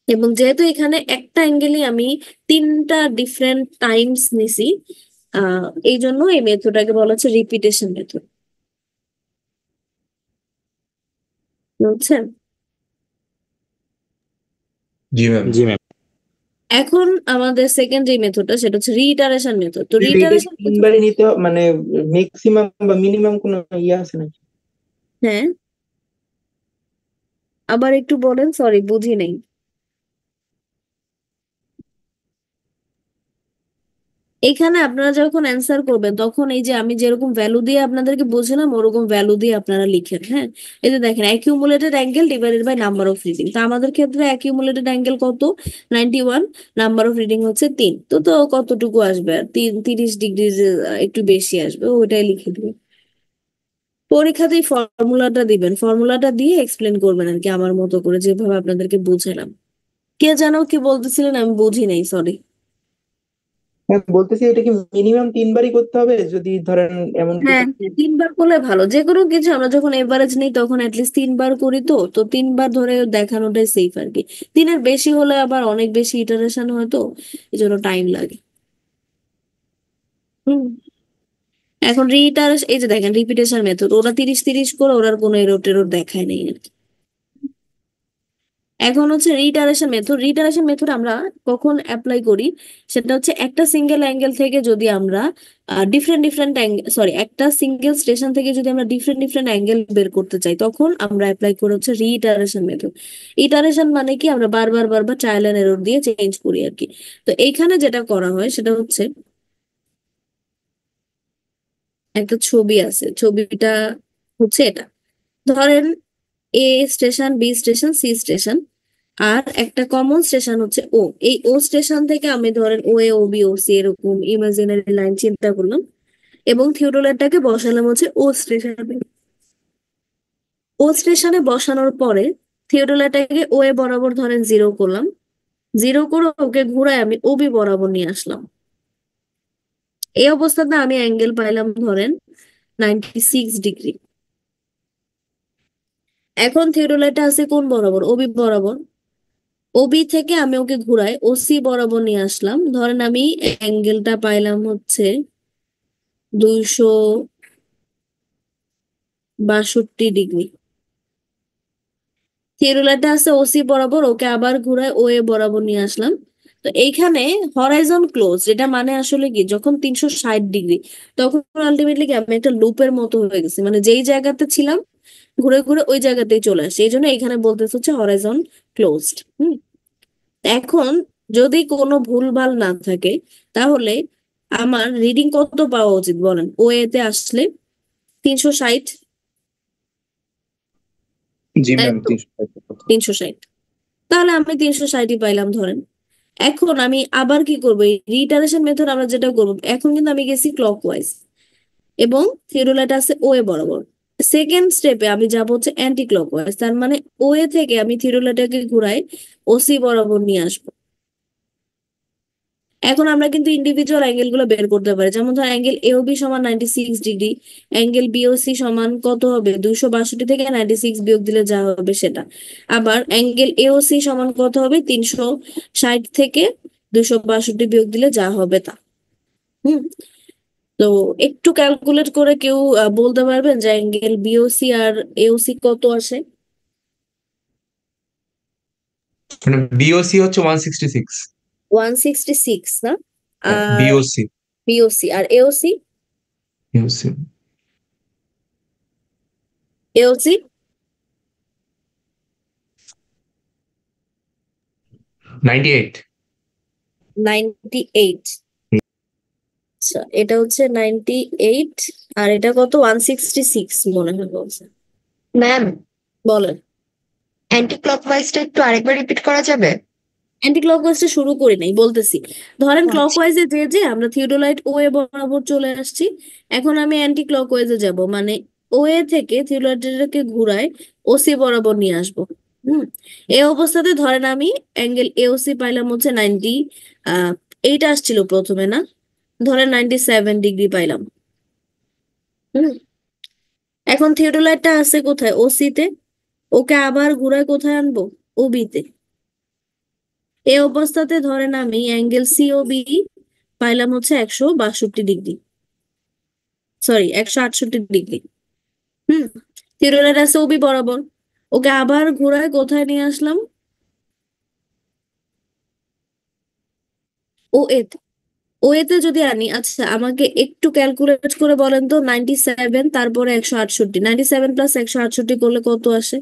এবং যেহেতু এখানে একটা অ্যাঙ্গেলই আমি তিনটা ডিফারেন্ট টাইমস নিছি, এই জন্য এই মেথডটাকে বলা হচ্ছে রিপিটেশন মেথড। বুঝছেন? জি ম্যাম। জি ম্যাম। এখন আমাদের সেকেন্ড যে মেথডটা সেটা হচ্ছে রিইটারেশন মেথড। তো এটা রিইটারেশন মেথড, তিনবারই নিতে মানে ম্যাক্সিমাম বা মিনিমাম কোনো ইয়ে আছে নাকি? হ্যাঁ আবার একটু বলেন, সরি বুঝি নাই। এখানে আপনারা যখন অ্যান্সার করবেন তখন এই যে আমি যেরকম ভ্যালু দিয়ে আপনাদেরকে বোঝালাম ওরকম ভ্যালু দিয়ে আপনারা লিখেন। হ্যাঁ, এই যে দেখেন accumulated angle divided by number of reading. তো আমাদের ক্ষেত্রে অ্যাকিউমুলেটেড অ্যাঙ্গেল কত, 91, নাম্বার অফ রিডিং হচ্ছে 3। তো তো কতটুকু আসবে, আর 30 ডিগ্রি একটু বেশি আসবে, ওইটাই লিখে দিবেন। পরীক্ষাতেই ফর্মুলাটা দিবেন, ফর্মুলাটা দিয়ে এক্সপ্লেন করবেন আর কি আমার মতো করে যেভাবে আপনাদেরকে বুঝালাম। কে জানো কি বলতেছিলেন, আমি বুঝি নাই, সরি। হ্যাঁ, বলতেছি এটা কি মিনিমাম তিনবারই করতে হবে যদি ধরেন এমন কিছু? হ্যাঁ, 3বার করলে ভালো। যে কোনো কিছু আমরা যখন এভারেজ নিই তখন অ্যাটলিস্ট 3বার করি, তো তো 3বার ধরে দেখানোটাই সেফ আর কি। 3-এর বেশি হলে আবার অনেক বেশি ইটারেশন হয়, তো এই জন্য টাইম লাগে। হুম। এখন রিইটারেশন, এই যে দেখেন রিপিটেশন মেথড, ওরা 30-30 করে, ওরার কোনো এরর টেরর দেখায় নেই আর কি। এখন হচ্ছে রিইটারেশন মেথড। রিইটারেশন মেথড আমরা কখন অ্যাপ্লাই করি, সেটা হচ্ছে একটা সিঙ্গেল অ্যাঙ্গেল থেকে যদি আমরা ডিফারেন্ট ডিফারেন্ট সরি একটা সিঙ্গেল স্টেশন থেকে যদি আমরা ডিফারেন্ট ডিফারেন্ট অ্যাঙ্গেল বের করতে চাই তখন আমরা অ্যাপ্লাই করি হচ্ছে রিইটারেশন মেথড। ইটারেশন মানে কি, আমরা বারবার বারবার ট্রায়াল এন্ড এরর দিয়ে চেঞ্জ করি আর কি। তো এইখানে যেটা করা হয় সেটা হচ্ছে একটা ছবি আছে, ছবিটা হচ্ছে এটা। ধরেন A station, B station, C station, আর একটা কমন স্টেশন হচ্ছে ও। এই ও স্টেশন থেকে আমি ধরেন ও এ, ও বি, ও সি এরকম ইমাজিনারি লাইন চিন্তা করলাম এবং থিওডোলারটাকে বসালাম হচ্ছে ও স্টেশনে। ও স্টেশনে বসানোর পরে থিওডোলারটাকে ও এ বরাবর ধরেন 0 করলাম, 0 করে ওকে ঘুরায় আমি ও বি বরাবর নিয়ে আসলাম। এই অবস্থাতে আমি অ্যাঙ্গেল পাইলাম ধরেন 96 ডিগ্রি। এখন থিওডোলারটা আছে কোন বরাবর, ও বি বরাবর। ওবি থেকে আমি ওকে ঘুরাই ও সি বরাবর নিয়ে আসলাম, ধরেন আমি অ্যাঙ্গেলটা পাইলাম হচ্ছে 262 ডিগ্রি। থিওরিলাটা আছে ওসি বরাবর, ওকে আবার ঘুরায় ও এ বরাবর নিয়ে আসলাম। তো এইখানে হরাইজন ক্লোজ, যেটা মানে আসলে কি, যখন 360 ডিগ্রি তখন আলটিমেটলি কি আমি একটা লুপের মতো হয়ে গেছি, মানে যেই জায়গাতে ছিলাম ঘুরে ঘুরে ওই জায়গাতেই চলে আসছে, এই জন্য এখানে বলতেছে হচ্ছে হরাইজন ক্লোজড। এখন যদি কোনো ভুলভাল না থাকে তাহলে আমার রিডিং কত পাওয়া উচিত বলেন ও এতে আসলে, 360, জি তাই ম্যাম। তো? 360, তাহলে আমি 360ই পাইলাম ধরেন। এখন আমি আবার কি করবো, এই রিইটারেশন মেথড আমরা যেটা করবো, এখন কিন্তু আমি গেছি ক্লকওয়াইজ এবং থিওরিটা আছে ও এ বরাবর। সেকেন্ড স্টেপে আমি যাবো হচ্ছে অ্যান্টি ক্লকওয়াইজ, তার মানে ও এ থেকে আমি থিওরিটাকে ঘুরাই ওসি বরাবর নিয়ে আসবো। এখন আমরা কিন্তু ইন্ডিভিজুয়াল অ্যাঙ্গেল গুলো বের করতে পারি, যেমন ধর অ্যাঙ্গেল এওবি সমান 96 ডিগ্রি, অ্যাঙ্গেল বিওসি সমান কত হবে, 262 থেকে 96 বিয়োগ দিলে যা হবে সেটা। আবার অ্যাঙ্গেল এওসি সমান কত হবে, 360 থেকে 262 বিয়োগ দিলে যা হবে তা। হুম। তো একটু ক্যালকুলেট করে কেউ বলতে পারবেন যে অ্যাঙ্গেল বিওসি আর এওসি কত আসে? মানে বিওসি হচ্ছে 166। 166 না? আর বিওসি। বিওসি আর এওসি, বিওসি এওসি 98। 98। আচ্ছা, এটা হচ্ছে 98 আর এটা কত 166 মনে হয় বলছে। ম্যাম, বলেন। অ্যান্টি ক্লকওয়াইজটা একটু আরেকবার রিপিট করা যাবে? অ্যান্টি ক্লকওয়াইজটা শুরু করি নাই, বলতেছি। ধরেন আচ্ছা। ক্লকওয়াইজে যে আমরা থিওডোলাইট ও এ বরাবর চলে আসছি, এখন আমি অ্যান্টি ক্লকওয়াইজে যাব, মানে ও এ থেকে থিওডোলাইটকে ঘুরায় ওসি বরাবর নিয়ে আসবো। এই অবস্থাতে ধরেন আমি অ্যাঙ্গেল এওসি পাইলাম হচ্ছে 98 আসছিল প্রথমে, না ধরেন 97 ডিগ্রি পাইলাম। হুম এখন থিওডোলাইটটা আছে কোথায়? ওসি তে। ওকে আবার ঘুরায় কোথায় আনবো? ওবি তে। এই অবস্থাতে ধরেন আমি অ্যাঙ্গেল সিওবি পাইলাম হচ্ছে 162 ডিগ্রি, সরি 168 ডিগ্রি। থিওডোলাইট আছে ওবি বরাবর, ওকে আবার ঘুরায় কোথায় নিয়ে আসলাম? ও এতে। ও এতে যদি আনি, আচ্ছা আমাকে একটু ক্যালকুলেট করে বলেন তো, 97 তারপরে 168, 97 প্লাস 168 করলে কত আসে?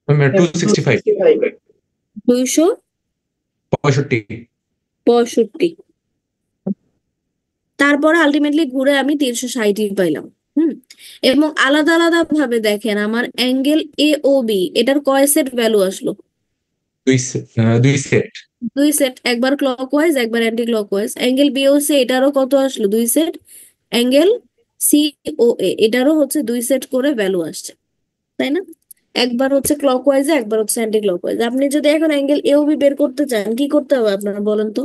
ম্যাম 265 265। 65 তারপরে আলটিমেটলি ঘুরে আমি 360 পাইলাম। এবং আলাদা আলাদা ভাবে দেখেন, আমার অ্যাঙ্গেল এ ও বি এটার কয় সেট ভ্যালু আসলো? দুই সেট 2 সেট, একবার ক্লকওয়াইজ একবার অ্যান্টি ক্লকওয়াইজ। অ্যাঙ্গেল বিওসি এটারও কত আসলো? 2 সেট। অ্যাঙ্গেল সি ও এ এটারও হচ্ছে 2 সেট করে ভ্যালু আসছে, তাই না? একবার হচ্ছে ক্লকওয়াইজে একবার হচ্ছে অ্যান্টি ক্লকওয়াইজ। আপনি যদি এখন অ্যাঙ্গেল এ ও বি বের করতে চান, কি করতে হবে আপনারা বলেন তো?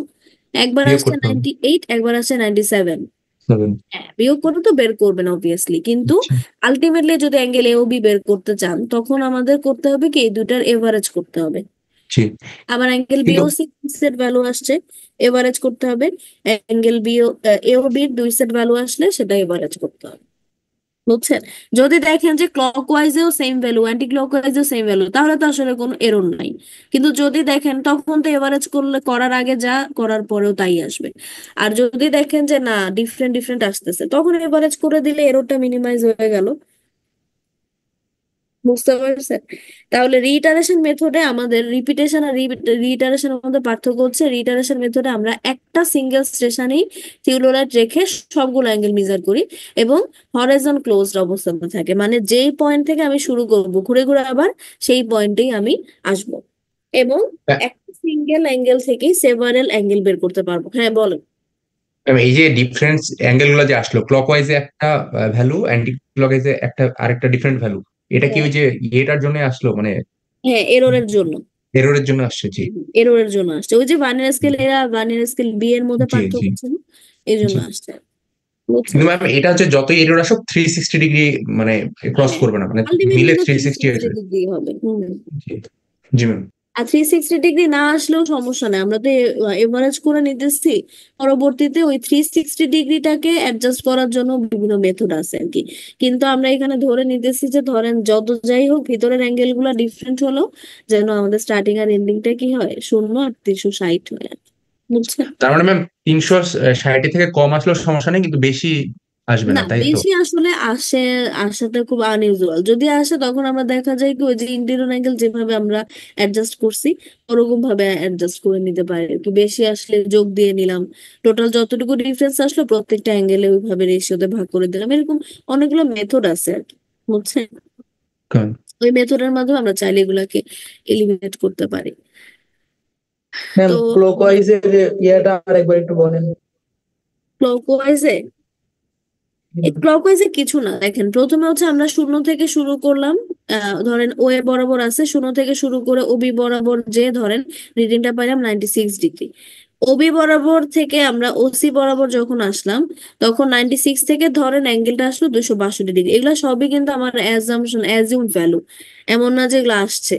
একবার বিয়োগ আসছে করতে হবে 98, একবার আসছে 97। 7 হ্যাঁ, বিয়োগ করে তো বের করবেন অবভিয়াসলি, কিন্তু আচ্ছা আলটিমেটলি যদি অ্যাঙ্গেল এ ও বি বের করতে চান, তখন আমাদের করতে হবে কি, এই দুটার এভারেজ করতে হবে। জি আবার অ্যাঙ্গেল কিন্তু বিওসি 2 সেট ভ্যালু আসছে, এভারেজ করতে হবে। অ্যাঙ্গেল বিও এ ও বির 2 সেট ভ্যালু আসলে সেটা এভারেজ করতে হবে। বুঝছেন? যদি দেখেন যে ক্লকওয়াইজেও সেম ভ্যালু, অ্যান্টি ক্লকওয়াইজেও সেম ভ্যালু, তাহলে তো আসলে কোনো এরর নাই। কিন্তু যদি দেখেন, তখন তো এভারেজ করলে করার আগে যা করার পরেও তাই আসবে। আর যদি দেখেন যে না, ডিফারেন্ট ডিফারেন্ট আসতেছে, তখন এভারেজ করে দিলে এররটা মিনিমাইজ হয়ে গেল। বুঝতে পারছেন? তাহলে রিইটারেশন মেথডে আমাদের রিপিটেশন আর রিইটারেশনের মধ্যে পার্থক্য হচ্ছে, রিইটারেশন মেথডে আমরা একটা সিঙ্গেল স্টেশনেই থিওডোলাইট রেখে সবগুলো অ্যাঙ্গেল মেজার করি এবং হরাইজন ক্লোজড অবস্থাতে থাকে, মানে যেই পয়েন্ট থেকে আমি শুরু করব ঘুরে ঘুরে আবার সেই পয়েন্টেই আমি আসব, এবং একটা সিঙ্গেল অ্যাঙ্গেল থেকেই সেভারেল অ্যাঙ্গেল বের করতে পারবো। হ্যাঁ বলেন। এই যে ডিফারেন্স অ্যাঙ্গেল গুলো যে আসলো, ক্লকওয়াইজে একটা ভ্যালু, অ্যান্টি ক্লকওয়াইজে একটা আরেকটা ডিফারেন্ট ভ্যালু, এটা কি হ্যাঁ, ওই যে এটার জন্য আসলো, মানে হ্যাঁ, এররের জন্য। এররের জন্য আসছে? জি এররের জন্য আসছে, ওই যে ভার্নিয়ার স্কেল এ আর ভার্নিয়ার স্কেল বি এর মধ্যে জি জি পার্থক্য ছিল, এই জন্য জি আসছে। বুঝছেন? কিন্তু ম্যাম এটা হচ্ছে যতই এরর আসুক 360 ডিগ্রি মানে ক্রস হ্যাঁ, করবে না, মানে আলটিমেটলি মিলে তো 360 360 আসবে। ডিগ্রি হবে। জি জি ম্যাম আর 360 ডিগ্রি না আসলেও সমস্যা নেই, আমরা তো এভারেজ করে নিতেছি। পরবর্তীতে ওই 360 ডিগ্রিটাকে অ্যাডজাস্ট করার জন্য বিভিন্ন মেথড আছে আর কি। কিন্তু আমরা এখানে ধরে নিতেছি যে ধরেন যত যাই হোক ভিতরের অ্যাঙ্গেল গুলা ডিফারেন্ট হলো, যেন আমাদের স্টার্টিং আর এন্ডিংটা কি হয়, 0 আর 360 হয় আর কি। বুঝছেন? তার মানে ম্যাম 360 থেকে কম আসলেও সমস্যা নেই, কিন্তু বেশি আসবে না, না, তাই তো? বেশি আসলে আসাটা খুব আনইউজুয়াল। যদি আসে তখন আমরা দেখা যায় কি, ওই যে ইন্টেরিয়র অ্যাঙ্গেল যেভাবে আমরা অ্যাডজাস্ট করছি ওরকম ভাবে অ্যাডজাস্ট করে নিতে পারি আর কি। বেশি আসলে যোগ দিয়ে নিলাম, টোটাল যতটুকু ডিফারেন্স আসলো প্রত্যেকটা অ্যাঙ্গেলে ওইভাবে রেশিওতে ভাগ করে দিলাম, এরকম অনেকগুলো মেথড আছে আর কি। বুঝছেন? কারণ ওই মেথডের মাধ্যমে আমরা চাইলে এগুলাকে এলিমিনেট করতে পারি। ম্যাম তো ক্লকওয়াইজের ইয়াটা আরেকবার একটু বলেন। ক্লকওয়াইজে ক্লকওয়াইজে কিছু না, দেখেন প্রথমে হচ্ছে আমরা 0 থেকে শুরু করলাম। ধরেন ও এ বরাবর আছে, 0 থেকে শুরু করে ওবি বরাবর যে ধরেন রিডিংটা পাইলাম 96 ডিগ্রি। ওবি বরাবর থেকে আমরা ওসি বরাবর যখন আসলাম, তখন 96 থেকে ধরেন অ্যাঙ্গেলটা আসলো 262 ডিগ্রি। এগুলো সবই কিন্তু আমার অ্যাজিউম ভ্যালু, এমন না যে এগুলো আসছে।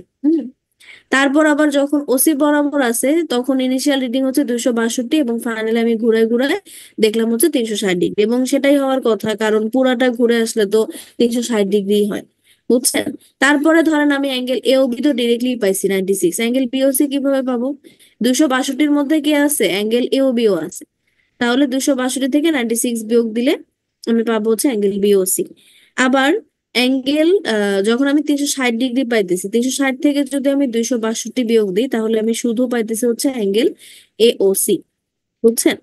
তারপর আবার যখন ওসি বরাবর আছে, তখন ইনিশিয়াল রিডিং হচ্ছে 262 এবং ফাইনালি আমি ঘুরায় ঘুরায় দেখলাম হচ্ছে 360 ডিগ্রি, এবং সেটাই হওয়ার কথা, কারণ পুরাটা ঘুরে আসলে তো 360 ডিগ্রি হয়। বুঝছেন? তারপরে ধরেন আমি অ্যাঙ্গেল এওবি তো ডিরেক্টলি পাইছি 96, অ্যাঙ্গেল বিওসি কিভাবে পাবো? 262-র মধ্যে কি আছে? অ্যাঙ্গেল এওবিও আছে। তাহলে 262 থেকে 96 বিয়োগ দিলে আমি পাবো হচ্ছে অ্যাঙ্গেল বিওসি। আবার অ্যাঙ্গেল যখন আমি 360 ডিগ্রি পাইতেছি, 360 থেকে যদি আমি 262 বিয়োগ দিই তাহলে আমি শুধু পাইতেছি হচ্ছে অ্যাঙ্গেল AOC, বুঝছেন?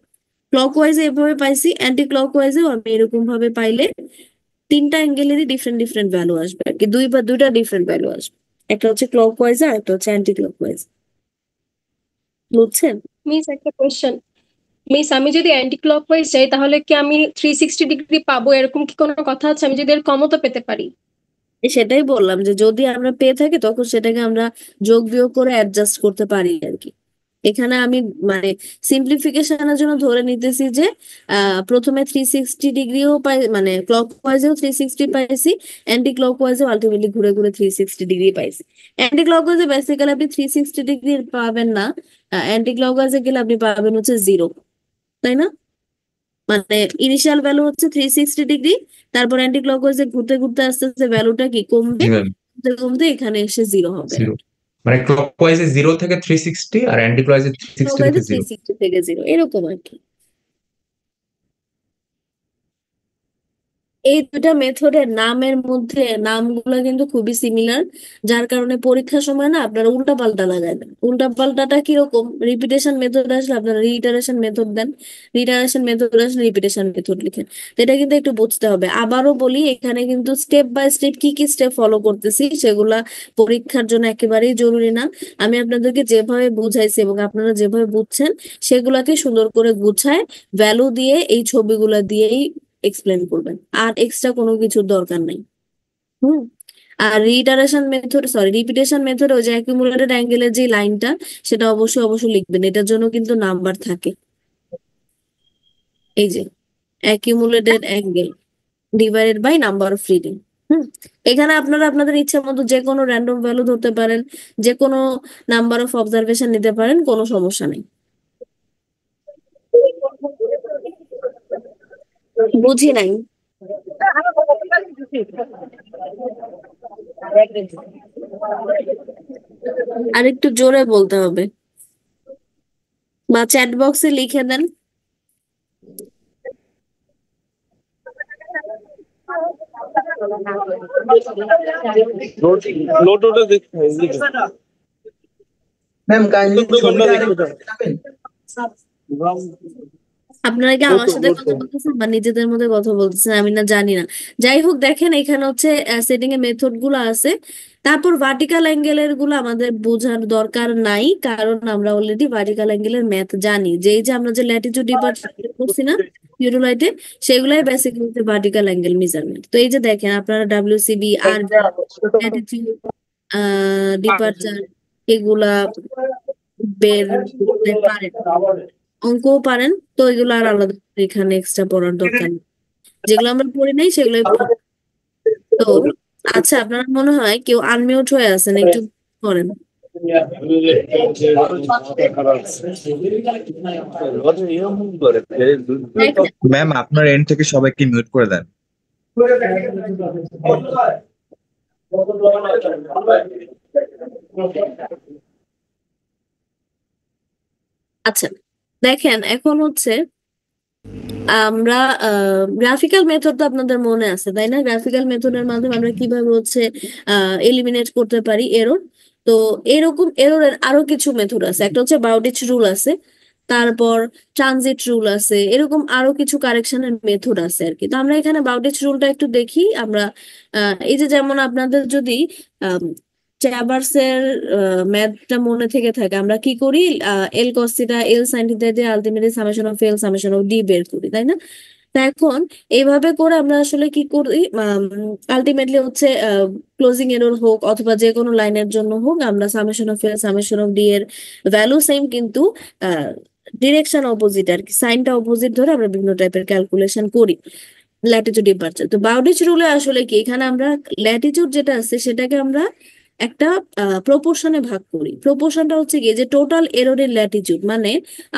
ক্লকওয়াইজে এভাবে পাইছি, অ্যান্টি ক্লকওয়াইজেও আমি এরকম ভাবে পাইলে তিনটা অ্যাঙ্গেলেরই ডিফারেন্ট ডিফারেন্ট ভ্যালু আসবে আর কি, দুইটা ডিফারেন্ট ভ্যালু আসবে, একটা হচ্ছে ক্লকওয়াইজ আর একটা হচ্ছে অ্যান্টি ক্লকওয়াইজ, বুঝছেন? মিস একটা কোয়েশ্চেন। মিস, আমি যদি অ্যান্টি ক্লকওয়াইজ যাই তাহলে কি আমি 360 ডিগ্রি পাবো, এরকম কি কোনো কথা আছে? আমি যদি এর কমও তো পেতে পারি। সেটাই বললাম যে যদি আমরা পেয়ে থাকি তখন সেটাকে আমরা যোগ বিয়োগ করে অ্যাডজাস্ট করতে পারি আর কি। এখানে আমি মানে সিম্পলিফিকেশনের জন্য ধরে নিতেছি যে প্রথমে 360 ডিগ্রিও পাই, মানে ক্লকওয়াইজেও 360 পাইছি, অ্যান্টি ক্লকওয়াইজেও আলটিমেটলি ঘুরে ঘুরে 360 ডিগ্রি পাইছি। অ্যান্টি ক্লকওয়াইজে বেসিক্যালি আপনি 360 ডিগ্রি পাবেন না, অ্যান্টি ক্লকওয়াইজে গেলে আপনি পাবেন হচ্ছে 0, তাই না? মানে ইনিশিয়াল ভ্যালু হচ্ছে 360 ডিগ্রি, তারপর অ্যান্টি ক্লকওয়াইজে ঘুরতে ঘুরতে আস্তে আস্তে ভ্যালুটা কি কমবে, জি ম্যাম, কমতে কমতে এখানে এসে 0 হবে। 0 মানে ক্লকওয়াইজে 0 থেকে 360 আর অ্যান্টি ক্লকওয়াইজে 360 থেকে ক্লকওয়াইজে 0। 360 থেকে 0 এরকম আর কি। এই দুটা মেথডের নামের মধ্যে নামগুলো কিন্তু খুবই সিমিলার, যার কারণে পরীক্ষার সময় না আপনারা উল্টা পাল্টা লাগাবেন। উল্টা পাল্টাটা কিরকম, রিপিটেশন মেথড আসলে আপনারা রিইটারেশন মেথড দেন, রিইটারেশন মেথড আসলে রিপিটেশন মেথড লিখেন। তো এটা কিন্তু একটু বুঝতে হবে। আবারও বলি, এখানে কিন্তু স্টেপ বাই স্টেপ কি কি স্টেপ ফলো করতেছি সেগুলা পরীক্ষার জন্য একেবারেই জরুরি না। আমি আপনাদেরকে যেভাবে বুঝাইছি এবং আপনারা যেভাবে বুঝছেন সেগুলাকে সুন্দর করে গুছায় ভ্যালু দিয়ে এই ছবিগুলা দিয়েই এক্সপ্লেন করবেন, আর এক্সট্রা কোনো কিছুর দরকার নেই। হুম। আর রিপিটেশন মেথড ওই যে অ্যাকিউমুলেটেড অ্যাঙ্গেলের যে লাইনটা সেটা অবশ্যই অবশ্যই লিখবেন, এটার জন্য কিন্তু নাম্বার থাকে। এই যে accumulated angle divided by number of reading. এখানে আপনারা আপনাদের ইচ্ছা মতো যে কোনো র্যান্ডম ভ্যালু ধরতে পারেন, যে কোনো নাম্বার অফ অবজারভেশন নিতে পারেন, কোনো সমস্যা নেই। বুঝি নাই। আর একটু জোরে বলতে হবে বা চ্যাট বক্সে লিখে দেন। নোটটা দেখতে ম্যাম কাইন্ডলি তো ছবিটা দেখতে আরেকটু দাও। দেখাবেন? আপনারা কি আমার সাথে কথা বলতেছেন বা নিজেদের মধ্যে কথা বলতেছেন আমি না জানি না। যাই হোক, দেখেন এখানে হচ্ছে সেটিং এর মেথড গুলো আছে, তারপর ভার্টিক্যাল অ্যাঙ্গেলের গুলো আমাদের বোঝার দরকার নাই, কারণ আমরা অলরেডি ভার্টিক্যাল অ্যাঙ্গেলের ম্যাথ জানি। যে এই যে আমরা যে ল্যাটিটিউড ডিপার্চার করছি না ইউরোলাইটে, সেগুলাই বেসিক্যালি হচ্ছে ভার্টিক্যাল অ্যাঙ্গেল মেজারমেন্ট। তো এই যে দেখেন আপনারা WCB আর ল্যাটিটিউড ডিপার্চার এগুলা বের করতে পারেন, অঙ্কও পারেন, তো এগুলো আর আলাদা করে এখানে এক্সট্রা পড়ার দরকার নেই। যেগুলো আমরা পড়ি নাই সেগুলোই পড়ি। তো আচ্ছা, আপনার মনে হয় কেউ আনমিউট হয়ে আছেন, একটু করেন। দেখেন, ম্যাম আপনার এন্ড থেকে সবাইকে মিউট করে দেন। আচ্ছা দেখেন এখন হচ্ছে আমরা গ্রাফিক্যাল মেথড তো আপনাদের মনে আছে তাই না? গ্রাফিক্যাল মেথডের মাধ্যমে আমরা কিভাবে হচ্ছে এলিমিনেট করতে পারি এরর। তো এরকম এররের আরো কিছু মেথড আছে, একটা হচ্ছে বাউডিচ রুল আছে, তারপর ট্রানজিট রুল আছে, এরকম আরো কিছু কারেকশনের মেথড আছে আর কি। তো আমরা এখানে বাউডিচ রুলটা একটু দেখি। আমরা এই যে যেমন আপনাদের যদি চ্যাবার্সের ম্যাথটা মনে থেকে থাকে, আমরা কি করি, L cos theta L sine theta দিয়ে ultimately summation of L summation of D বের করি, তাই না? তা এখন এইভাবে করে আমরা আসলে কি করি, আলটিমেটলি হচ্ছে ক্লোজিং এরর হোক অথবা যে কোনো লাইনের জন্য হোক, আমরা summation of L summation of D এর ভ্যালু সেম, কিন্তু ডিরেকশন অপোজিট আর কি, সাইনটা অপোজিট ধরে আমরা বিভিন্ন টাইপের ক্যালকুলেশন করি ল্যাটিটিউড ডিপার্চার। তো বাউডিচ রুলে আসলে কি, এখানে আমরা ল্যাটিটিউড যেটা আছে সেটাকে আমরা একটা প্রপোর্শনে ভাগ করি। প্রপোর্শনটা হচ্ছে কি, যে টোটাল এররের ল্যাটিটিউড, মানে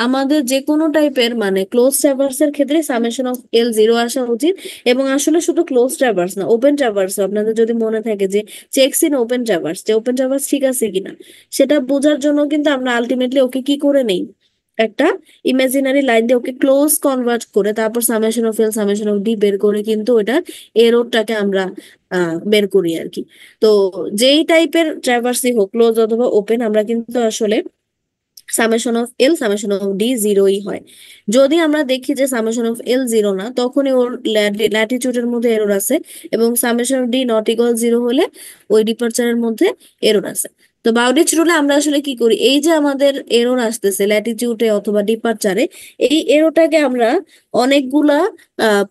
আমাদের যে কোনো টাইপের মানে ক্লোজ ট্রাভার্সের ক্ষেত্রে সামেশন অফ এল 0 আসা উচিত। এবং আসলে শুধু ক্লোজ ট্রাভার্স না, ওপেন ট্রাভার্স আপনাদের যদি মনে থাকে যে চেকস ইন ওপেন ট্রাভার্স, যে ওপেন ট্রাভার্স ঠিক আছে কিনা সেটা বোঝার জন্য কিন্তু আমরা আলটিমেটলি ওকে কি করে নেই, একটা ইমাজিনারি লাইন দিয়ে ওকে ক্লোজ কনভার্ট করে তারপর summation of L summation of D বের করে কিন্তু ওটার এররটাকে আমরা বের করি আর কি। তো যেই টাইপের ট্রাভার্সই হোক ক্লোজ অথবা ওপেন, আমরা কিন্তু আসলে summation of L summation of D জিরোই হয়। যদি আমরা দেখি যে সামেশন অফ এল জিরো না, তখনই ওর ল্যাটিটিউডের মধ্যে এরর আছে, এবং summation of D not equal zero হলে ওই ডিপারচারের মধ্যে এরর আছে। তো বাউডিচ রুলে আমরা আসলে কি করি, এই যে আমাদের এরর আসতেছে ল্যাটিটিউডে অথবা ডিপারচারে, এই এররটাকে আমরা অনেকগুলা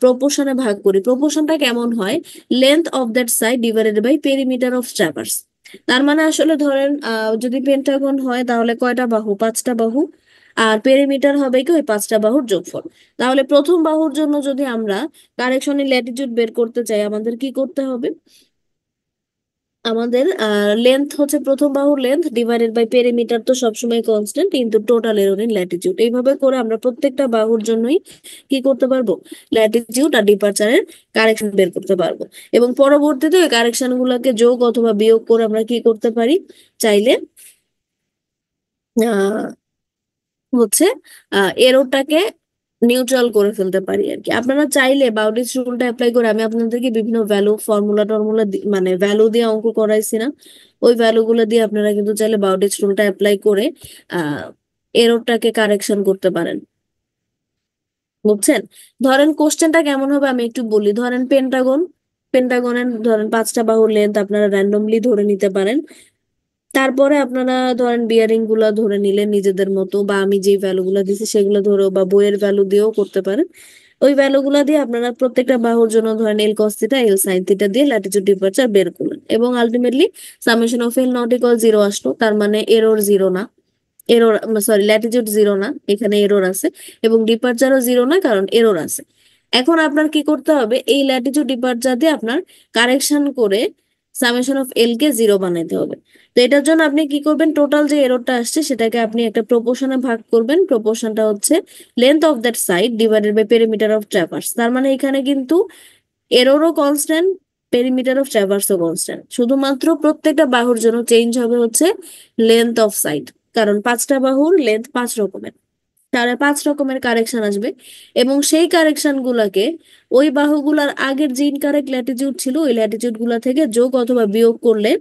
প্রপোর্শনে ভাগ করি। প্রপোর্শনটা কেমন হয়, length of that side divided by perimeter of traverse. তার মানে আসলে ধরেন যদি পেন্টাগন হয় তাহলে কয়টা বাহু, 5টা বাহু, আর পেরিমিটার হবে কি ওই 5টা বাহুর যোগফল। তাহলে প্রথম বাহুর জন্য যদি আমরা কারেকশনের ল্যাটিটিউড বের করতে চাই, আমাদের কি করতে হবে, আমাদের লেন্থ হচ্ছে প্রথম বাহুর লেন্থ ডিভাইডেড বাই পেরিমিটার, তো সবসময় কনস্ট্যান্ট, কিন্তু টোটাল এরর ইন ল্যাটিটিউড। এইভাবে করে আমরা প্রত্যেকটা বাহুর জন্যই কি করতে পারবো, ল্যাটিটিউড আর ডিপারচারের কারেকশন বের করতে পারবো। এবং পরবর্তীতে ওই কারেকশন গুলোকে যোগ অথবা বিয়োগ করে আমরা কি করতে পারি, চাইলে আহ হচ্ছে এররটাকে নিউট্রাল করে ফেলতে পারি আর কি। আপনারা চাইলে বাউডিচ রুলটা অ্যাপ্লাই করে, আমি আপনাদেরকে বিভিন্ন ভ্যালু ফর্মুলা টর্মুলা মানে ভ্যালু দিয়ে অঙ্ক করাইছি না, ওই ভ্যালু গুলো দিয়ে আপনারা কিন্তু চাইলে বাউডিচ রুলটা অ্যাপ্লাই করে এররটাকে কারেকশন করতে পারেন। বুঝছেন? ধরেন কোশ্চেনটা কেমন হবে আমি একটু বলি। ধরেন পেন্টাগনের ধরেন 5টা বাহুর লেন্থ আপনারা র্যান্ডমলি ধরে নিতে পারেন। তারপরে আপনারা ধরেন বিয়ারিং গুলা ধরে নিলেন নিজেদের মতো, বা আমি যে ভ্যালু গুলা দিচ্ছি সেগুলো ধরেও, বা বইয়ের ভ্যালু দিয়েও করতে পারেন। ওই ভ্যালু গুলা দিয়ে আপনারা প্রত্যেকটা বাহুর জন্য ধরেন L cos theta L sine theta দিয়ে ল্যাটিটিউড ডিপারচার বের করলেন, এবং ultimately summation of L not equal zero আসলো। তার মানে এরর জিরো না, এরর সরি ল্যাটিটিউড জিরো না, এখানে এরর আছে, এবং ডিপারচারও জিরো না কারণ এরর আছে। এখন আপনার কি করতে হবে, এই ল্যাটিটিউড ডিপারচার দিয়ে আপনার কারেকশন করে summation of L K zero বানাইতে হবে। তো এটার জন্য আপনি কি করবেন, টোটাল যে এররটা আসছে সেটাকে আপনি একটা প্রপোর্শনে ভাগ করবেন। প্রপোর্শনটা হচ্ছে length of that side divided by perimeter of traverse. তার মানে এখানে কিন্তু এররও কনস্ট্যান্ট, পেরিমিটার অফ ট্রাভার্সও কনস্ট্যান্ট, শুধুমাত্র প্রত্যেকটা বাহুর জন্য চেঞ্জ হবে হচ্ছে লেন্থ অফ সাইড, কারণ 5টা বাহুর লেন্থ 5 রকমের, তাহলে 5 রকমের কারেকশন আসবে। এবং সেই কারেকশন গুলাকে ওই বাহুগুলার আগের যে ইনকারেক্ট ল্যাটিটিউড ছিল ওই ল্যাটিটিউড গুলা থেকে যোগ অথবা বিয়োগ করলে,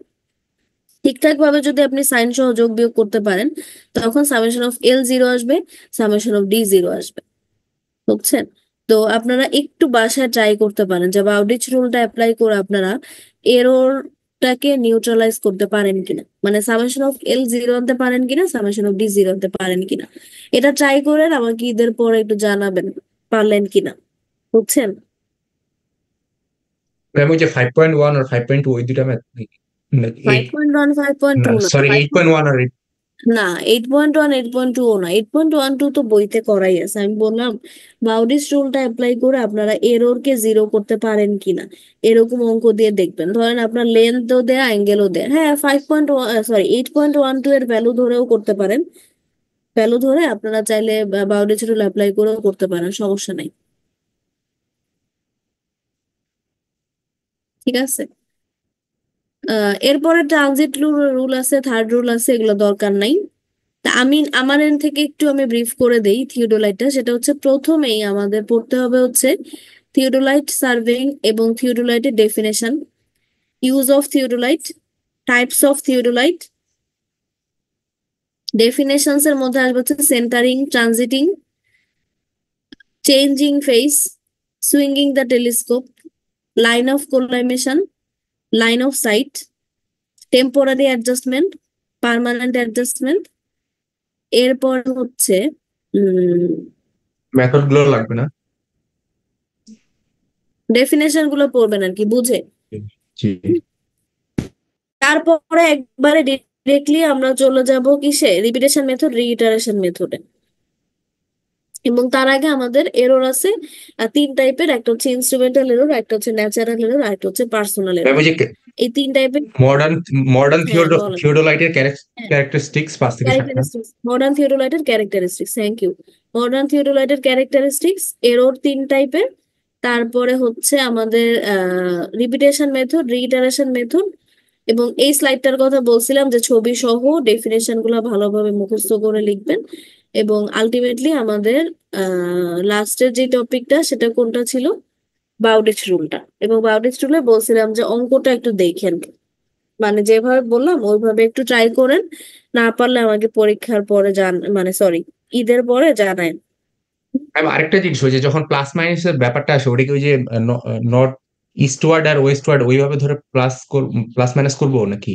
ঠিকঠাক ভাবে যদি আপনি সাইন সহ যোগ বিয়োগ করতে পারেন, তখন সামেশন অফ এল জিরো আসবে, সামেশন অফ ডি জিরো আসবে। বুঝছেন? তো আপনারা একটু বাসায় ট্রাই করতে পারেন যে বাউডিচ রুলটা অ্যাপ্লাই করে আপনারা এররটাকে নিউট্রালাইজ করতে পারেন কিনা, মানে সামেশন অফ এল জিরো আনতে পারেন কিনা, সামেশন অফ ডি জিরো আনতে পারেন কিনা। এটা ট্রাই করেন, আমাকে ঈদের পরে একটু জানাবেন পারলেন কিনা। বুঝছেন? ম্যাম ওই যে 5.1 আর 5.2 ওই দুটা ম্যাথ 5.1 5.2 না, সরি 8.1 আর না 8.1 8.2 ও না, 8.12 তো বইতে করাই আছে। আমি বললাম বাউডিস রুলটা অ্যাপ্লাই করে আপনারা এরর কে জিরো করতে পারেন কিনা, এরকম অঙ্ক দিয়ে দেখবেন। ধরেন আপনার লেন্থও দেয়া অ্যাঙ্গেলও দেয়া, হ্যাঁ 8.12 এর ভ্যালু ধরেও করতে পারেন, ভ্যালু ধরে আপনারা চাইলে বাউডিস রুল অ্যাপ্লাই করেও করতে পারেন, সমস্যা নাই। ঠিক আছে? এরপরে ট্রানজিট রুল আছে, থার্ড রুল আছে, এগুলো দরকার নাই। তা আমি আমার এন্ড থেকে একটু আমি ব্রিফ করে দেই থিওডোলাইটটা। সেটা হচ্ছে প্রথমেই আমাদের পড়তে হবে হচ্ছে থিওডোলাইট সার্ভেইং এবং থিওডোলাইটের definition, use of theodolite, types of theodolite. Definitions এর মধ্যে আসবে হচ্ছে centering, transiting, changing face, swinging the telescope, line of collimation, line of sight, temporary adjustment, permanent adjustment. এরপর হচ্ছে মেথড গুলো লাগবে না? ডেফিনেশন গুলো পড়বেন আর কি বুঝে। জি। তারপরে একবারে ডিরেক্টলি আমরা চলে যাব কিসে, রিপিটেশন মেথড, রিইটারেশন মেথডে। এবং তার আগে আমাদের এরর আছে 3 টাইপের, একটা হচ্ছে ইনস্ট্রুমেন্টাল এরর, একটা হচ্ছে ন্যাচারাল এরর, আর একটা হচ্ছে পার্সোনাল ম্যাম এরর। ওই যে এই 3 টাইপের মডার্ন হ্যাঁ বলেন। থিওডোলাইটের হ্যাঁ, ক্যারেক্টারিস্টিক্স 5 থেকে 7টা। ক্যারেক্টারিস্টিক্স, মডার্ন থিওডোলাইটের ক্যারেক্টারিস্টিক্স, থ্যাংক ইউ। মডার্ন থিওডোলাইটের ক্যারেক্টারিস্টিক্স, এরর 3 টাইপের। তারপরে হচ্ছে আমাদের রিপিটেশন মেথড, রিইটারেশন মেথড। এবং এই স্লাইডটার কথা বলছিলাম যে ছবি সহ ডেফিনেশন গুলো ভালোভাবে মুখস্থ করে লিখবেন। এবং আলটিমেটলি আমাদের লাস্টের যে টপিকটা সেটা কোনটা ছিল, বাউডিচ রুলটা। এবং বাউডিচ রুলে বলছিলাম যে অঙ্কটা একটু দেখেন, মানে যেভাবে বললাম ওইভাবে একটু ট্রাই করেন, না পারলে আমাকে পরীক্ষার পরে মানে সরি, ঈদের পরে জানায়। আমি আরেকটা জিনিস হয়েছে, যখন প্লাস মাইনাসের ব্যাপারটা আসে, ওটা কি ওই যে নর্থ ইস্টওয়ার্ড আর ওয়েস্টওয়ার্ড ওইভাবে ধরে প্লাস মাইনাস করবো নাকি?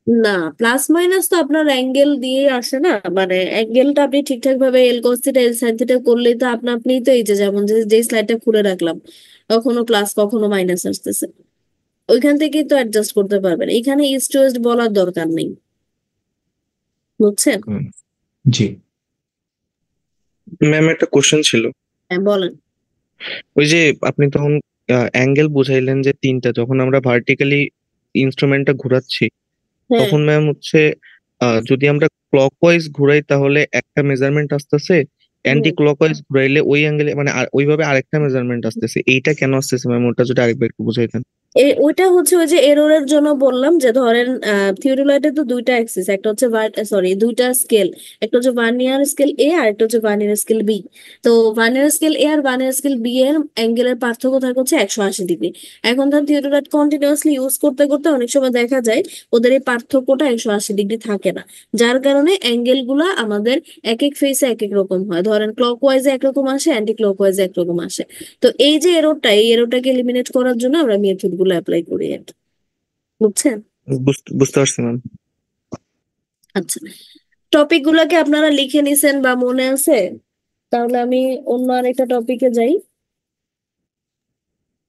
না, প্লাস মাইনাস তো আপনার অ্যাঙ্গেল দিয়ে আসে না, মানে অ্যাঙ্গেলটা আপনি ঠিকঠাক ভাবে L cos theta L sine theta করলেই তো আপনিই তো এই যে যেমন যে স্লাইডটা খুলে রাখলাম, কখনো প্লাস কখনো মাইনাস আসতেছে, ওইখান থেকেই তো অ্যাডজাস্ট করতে পারবেন। এখানে ইস্ট ওয়েস্ট বলার দরকার নেই, বুঝছেন? হুম, জি। ম্যাম একটা কোশ্চেন ছিল। হ্যাঁ বলেন। ওই যে আপনি তখন অ্যাঙ্গেল বুঝাইলেন যে তিনটা, যখন আমরা ভার্টিক্যালি ইনস্ট্রুমেন্টটা ঘোরাচ্ছি হ্যাঁ তখন ম্যাম হচ্ছে যদি আমরা ক্লকওয়াইজ ঘুরাই তাহলে একটা মেজারমেন্ট আসতেছে, অ্যান্টি ক্লকওয়াইজ ঘুরাইলে ওই অ্যাঙ্গেলে মানে ওইভাবে আরেকটা মেজারমেন্ট আসতেছে, এইটা কেন আসতেছে ম্যাম? ওটা যদি আরেকবার একটু বুঝাইতেন। ওইটা হচ্ছে ওই যে এররের জন্য বললাম যে ধরেন থিওরিলাইটে তো দুইটা অ্যাক্সিস, একটা হচ্ছে দুইটা স্কেল, একটা হচ্ছে ভার্নিয়ার স্কেল এ আর একটা হচ্ছে ভার্নিয়ার স্কেল বি। তো ভার্নিয়ার স্কেল এ আর ভার্নিয়ার স্কেল বি এর অ্যাঙ্গেলের পার্থক্য থাকে হচ্ছে 180 ডিগ্রি। এখন ধর থিওরিলাইট কন্টিনিউয়াসলি ইউজ করতে করতে অনেক সময় দেখা যায় ওদের এই পার্থক্যটা 180 ডিগ্রি থাকে না, যার কারণে অ্যাঙ্গেল গুলা আমাদের এক এক ফেসে এক এক রকম হয়। ধরেন ক্লকওয়াইজে একরকম আসে, অ্যান্টি ক্লকওয়াইজে একরকম আসে। তো এই যে এই এররটাকে এলিমিনেট করার জন্য আমরা মেথড গুলো অ্যাপ্লাই করি আর কি। বুঝছেন? বুঝতে পারছি ম্যাম। আচ্ছা, টপিক গুলাকে আপনারা লিখে নিছেন বা মনে আছে? তাহলে আমি অন্য আরেকটা টপিকে যাই।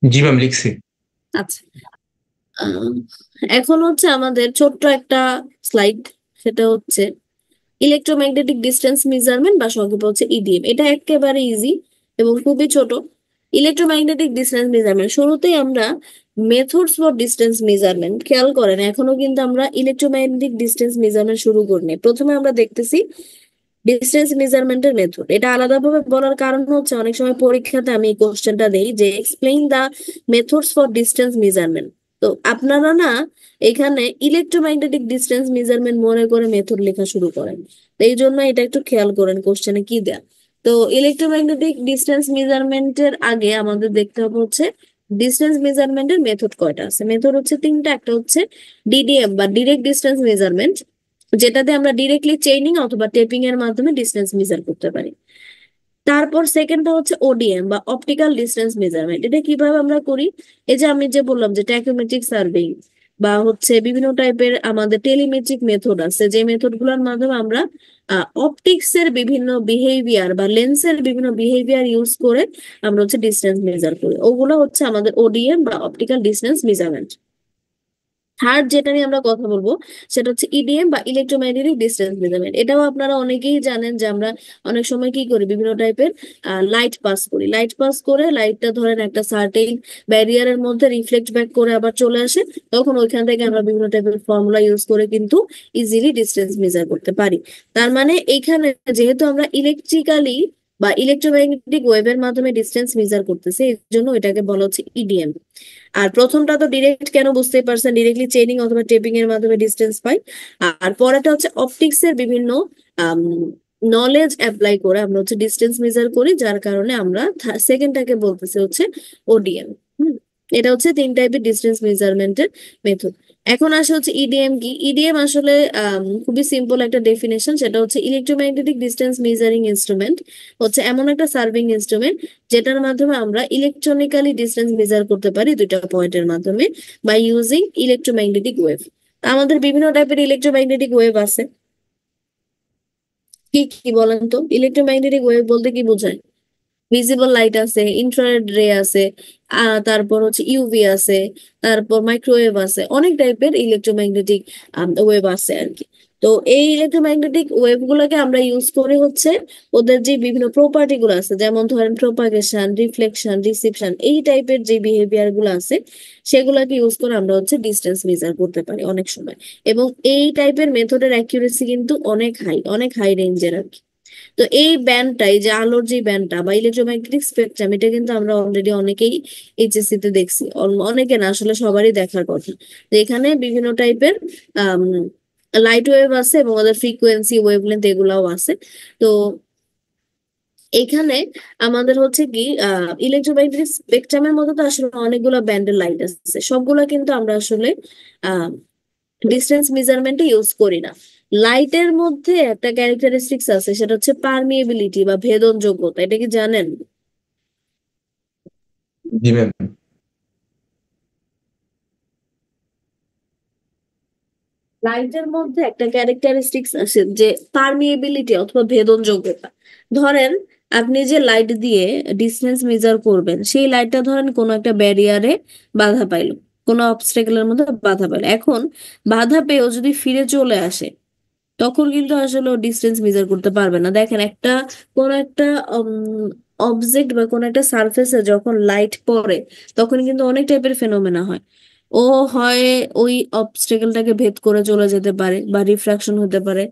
জি ম্যাম, লিখছি। আচ্ছা, আহ, এখন হচ্ছে আমাদের ছোট্ট একটা স্লাইড, সেটা হচ্ছে ইলেকট্রোম্যাগনেটিক ডিস্টেন্স মেজারমেন্ট বা সংক্ষেপে হচ্ছে ইডিএম। এটা একেবারে ইজি এবং খুবই ছোট। ইলেকট্রোম্যাগনেটিক ডিস্টেন্স মেজারমেন্ট, শুরুতেই আমরা মেথডস ফর ডিস্টেন্স মেজারমেন্ট, খেয়াল করেন এখনো কিন্তু আমরা ইলেকট্রোম্যাগনেটিক ডিস্টেন্স মেজারমেন্ট শুরু করিনি। প্রথমে আমরা দেখতেছি ডিস্টেন্স মেজারমেন্টের মেথড। এটা আলাদাভাবে বলার কারণ হচ্ছে অনেক সময় পরীক্ষাতে আমি এই কোশ্চেনটা দেই যে explain the methods for distance measurement. তো আপনারা না এখানে ইলেকট্রোম্যাগনেটিক ডিস্টেন্স মেজারমেন্ট মনে করে মেথড লেখা শুরু করেন, তো এই জন্য এটা একটু খেয়াল করেন কোশ্চেনে কি দেয়া। তো ইলেকট্রোম্যাগনেটিক ডিস্টেন্স মেজারমেন্টের আগে আমাদের দেখতে হবে হচ্ছে ডিস্টেন্স মেজারমেন্টের মেথড কয়টা আছে। মেথড হচ্ছে তিনটা, একটা হচ্ছে ডিডিএম বা ডিরেক্ট ডিস্টেন্স মেজারমেন্ট, যেটাতে আমরা ডিরেক্টলি চেইনিং অথবা টেপিং এর মাধ্যমে ডিস্টেন্স মেজার করতে পারি। তারপর সেকেন্ডটা হচ্ছে ওডিএম বা অপটিক্যাল ডিস্টেন্স মেজারমেন্ট। এটা কিভাবে আমরা করি, এই যে আমি যে বললাম যে ট্যাকোমেট্রিক সার্ভেইং বা হচ্ছে বিভিন্ন টাইপের আমাদের টেলিমেট্রিক মেথড আছে, যে মেথড গুলোর মাধ্যমে আমরা অপটিক্স এর বিভিন্ন বিহেভিয়ার বা লেন্সের বিভিন্ন বিহেভিয়ার ইউজ করে আমরা হচ্ছে ডিস্টেন্স মেজার করি, ওগুলো হচ্ছে আমাদের ওডিএম বা অপটিক্যাল ডিস্টেন্স মেজারমেন্ট। থার্ড যেটা নিয়ে আমরা কথা বলবো সেটা হচ্ছে ইডিএম বা ইলেকট্রোম্যাগনেটিক ডিস্টেন্স মেজারমেন্ট। এটাও আপনারা অনেকেই জানেন যে আমরা অনেক সময় কি করি, বিভিন্ন টাইপের লাইট পাস করি, লাইট পাস করে লাইটটা ধরেন একটা সার্টেন ব্যারিয়ারের মধ্যে রিফ্লেক্ট ব্যাক করে আবার চলে আসে, তখন ওইখান থেকে আমরা বিভিন্ন টাইপের ফর্মুলা ইউজ করে কিন্তু ইজিলি ডিস্টেন্স মেজার করতে পারি। তার মানে এইখানে যেহেতু আমরা ইলেকট্রিক্যালি বা ইলেকট্রোম্যাগনেটিক ওয়েভের মাধ্যমে ডিস্টেন্স মেজার করতেছি, এই জন্য এটাকে বলা হচ্ছে ইডিএম। আর প্রথমটা তো ডিরেক্ট, কেন বুঝতেই পারছেন, ডিরেক্টলি চেইনিং অথবা টেপিং এর মাধ্যমে ডিস্টেন্স পাই। আর পরেরটা হচ্ছে অপটিক্স এর বিভিন্ন নলেজ অ্যাপ্লাই করে আমরা হচ্ছে ডিস্টেন্স মেজার করি, যার কারণে আমরা সেকেন্ডটাকে বলতেছি হচ্ছে ওডিএম। এটা হচ্ছে তিন টাইপের ডিস্টেন্স মেজারমেন্টের মেথড। এখন আসে হচ্ছে ইডিএম কি। ইডিএম আসলে খুবই সিম্পল একটা ডেফিনেশন, সেটা হচ্ছে ইলেকট্রোম্যাগনেটিক ডিস্টেন্স মেজারিং ইনস্ট্রুমেন্ট, হচ্ছে এমন একটা সার্ভিং ইনস্ট্রুমেন্ট যেটার মাধ্যমে আমরা ইলেকট্রনিক্যালি ডিস্টেন্স মেজার করতে পারি দুইটা পয়েন্টের মাধ্যমে বাই ইউজিং ইলেকট্রোম্যাগনেটিক ওয়েভ। আমাদের বিভিন্ন টাইপের ইলেকট্রোম্যাগনেটিক ওয়েভ আছে, কি কি বলেন তো? ইলেকট্রোম্যাগনেটিক ওয়েভ বলতে কি বোঝায়? ভিজিবল লাইট আছে, ইনফ্রারেড রে আছে, তারপর হচ্ছে ইউভি আছে, তারপর মাইক্রোওয়েভ আছে, অনেক টাইপের ইলেকট্রোম্যাগনেটিক ওয়েভ আছে আর কি। তো এই ইলেকট্রোম্যাগনেটিক ওয়েভ গুলোকে আমরা ইউজ করে হচ্ছে ওদের যে বিভিন্ন প্রপার্টি গুলো আছে, যেমন ধরেন প্রোপাগেশন, রিফ্লেকশন, রিসিপশন, এই টাইপের যে বিহেভিয়ার গুলো আছে সেগুলোকে ইউজ করে আমরা হচ্ছে ডিস্টেন্স মেজার করতে পারি অনেক সময়। এবং এই টাইপের মেথডের অ্যাকিউরেসি কিন্তু অনেক হাই রেঞ্জের আর কি। তো এই ব্যান্ডটাই যে আলোর যে ব্যান্ডটা বা ইলেকট্রোম্যাগনেটিক স্পেকট্রাম, এটা কিন্তু আমরা অলরেডি অনেকেই এইচএসসি তে দেখছি, অনেকে না আসলে সবারই দেখার কথা। তো এখানে বিভিন্ন টাইপের লাইট ওয়েভ আছে এবং ওদের ফ্রিকোয়েন্সি ওয়েভলেন্থ এগুলাও আছে। তো এখানে আমাদের হচ্ছে কি ইলেকট্রোম্যাগনেটিক স্পেকট্রামের মধ্যে তো আসলে অনেকগুলো ব্যান্ডের লাইট আছে, সবগুলা কিন্তু আমরা আসলে ডিস্টেন্স মেজারমেন্টে ইউজ করি না। লাইটের মধ্যে একটা ক্যারেক্টারিস্টিক্স আছে, সেটা হচ্ছে পারমিয়েবিলিটি বা ভেদনযোগ্যতা। এটা কি জানেন? জি ম্যাম। লাইটের মধ্যে একটা ক্যারেক্টারিস্টিক্স আছে যে পারমিয়েবিলিটি অথবা ভেদনযোগ্যতা। ধরেন আপনি যে লাইট দিয়ে ডিস্টেন্স মেজার করবেন, সেই লাইটটা ধরেন কোনো একটা ব্যারিয়ারে বাধা পাইলো, কোনো অবস্ট্যাকলের মধ্যে বাধা পাইলো। এখন বাধা পেয়েও যদি ফিরে চলে আসে, তখন কিন্তু আসলে ডিস্টেন্স মেজার করতে পারবে না। দেখেন কোন একটা অবজেক্ট বা কোন একটা সারফেসে যখন লাইট পড়ে, তখন কিন্তু অনেক টাইপের ফেনোমেনা হয়। ও হয় ওই অবস্টেকেলটাকে ভেদ করে চলে যেতে পারে বা রিফ্রাকশন হতে পারে,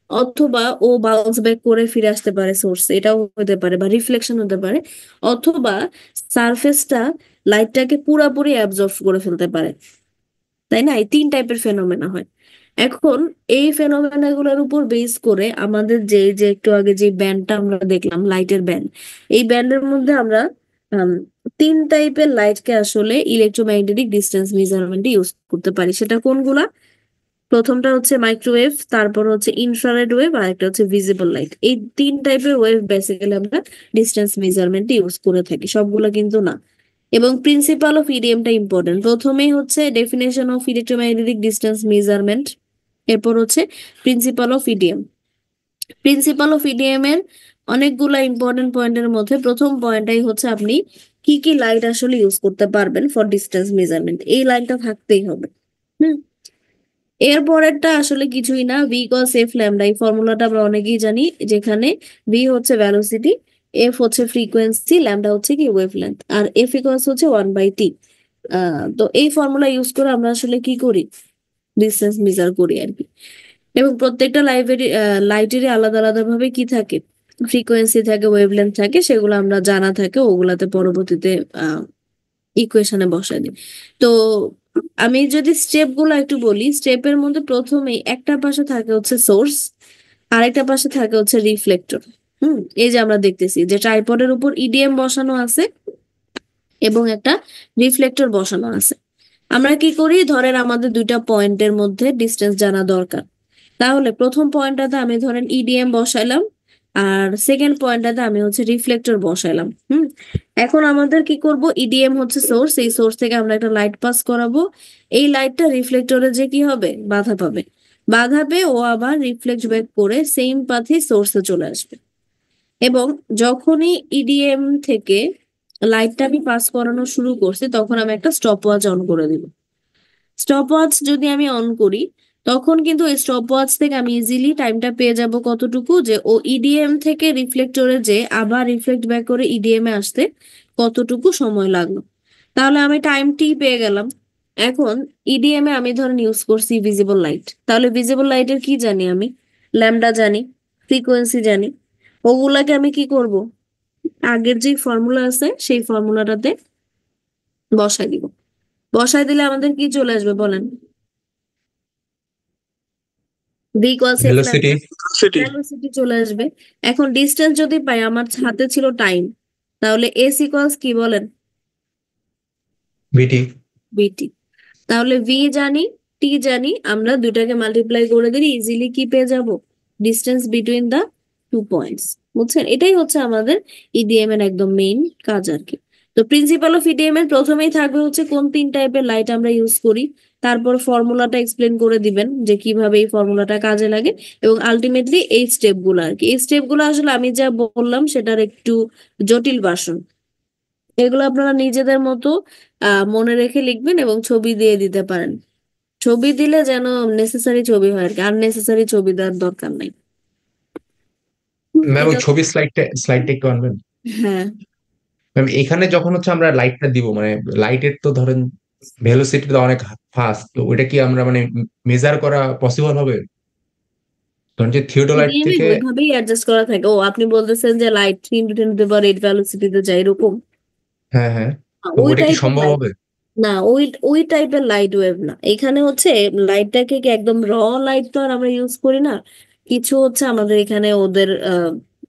অথবা ও বাউন্স ব্যাক করে ফিরে আসতে পারে সোর্সে, এটাও হতে পারে, বা রিফ্লেকশন হতে পারে, অথবা সারফেসটা লাইটটাকে পুরাপুরি অ্যাবজর্ব করে ফেলতে পারে। তাই না? এই 3 টাইপের ফেনোমেনা হয়। এখন এই ফেনোমেনা গুলোর উপর বেস করে আমাদের যে একটু আগে যে ব্যান্ডটা আমরা দেখলাম, লাইটের ব্যান্ড, এই ব্যান্ডের মধ্যে আমরা 3 টাইপের লাইটকে আসলে ইলেকট্রোম্যাগনেটিক ডিস্টেন্স মেজারমেন্টে ইউজ করতে পারি। সেটা কোনগুলা? প্রথমটা হচ্ছে মাইক্রোওয়েভ, তারপর হচ্ছে ইনফ্রারেড ওয়েভ, আর একটা হচ্ছে ভিজিবল লাইট। এই 3 টাইপের ওয়েভ বেসিক্যালি আমরা ডিস্টেন্স মেজারমেন্টে ইউজ করে থাকি, সবগুলো কিন্তু না। এবং প্রিন্সিপাল অফ ইডিএমটা ইম্পর্টেন্ট। প্রথমেই হচ্ছে definition of electromagnetic distance measurement, এরপর হচ্ছে principal of EDM. Principal of EDM এর অনেকগুলা ইম্পর্টেন্ট পয়েন্টের মধ্যে প্রথম পয়েন্টটাই হচ্ছে আপনি কি কি লাইট আসলে ইউজ করতে পারবেন ফর ডিস্টেন্স মেজারমেন্ট, এই লাইনটা থাকতেই হবে। হুম এর পরেরটা আসলে কিছুই না, ভি কস এফ ল্যামডা। এই ফর্মুলাটা আমরা অনেকেই জানি, যেখানে ভি হচ্ছে ভ্যালোসিটি, এফ হচ্ছে ফ্রিকোয়েন্সি, ল্যামডা হচ্ছে কি ওয়েভলেন্থ, আর এফ ইকুয়ালস হচ্ছে 1/t। তো এই ফর্মুলা ইউজ করে আমরা আসলে কি করি, ডিস্টেন্স মেজার করি আর কি। এবং প্রত্যেকটা লাইটেরই আলাদা আলাদা ভাবে কি থাকে, ফ্রিকোয়েন্সি থাকে, ওয়েভলেন্থ থাকে, সেগুলো আমরা জানা থাকে, ওগুলাতে পরবর্তীতে ইকুয়েশনে বসাই দিই। তো আমি যদি স্টেপ গুলো একটু বলি, স্টেপের মধ্যে প্রথমেই একটা পাশে থাকে হচ্ছে সোর্স, আরেকটা পাশে থাকে হচ্ছে রিফ্লেক্টর। এই যে আমরা দেখতেছি যে ট্রাইপডের উপর ইডিএম বসানো আছে এবং একটা রিফ্লেক্টর বসানো আছে। আমরা কি করি, ধরেন আমাদের দুইটা পয়েন্টের মধ্যে ডিস্টেন্স জানা দরকার, তাহলে প্রথম পয়েন্টটাতে আমি ধরেন ইডিএম বসাইলাম, আর সেকেন্ড পয়েন্টটাতে আমি হচ্ছে রিফ্লেক্টর বসাইলাম। এখন আমাদের কি করব, ইডিএম হচ্ছে সোর্স, এই সোর্স থেকে আমরা একটা লাইট পাস করাবো, এই লাইটটা রিফ্লেক্টরে যে কি হবে, বাধা পাবে, বাধা পেয়ে ও আবার রিফ্লেক্ট ব্যাক করে সেম পাথে সোর্সে চলে আসবে। এবং যখনই ইডিএম থেকে লাইটটা আমি পাস করানো শুরু করছি, তখন আমি একটা স্টপ ওয়াচ অন করে দিব। স্টপ ওয়াচ যদি আমি অন করি, তখন কিন্তু এই স্টপ ওয়াচ থেকে আমি ইজিলি টাইমটা পেয়ে যাব কতটুকু, যে ও ইডিএম থেকে রিফ্লেক্টরে যে আবার রিফ্লেক্ট ব্যাক করে ইডিএম এ আসতে কতটুকু সময় লাগলো, তাহলে আমি টাইমটি পেয়ে গেলাম। এখন ইডিএম এ আমি ধরেন ইউজ করছি ভিজিবল লাইট, তাহলে ভিজিবল লাইটের কি জানি আমি, ল্যামডা জানি, ফ্রিকোয়েন্সি জানি, ওগুলাকে আমি কি করব, আগের যে ফর্মুলা আছে সেই ফর্মুলাটাতে বসাই দিব। বসাই দিলে আমাদের কি চলে আসবে বলেন, V equals F velocity. Velocity চলে আসবে। এখন ডিস্টেন্স যদি পাই, আমার হাতে ছিল টাইম, তাহলে এস ইকুয়ালস কি বলেন, ভিটি। বিটি। তাহলে ভি জানি, টি জানি, আমরা দুটাকে মাল্টিপ্লাই করে দিলে ইজিলি কি পেয়ে যাব, ডিস্টেন্স বিটুইন দা 2 পয়েন্টস। বুঝছেন? এটাই হচ্ছে আমাদের ইডিএম এর একদম মেইন কাজ আর কি। তো প্রিন্সিপাল অফ ইডিএম এর প্রথমেই থাকবে হচ্ছে কোন 3 টাইপের লাইট আমরা ইউজ করি, তারপর ফর্মুলাটা এক্সপ্লেন করে দিবেন যে কিভাবে এই ফর্মুলাটা কাজে লাগে, এবং আলটিমেটলি এই স্টেপ গুলো আর কি। এই স্টেপ গুলো আসলে আমি যা বললাম সেটার একটু জটিল ভার্সন, এগুলো আপনারা নিজেদের মতো মনে রেখে লিখবেন এবং ছবি দিয়ে দিতে পারেন। ছবি দিলে যেন নেসেসারি ছবি হয় আর কি, আননেসেসারি ছবি দেওয়ার দরকার নাই। ম্যাম ওই এটা ছবির স্লাইডটা একটু আনবেন। হ্যাঁ, ম্যাম এখানে যখন হচ্ছে আমরা লাইটটা দিব, মানে লাইটের তো ধরেন ভেলোসিটি তো অনেক ফাস্ট, তো ওইটা কি আমরা মানে মেজার করা পসিবল হবে? ধরেন যে থিওডোলাইট ইডিএম এ থেকে। ওইভাবেই অ্যাডজাস্ট করা থাকে। ও আপনি বলতেছেন যে লাইট 3 × 10⁸ ভেলোসিটিতে যায় এরকম, হ্যাঁ হ্যাঁ, তো ওই ওইটা কি টাইপের সম্ভব লাইট হবে? না, ওই ওই টাইপের লাইট ওয়েভ না, এখানে হচ্ছে লাইটটাকে কি একদম র লাইট তো আর আমরা ইউজ করি না, কিছু হচ্ছে আমাদের এখানে ওদের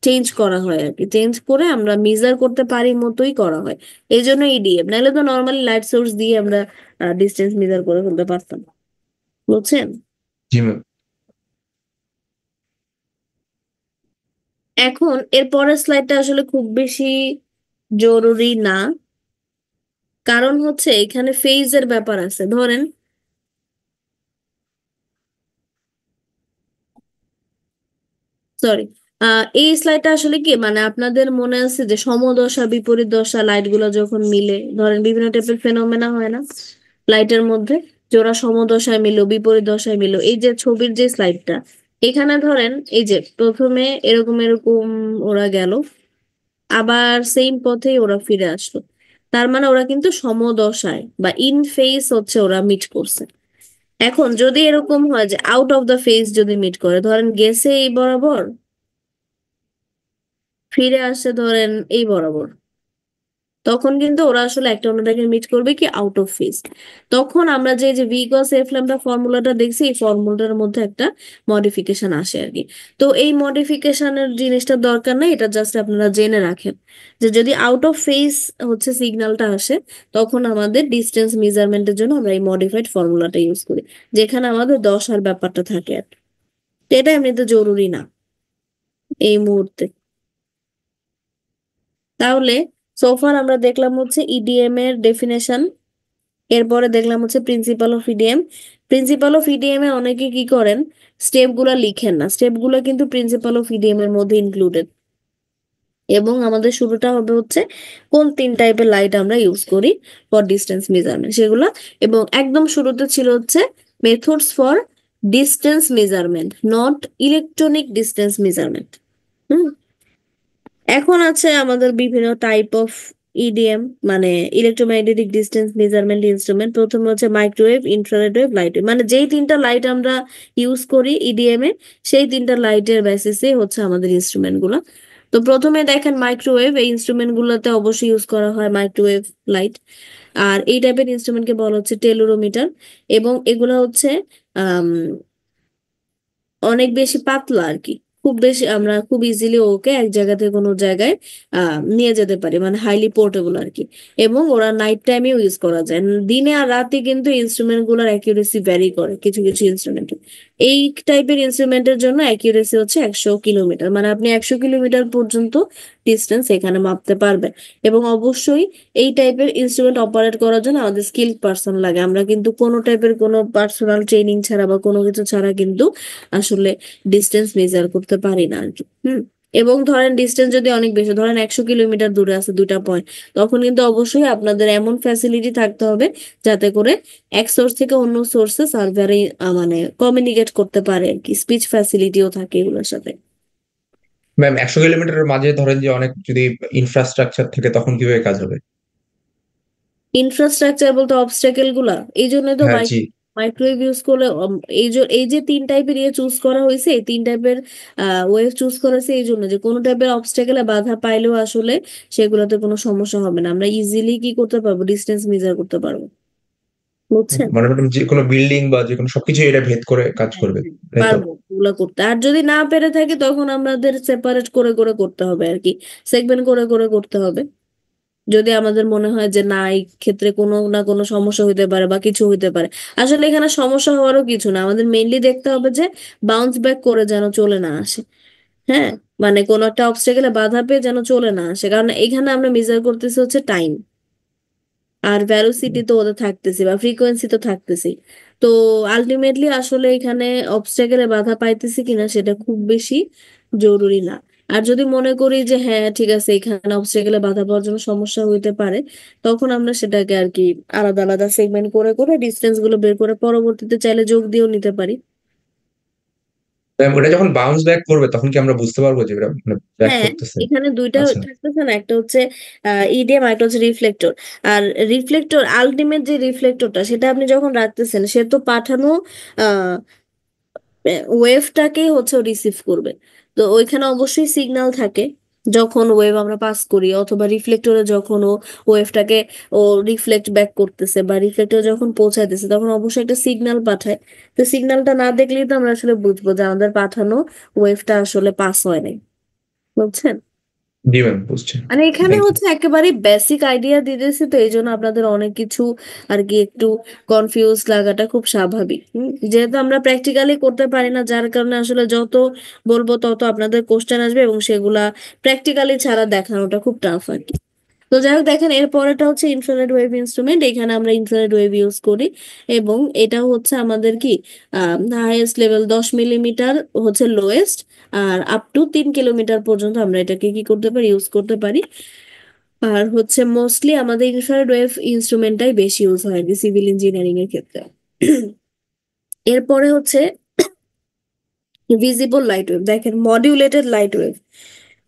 চেঞ্জ করা হয় আর কি, চেঞ্জ করে আমরা মেজার করতে পারি মতোই করা হয়, এই জন্য ইডিএম, নাহলে তো নর্মালি লাইট সোর্স দিয়ে আমরা ডিস্টেন্স মেজার করে ফেলতে পারতাম, বুঝছেন? জি ম্যাম। এখন এর পরের স্লাইডটা আসলে খুব বেশি জরুরি না, কারণ হচ্ছে এখানে ফেজের ব্যাপার আছে। ধরেন সরি, এই স্লাইডটা আসলে কি মানে আপনাদের মনে আছে যে সমদশা বিপরীত দশা লাইট গুলো যখন মিলে, ধরেন বিভিন্ন টাইপের ফেনোমেনা হয় না লাইটের মধ্যে, যে ওরা সমদশায় মিলো বিপরীত দশায় মিলো, এই যে ছবির যে স্লাইডটা, এখানে ধরেন এই যে প্রথমে এরকম এরকম ওরা গেল, আবার সেম পথেই ওরা ফিরে আসলো, তার মানে ওরা কিন্তু সমদশায় বা ইন ফেজ হচ্ছে ওরা মিট করছে। এখন যদি এরকম হয় যে আউট অফ দ্য ফেজ যদি মিট করে, ধরেন গেছে এই বরাবর, ফিরে আসছে ধরেন এই বরাবর, তখন কিন্তু ওরা আসলে একটা অন্যটাকে মিট করবে কি আউট অফ ফেজ। তখন আমরা যে ভি কস এফ ল্যামডা ফর্মুলাটা দেখছি, এই ফর্মুলাটার মধ্যে একটা মডিফিকেশন আসে আর কি। তো এই মডিফিকেশনের জিনিসটা দরকার নেই, এটা জাস্ট আপনারা জেনে রাখেন যে যদি আউট অফ ফেজ হচ্ছে সিগন্যালটা আসে, তখন আমাদের ডিস্টেন্স মেজারমেন্টের জন্য আমরা এই মডিফাইড ফর্মুলাটা ইউজ করি, যেখানে আমাদের দশার ব্যাপারটা থাকে আর কি। তো এটা এমনিতে জরুরি না এই মুহূর্তে। তাহলে সোফার আমরা দেখলাম হচ্ছে ইডিএম এর ডেফিনেশন, এরপরে দেখলাম হচ্ছে principal of EDM. Principal of EDM এ অনেকে কি করেন, স্টেপ গুলা লিখেন না, স্টেপ গুলা কিন্তু প্রিন্সিপাল অফ ইডিএম এর মধ্যে ইনক্লুডেড। এবং আমাদের শুরুটা হবে হচ্ছে কোন তিন টাইপের লাইট আমরা ইউজ করি ফর ডিস্টেন্স মেজারমেন্ট সেগুলা, এবং একদম শুরুতে ছিল হচ্ছে methods for distance measurement, not electronic distance measurement. Hmm, এখন আছে আমাদের বিভিন্ন টাইপ অফ ইডিএম, মানে ইলেকট্রোম্যাগনেটিক ডিস্টেন্স মেজারমেন্ট ইনস্ট্রুমেন্ট। প্রথমে হচ্ছে microwave, infrared wave, light wave, মানে যেই তিনটা লাইট আমরা ইউজ করি ইডিএম এ, সেই তিনটা লাইটের বেসিসে হচ্ছে আমাদের ইনস্ট্রুমেন্ট গুলো। তো প্রথমে দেখেন মাইক্রোওয়েভ, এই ইনস্ট্রুমেন্ট গুলোতে অবশ্যই ইউজ করা হয় মাইক্রোওয়েভ লাইট। আর এই টাইপের ইনস্ট্রুমেন্টকে বলা হচ্ছে টেলুরোমিটার, এবং এগুলো হচ্ছে আহ অনেক বেশি পাতলা আর কি, খুব বেশি আমরা খুব ইজিলি ওকে এক জায়গা থেকে কোনো জায়গায় নিয়ে যেতে পারি, মানে হাইলি পোর্টেবল আর কি। এবং ওরা নাইট টাইমেও ইউজ করা যায়, দিনে আর রাতে কিন্তু ইনস্ট্রুমেন্ট গুলোর অ্যাকিউরেসি ভ্যারি করে কিছু কিছু ইনস্ট্রুমেন্ট। এই টাইপের ইনস্ট্রুমেন্টের জন্য অ্যাকিউরেসি হচ্ছে 100 কিলোমিটার, মানে আপনি 100 কিলোমিটার পর্যন্ত ডিস্টেন্স এখানে মাপতে পারবেন। এবং অবশ্যই এই টাইপের ইনস্ট্রুমেন্ট অপারেট করার জন্য আমাদের স্কিল পার্সন লাগে, আমরা কিন্তু কোনো টাইপের কোনো পার্সোনাল ট্রেনিং ছাড়া বা কোনো কিছু ছাড়া কিন্তু আসলে ডিস্টেন্স মেজার করতে পারি না আর কি। এবং ধরেন ডিস্টেন্স যদি অনেক বেশি, ধরেন 100 কিলোমিটার দূরে আছে দুইটা পয়েন্ট, তখন কিন্তু অবশ্যই আপনাদের এমন ফ্যাসিলিটি থাকতে হবে যাতে করে এক সোর্স থেকে অন্য সোর্সে সার্ভারে মানে কমিউনিকেট করতে পারে আর কি, স্পিচ ফ্যাসিলিটিও থাকে এগুলোর সাথে। ম্যাম 100 কিলোমিটারের মাঝে ধরেন যে অনেক যদি ইনফ্রাস্ট্রাকচার থাকে তখন কিভাবে কাজ হবে? ইনফ্রাস্ট্রাকচার বলতে অবস্টাকেল গুলা, এই জন্য তো হ্যাঁ জি। মাইক্রোওয়েভ ইউজ করলে এই যে তিন টাইপের ইয়ে চুজ করা হয়েছে, এই তিন টাইপের ওয়েভ চুজ করা হয়েছে এই জন্য যে কোনো টাইপের অবস্টাকেলে বাধা পাইলেও আসলে সেগুলোতে কোনো সমস্যা হবে না, আমরা ইজিলি কি করতে পারবো, ডিস্টেন্স মেজার করতে পারবো, বুঝছেন? মানে ম্যাডাম যে কোনো বিল্ডিং বা যে কোনো সবকিছু এটা ভেদ করে কাজ হ্যাঁ, করবে, তাই তো? পারবো ওগুলো করতে। আর যদি না পেরে থাকি তখন আমাদের সেপারেট করে করে করতে হবে আর কি, সেগমেন্ট করে করে করতে হবে। যদি আমাদের মনে হয় যে না এই ক্ষেত্রে কোনো না কোনো সমস্যা হইতে পারে বা কিছু হইতে পারে, আসলে এখানে সমস্যা হওয়ারও কিছু না, আমাদের মেইনলি দেখতে হবে যে বাউন্স ব্যাক করে যেন চলে না আসে। হ্যাঁ, মানে কোনো একটা অবস্টাকেলে বাধা পেয়ে যেন চলে না আসে, কারণ এখানে আমরা মেজার করতেছি হচ্ছে টাইম, আর ভ্যালোসিটি তো ওদের থাকতেছি বা ফ্রিকোয়েন্সি তো থাকতেছি। তো আলটিমেটলি আসলে এখানে অবস্টাকেলে বাধা পাইতেছি কিনা সেটা খুব বেশি জরুরি না। আর যদি মনে করি যে হ্যাঁ ঠিক আছে এখানে অবস্টাকেলে বাধা পাওয়ার জন্য সমস্যা হইতে পারে, তখন আমরা সেটাকে আর কি আলাদা আলাদা সেগমেন্ট করে করে ডিস্টেন্স গুলো বের করে পরবর্তীতে চাইলে যোগ দিয়েও নিতে পারি। ম্যাম ওটা যখন বাউন্স ব্যাক করবে তখন কি আমরা বুঝতে পারবো যে ওটা মানে ব্যাক হ্যাঁ, করতেছে? এখানে দুইটা আচ্ছা। থাকতেছে না, একটা হচ্ছে ইডিএম আর একটা হচ্ছে রিফ্লেক্টর। আর রিফ্লেক্টর আলটিমেট যে রিফ্লেক্টরটা সেটা আপনি যখন রাখতেছেন সে তো পাঠানো ওয়েভটাকেই হচ্ছে রিসিভ করবে, তো ওইখানে অবশ্যই সিগন্যাল থাকে। যখন ওয়েভ আমরা পাস করি অথবা রিফ্লেক্টরে যখন ওয়েভটাকে ও রিফ্লেক্ট ব্যাক করতেছে বা রিফ্লেক্টর যখন পৌঁছাইতেছে তখন অবশ্যই একটা সিগন্যাল পাঠায়। তো সিগন্যালটা না দেখলেই তো আমরা আসলে বুঝবো যে আমাদের পাঠানো ওয়েভটা আসলে পাস হয় নাই। বুঝছেন? জি ম্যাম, বুঝছি। মানে এখানে থ্যাংক ইউ। হচ্ছে একেবারে বেসিক আইডিয়া দিতেছি, তো এই জন্য আপনাদের অনেক কিছু আর কি একটু কনফিউজ লাগাটা খুব স্বাভাবিক। যেহেতু আমরা প্র্যাকটিক্যালি করতে পারি না, যার কারণে আসলে যত বলবো তত আপনাদের কোশ্চেন আসবে এবং সেগুলা প্র্যাকটিক্যালি ছাড়া দেখানোটা খুব টাফ আর কি। তো যাই হোক, দেখেন এর পরেটা হচ্ছে ইনফ্রারেড ওয়েভ ইনস্ট্রুমেন্ট। এখানে আমরা ইনফ্রারেড ওয়েভ ইউজ করি এবং এটাও হচ্ছে আমাদের কি হাইয়েস্ট লেভেল 10 মিলিমিটার হচ্ছে লোয়েস্ট, আর আপ টু 3 কিলোমিটার পর্যন্ত আমরা এটাকে কি করতে পারি, ইউজ করতে পারি। আর হচ্ছে মোস্টলি আমাদের ইনফ্রারেড ওয়েভ ইনস্ট্রুমেন্টটাই বেশি ইউজ হয় আর কি সিভিল ইঞ্জিনিয়ারিং এর ক্ষেত্রে। এরপরে হচ্ছে ভিজিবল লাইট ওয়েভ। দেখেন মডিউলেটেড লাইট ওয়েভ,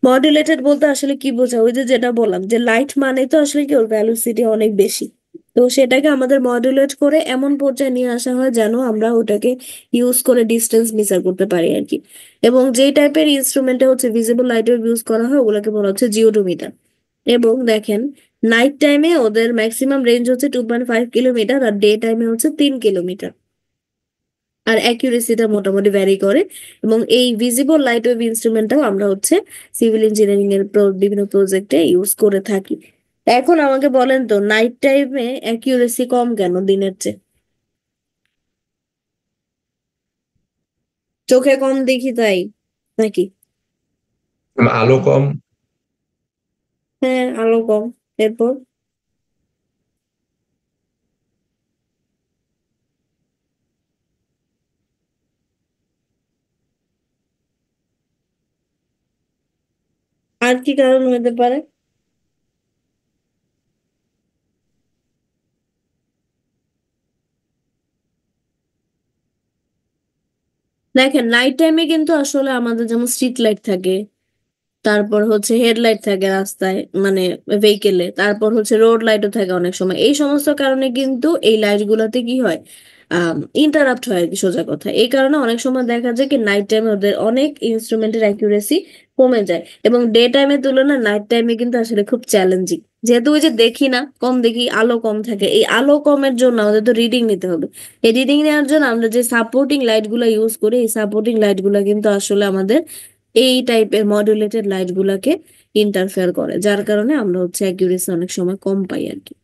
মডুলেটেড বলতে আসলে কি বোঝায়, ওই যে যেটা বললাম যে লাইট মানে তো আসলে কি ওর ভ্যালোসিটি অনেক বেশি। তো সেটাকে আমাদের মডুলেট করে এমন পর্যায়ে নিয়ে আসা হয় যেন আমরা ওটাকে ইউজ করে ডিস্টেন্স মেজার করতে পারি আর কি। এবং যেই টাইপের ইনস্ট্রুমেন্টে হচ্ছে ভিজিবল লাইট ওয়েভ ইউজ করা হয় ওগুলোকে বলা হচ্ছে জিওডোমিটার। এবং দেখেন নাইট টাইমে ওদের ম্যাক্সিমাম রেঞ্জ হচ্ছে 2.5 কিলোমিটার আর ডে টাইমে হচ্ছে 3 কিলোমিটার। আর অ্যাকিউরেসিটা মোটামুটি ভ্যারি করে। এবং এই ভিজিবল লাইট ওয়েভ ইনস্ট্রুমেন্টটাও আমরা হচ্ছে সিভিল ইঞ্জিনিয়ারিং এর বিভিন্ন প্রজেক্টে ইউজ করে থাকি। এখন আমাকে বলেন তো নাইট টাইমে অ্যাকিউরেসি কম কেন দিনের চেয়ে? চোখে কম দেখি তাই নাকি? আলো কম। হ্যাঁ, আলো কম। এরপর আর কি কারণ হতে পারে? দেখেন নাইট টাইমে কিন্তু আসলে আমাদের যেমন স্ট্রিট লাইট থাকে, তারপর হচ্ছে হেডলাইট থাকে রাস্তায়, মানে ভেহিকেলে, তারপর হচ্ছে রোড লাইটও থাকে অনেক সময়। এই সমস্ত কারণে কিন্তু এই লাইট গুলাতে কি হয়, ইন্টারাপ্ট হয় আর কি, সোজা কথা। এই কারণে অনেক সময় দেখা যায় কি নাইট টাইমে ওদের অনেক ইনস্ট্রুমেন্টের অ্যাকুরেসি কমে যায় এবং ডে টাইমের তুলনায় নাইট টাইমে কিন্তু আসলে খুব চ্যালেঞ্জিং। যেহেতু ওই যে দেখি না, কম দেখি, আলো কম থাকে, এই আলো কমের জন্য আমাদের তো রিডিং নিতে হবে। এই রিডিং নেওয়ার জন্য আমরা যে সাপোর্টিং লাইট গুলা ইউজ করি, এই সাপোর্টিং লাইট গুলা কিন্তু আসলে আমাদের এই টাইপের মডুলেটেড লাইট গুলাকে ইন্টারফেয়ার করে, যার কারণে আমরা হচ্ছে অ্যাকিউরেসি অনেক সময় কম পাই আর কি।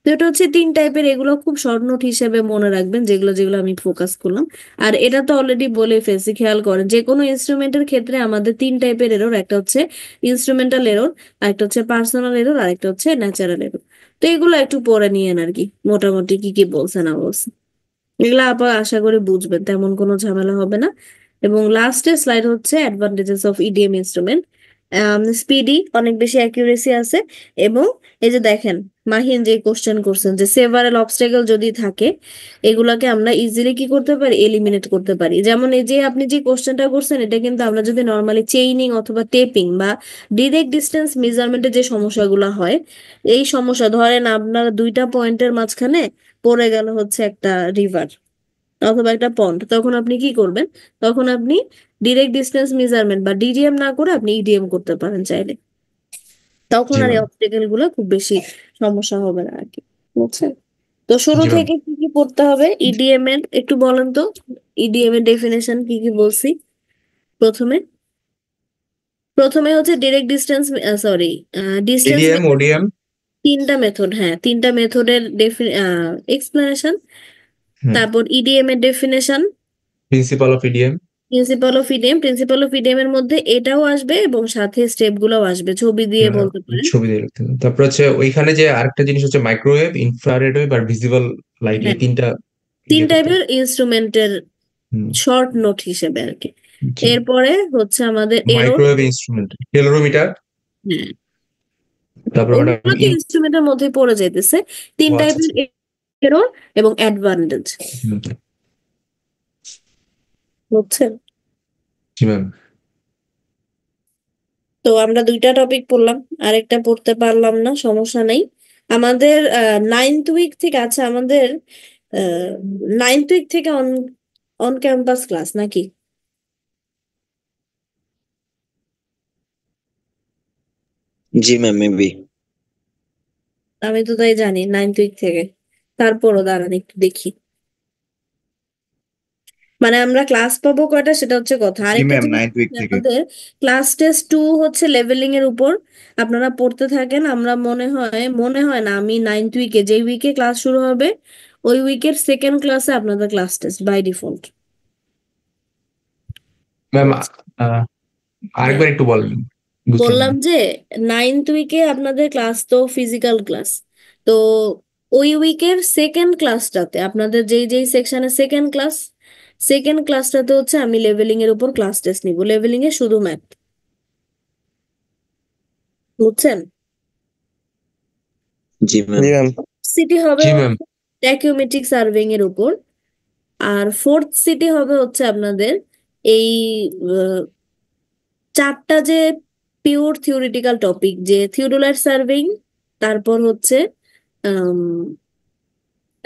তো এটা হচ্ছে 3 টাইপের, এগুলো খুব শর্ট নোট হিসেবে মনে রাখবেন, যেগুলো যেগুলো আমি ফোকাস করলাম। আর এটা তো অলরেডি বলে ফেলছি, খেয়াল করেন যে কোনো ইনস্ট্রুমেন্টের ক্ষেত্রে আমাদের 3 টাইপের এরর, একটা হচ্ছে ইনস্ট্রুমেন্টাল এরর, আরেকটা হচ্ছে পার্সোনাল এরর, আরেকটা হচ্ছে ন্যাচারাল এরর। তো এগুলো একটু পড়ে নিয়েন আর কি, মোটামুটি কি কি বলছে না বলছে এগুলো আপা আশা করি বুঝবেন, তেমন কোনো ঝামেলা হবে না। এবং লাস্টের স্লাইড হচ্ছে advantages of EDM instrument. Speedy, অনেক বেশি অ্যাকিউরেসি আছে। এবং এই যে দেখেন মাহিন যে কোশ্চেন করছেন যে সেভারাল অবস্টাকেল যদি থাকে, এগুলাকে আমরা ইজিলি কি করতে পারি, এলিমিনেট করতে পারি। যেমন এই যে আপনি যে কোশ্চেনটা করছেন, এটা কিন্তু আমরা যদি নর্মালি চেইনিং অথবা টেপিং বা ডিরেক্ট ডিস্টেন্স মেজারমেন্টে যে সমস্যাগুলো হয়, এই সমস্যা ধরেন আপনার 2টা পয়েন্টের মাঝখানে পড়ে গেল হচ্ছে একটা রিভার অথবা একটা পন্ড, তখন আপনি কি করবেন? তখন আপনি ডিরেক্ট ডিস্টেন্স মেজারমেন্ট বা ডিডিএম না করে আপনি ইডিএম করতে পারেন চাইলে। তখন জি আর এই ম্যাম। অবস্টেকেল গুলো খুব বেশি সমস্যা হবে না আর কি। বুঝছেন? তো শুরু জি ম্যাম। থেকে কি কি পড়তে হবে ইডিএম এর একটু বলেন তো। ইডিএম এর ডেফিনেশন কি কি বলছি প্রথমে? প্রথমে হচ্ছে direct distance, sorry, distance. EDM, ODM. 3টা মেথড, হ্যাঁ 3টা মেথডের এক্সপ্লেনেশন। তারপর ইডিএম এর definition, principal of EDM. Principal of EDM এর মধ্যে এটাও আসবে এবং সাথে স্টেপ গুলোও আসবে, ছবি দিয়ে বলতে পারেন। ছবি দিয়ে লিখতে হবে। তারপর হচ্ছে ওইখানে যে আরেকটা জিনিস হচ্ছে মাইক্রোওয়েভ, ইনফ্রারেড ওয়েভ আর ভিজিবল লাইট, এই হ্যাঁ, তিনটা তিন ইয়ে করতে টাইপের হবে। ইনস্ট্রুমেন্টের হুম, শর্ট নোট হিসেবে আর কি। জি। এরপরে হচ্ছে আমাদের এরর। Microwave instrument, ক্যালোরোমিটার। হ্যাঁ, তারপর ওগুলো তো ইনস্ট্রুমেন্টের মধ্যে পড়ে যাইতেছে। তিন ও আচ্ছা টাইপের আচ্ছা। এরর এবং অ্যাডভান্টেজ, হুম, বুঝছেন? জি ম্যাম। তো আমরা 2টা টপিক পড়লাম, আরেকটা পড়তে পারলাম না, সমস্যা নেই। আমাদের 9th উইক থেকে, আচ্ছা আমাদের 9th উইক থেকে অন অন ক্যাম্পাস ক্লাস নাকি? জি ম্যাম মেবি। আমি তো তাই জানি 9th উইক থেকে। তারপরও দাঁড়ান একটু দেখি, মানে আমরা ক্লাস পাবো কয়টা সেটা হচ্ছে কথা। জি আরেকটা ম্যাম জিনিস 9th উইক হচ্ছে থেকে। আমাদের ক্লাস টেস্ট 2 হচ্ছে লেভেলিং এর উপর। আপনারা পড়তে থাকেন, আমরা মনে হয় না আমি 9th উইকে, যেই উইকে ক্লাস শুরু হবে ওই উইকের সেকেন্ড ক্লাসে আপনাদের class test by default. Ma'am হ্যাঁ, আরেকবার একটু বলেন, বুঝলাম বললাম না। যে 9th উইকে আপনাদের ক্লাস তো ফিজিক্যাল ক্লাস, তো ওই উইকের সেকেন্ড ক্লাসটাতে আপনাদের যেই যেই সেকশনে সেকেন্ড ক্লাসটাতে হচ্ছে আমি লেভেলিং এর উপর ক্লাস টেস্ট নিব, লেভেলিং এ শুধু ম্যাথ, বুঝছেন? জি ম্যাম। জি ম্যাম। সিটি হবে জি ম্যাম। ট্যাকিওমেট্রিক সার্ভেইং এর উপর। আর ফোর্থ সিটি হবে হচ্ছে আপনাদের এই আহ, চারটা যে পিওর থিওরিটিক্যাল টপিক, যে থিওডোলাইট সার্ভেইং, তারপর হচ্ছে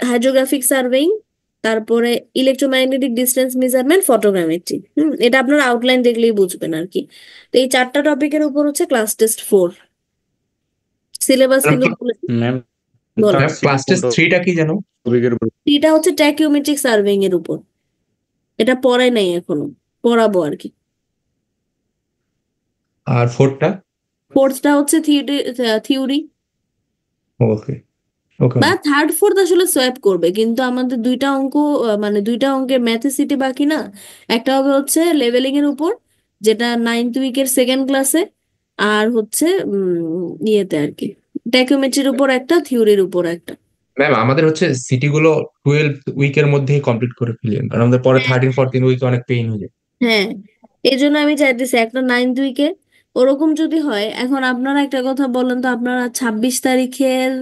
হাইড্রোগ্রাফিক সার্ভেইং, তারপরে ইলেকট্রোম্যাগনেটিক ডিস্টেন্স মেজারমেন্ট, ফটোগ্রামেট্রি। এটা আপনারা আউটলাইন দেখলেই বুঝবেন আর কি। তো এই চারটা টপিকের উপর হচ্ছে ক্লাস টেস্ট 4। সিলেবাস কিন্তু ম্যাম বলেন। ক্লাস টেস্ট 3টা কি জানো? টপিকের উপর এটা হচ্ছে ট্যাকিওমেট্রিক সার্ভেইং এর উপর, এটা পড়াই নাই এখনো, পড়াবো আর কি। আর 4টা? ফোর্থটা হচ্ছে থিওরি, ওকে ওকে বা থার্ড ফোর্থ আসলে সোয়াপ করবে, কিন্তু আমাদের দুইটা অঙ্ক, মানে দুইটা অঙ্কের ম্যাথেসিটি বাকি না। একটা হবে হচ্ছে লেভেলিং এর উপর, যেটা 9th উইকের সেকেন্ড ক্লাসে, আর হচ্ছে ইয়েতে আর কি ট্যাকিওমেট্রির উপর একটা, থিওরির উপর একটা। ম্যাম, আমাদের হচ্ছে সিটি গুলো 12 উইকের মধ্যেই কমপ্লিট করে ফেলি, কারণ আমাদের পরে হ্যাঁ 13-14 উইকে অনেক পেইন হয়ে যায়। হ্যাঁ, এই জন্য আমি চাইতেছি একটা 9th উইকে ওরকম যদি হয়। এখন আপনারা একটা কথা বলেন তো, আপনারা 26 তারিখের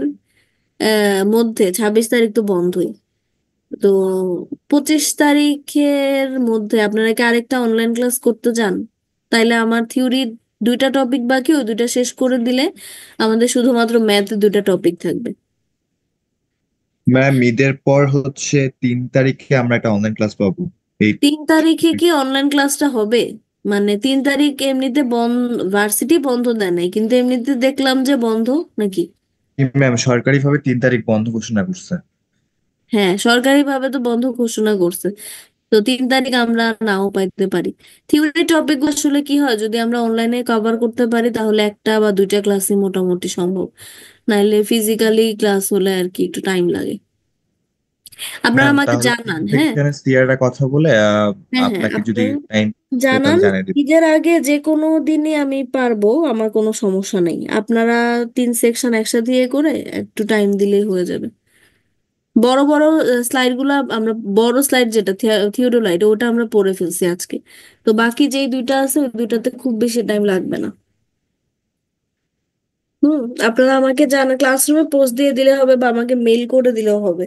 মধ্যে, 26 তারিখ তো বন্ধই, তো 25 তারিখের মধ্যে আপনারা কি আরেকটা অনলাইন ক্লাস করতে চান? তাইলে আমার থিওরি দুইটা টপিক বাকি, ওই দুইটা শেষ করে দিলে আমাদের শুধুমাত্র ম্যাথ দুইটা টপিক থাকবে। ম্যাম ঈদের পর হচ্ছে 3 তারিখে আমরা একটা অনলাইন ক্লাস পাবো। এই 3 তারিখে কি অনলাইন ক্লাসটা হবে? মানে 3 তারিখ এমনিতে ভার্সিটি বন্ধ দেয় নাই, কিন্তু এমনিতে দেখলাম যে বন্ধ নাকি। ম্যাম সরকারিভাবে 3 তারিখ বন্ধ ঘোষণা করছে। হ্যাঁ, সরকারিভাবে তো বন্ধ ঘোষণা করছে, তো 3 তারিখ আমরা নাও পাইতে পারি। থিওরি টপিক আসলে কি হয়, যদি আমরা অনলাইনে কভার করতে পারি তাহলে একটা বা দুইটা ক্লাসই মোটামুটি সম্ভব, নাইলে ফিজিক্যালি ক্লাস হলে আর কি একটু টাইম লাগে। আপনারা ম্যাম আমাকে তাহলে জানান, 3 তারিখ হ্যাঁ। সিআররা কথা বলে হ্যাঁ হ্যাঁ, আপনাকে আপনি যদি টাইম জানান। তাহলে জানিয়ে দিব। ঈদের আগে যে কোনো দিনই আমি পারবো, আমার কোনো সমস্যা নেই। আপনারা 3 সেকশন একসাথে ইয়ে করে একটু টাইম দিলেই হয়ে যাবে। বড় বড় স্লাইড গুলা আমরা, বড় স্লাইড যেটা থিওডোলাইট, ওটা আমরা পড়ে ফেলছি আজকে। তো বাকি যেই দুইটা আছে ওই দুইটাতে খুব বেশি টাইম লাগবে না। আপনারা আমাকে জানা, ক্লাসরুমে পোস্ট দিয়ে দিলে হবে বা আমাকে মেইল করে দিলেও হবে।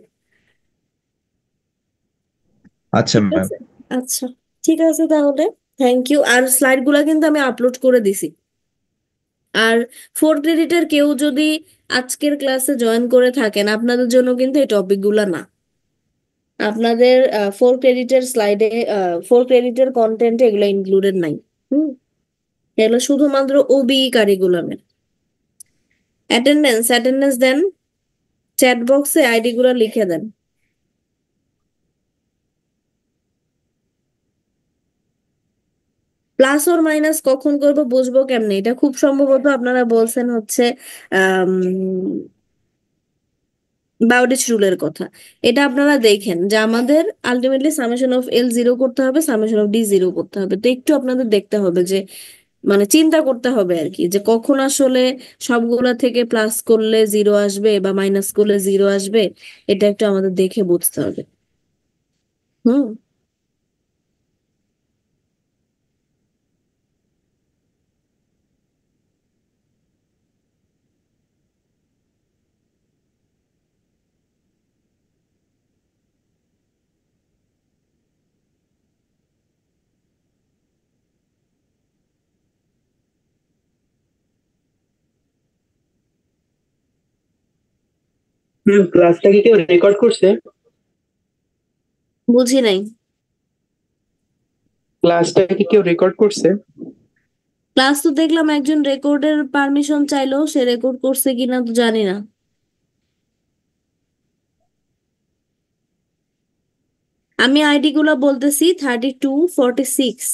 আচ্ছা ঠিক ম্যাম। আছে, আচ্ছা, ঠিক আছে তাহলে। Thank you. আর স্লাইড গুলা কিন্তু আমি আপলোড করে দিছি। আর 4 ক্রেডিটের কেউ যদি আজকের ক্লাসে জয়েন করে থাকেন, আপনাদের জন্য কিন্তু এই টপিক গুলা না। আপনাদের 4 ক্রেডিটের স্লাইডে, 4 ক্রেডিটের কন্টেন্টে এগুলো ইনক্লুডেড নাই। হুম, এগুলো শুধুমাত্র ওবিই কারিকুলামের। অ্যাটেন্ডেন্স দেন, চ্যাট বক্সে আইডি গুলো লিখে দেন। প্লাস ওর মাইনাস কখন করবো বুঝবো কেমনে? এটা খুব সম্ভবত আপনারা বলছেন হচ্ছে বাউডিচ রুলের কথা। এটা আপনারা দেখেন যে আমাদের আলটিমেটলি সামেশন অফ এল 0 করতে হবে, সামেশন অফ ডি 0 করতে হবে। তো একটু আপনাদের দেখতে হবে যে, মানে চিন্তা করতে হবে আর কি, যে কখন আসলে সবগুলা থেকে প্লাস করলে 0 আসবে বা মাইনাস করলে 0 আসবে। এটা একটু আমাদের দেখে বুঝতে হবে। হুম, ক্লাসটা কি কেউ রেকর্ড করছে? বুঝি নাই। ক্লাসটা কি কেউ রেকর্ড করছে? ক্লাস তো দেখলাম একজন রেকর্ডের পারমিশন চাইলো, সে রেকর্ড করছে কিনা তো জানি না। আমি আইডি গুলা বলতেছি 32, 46,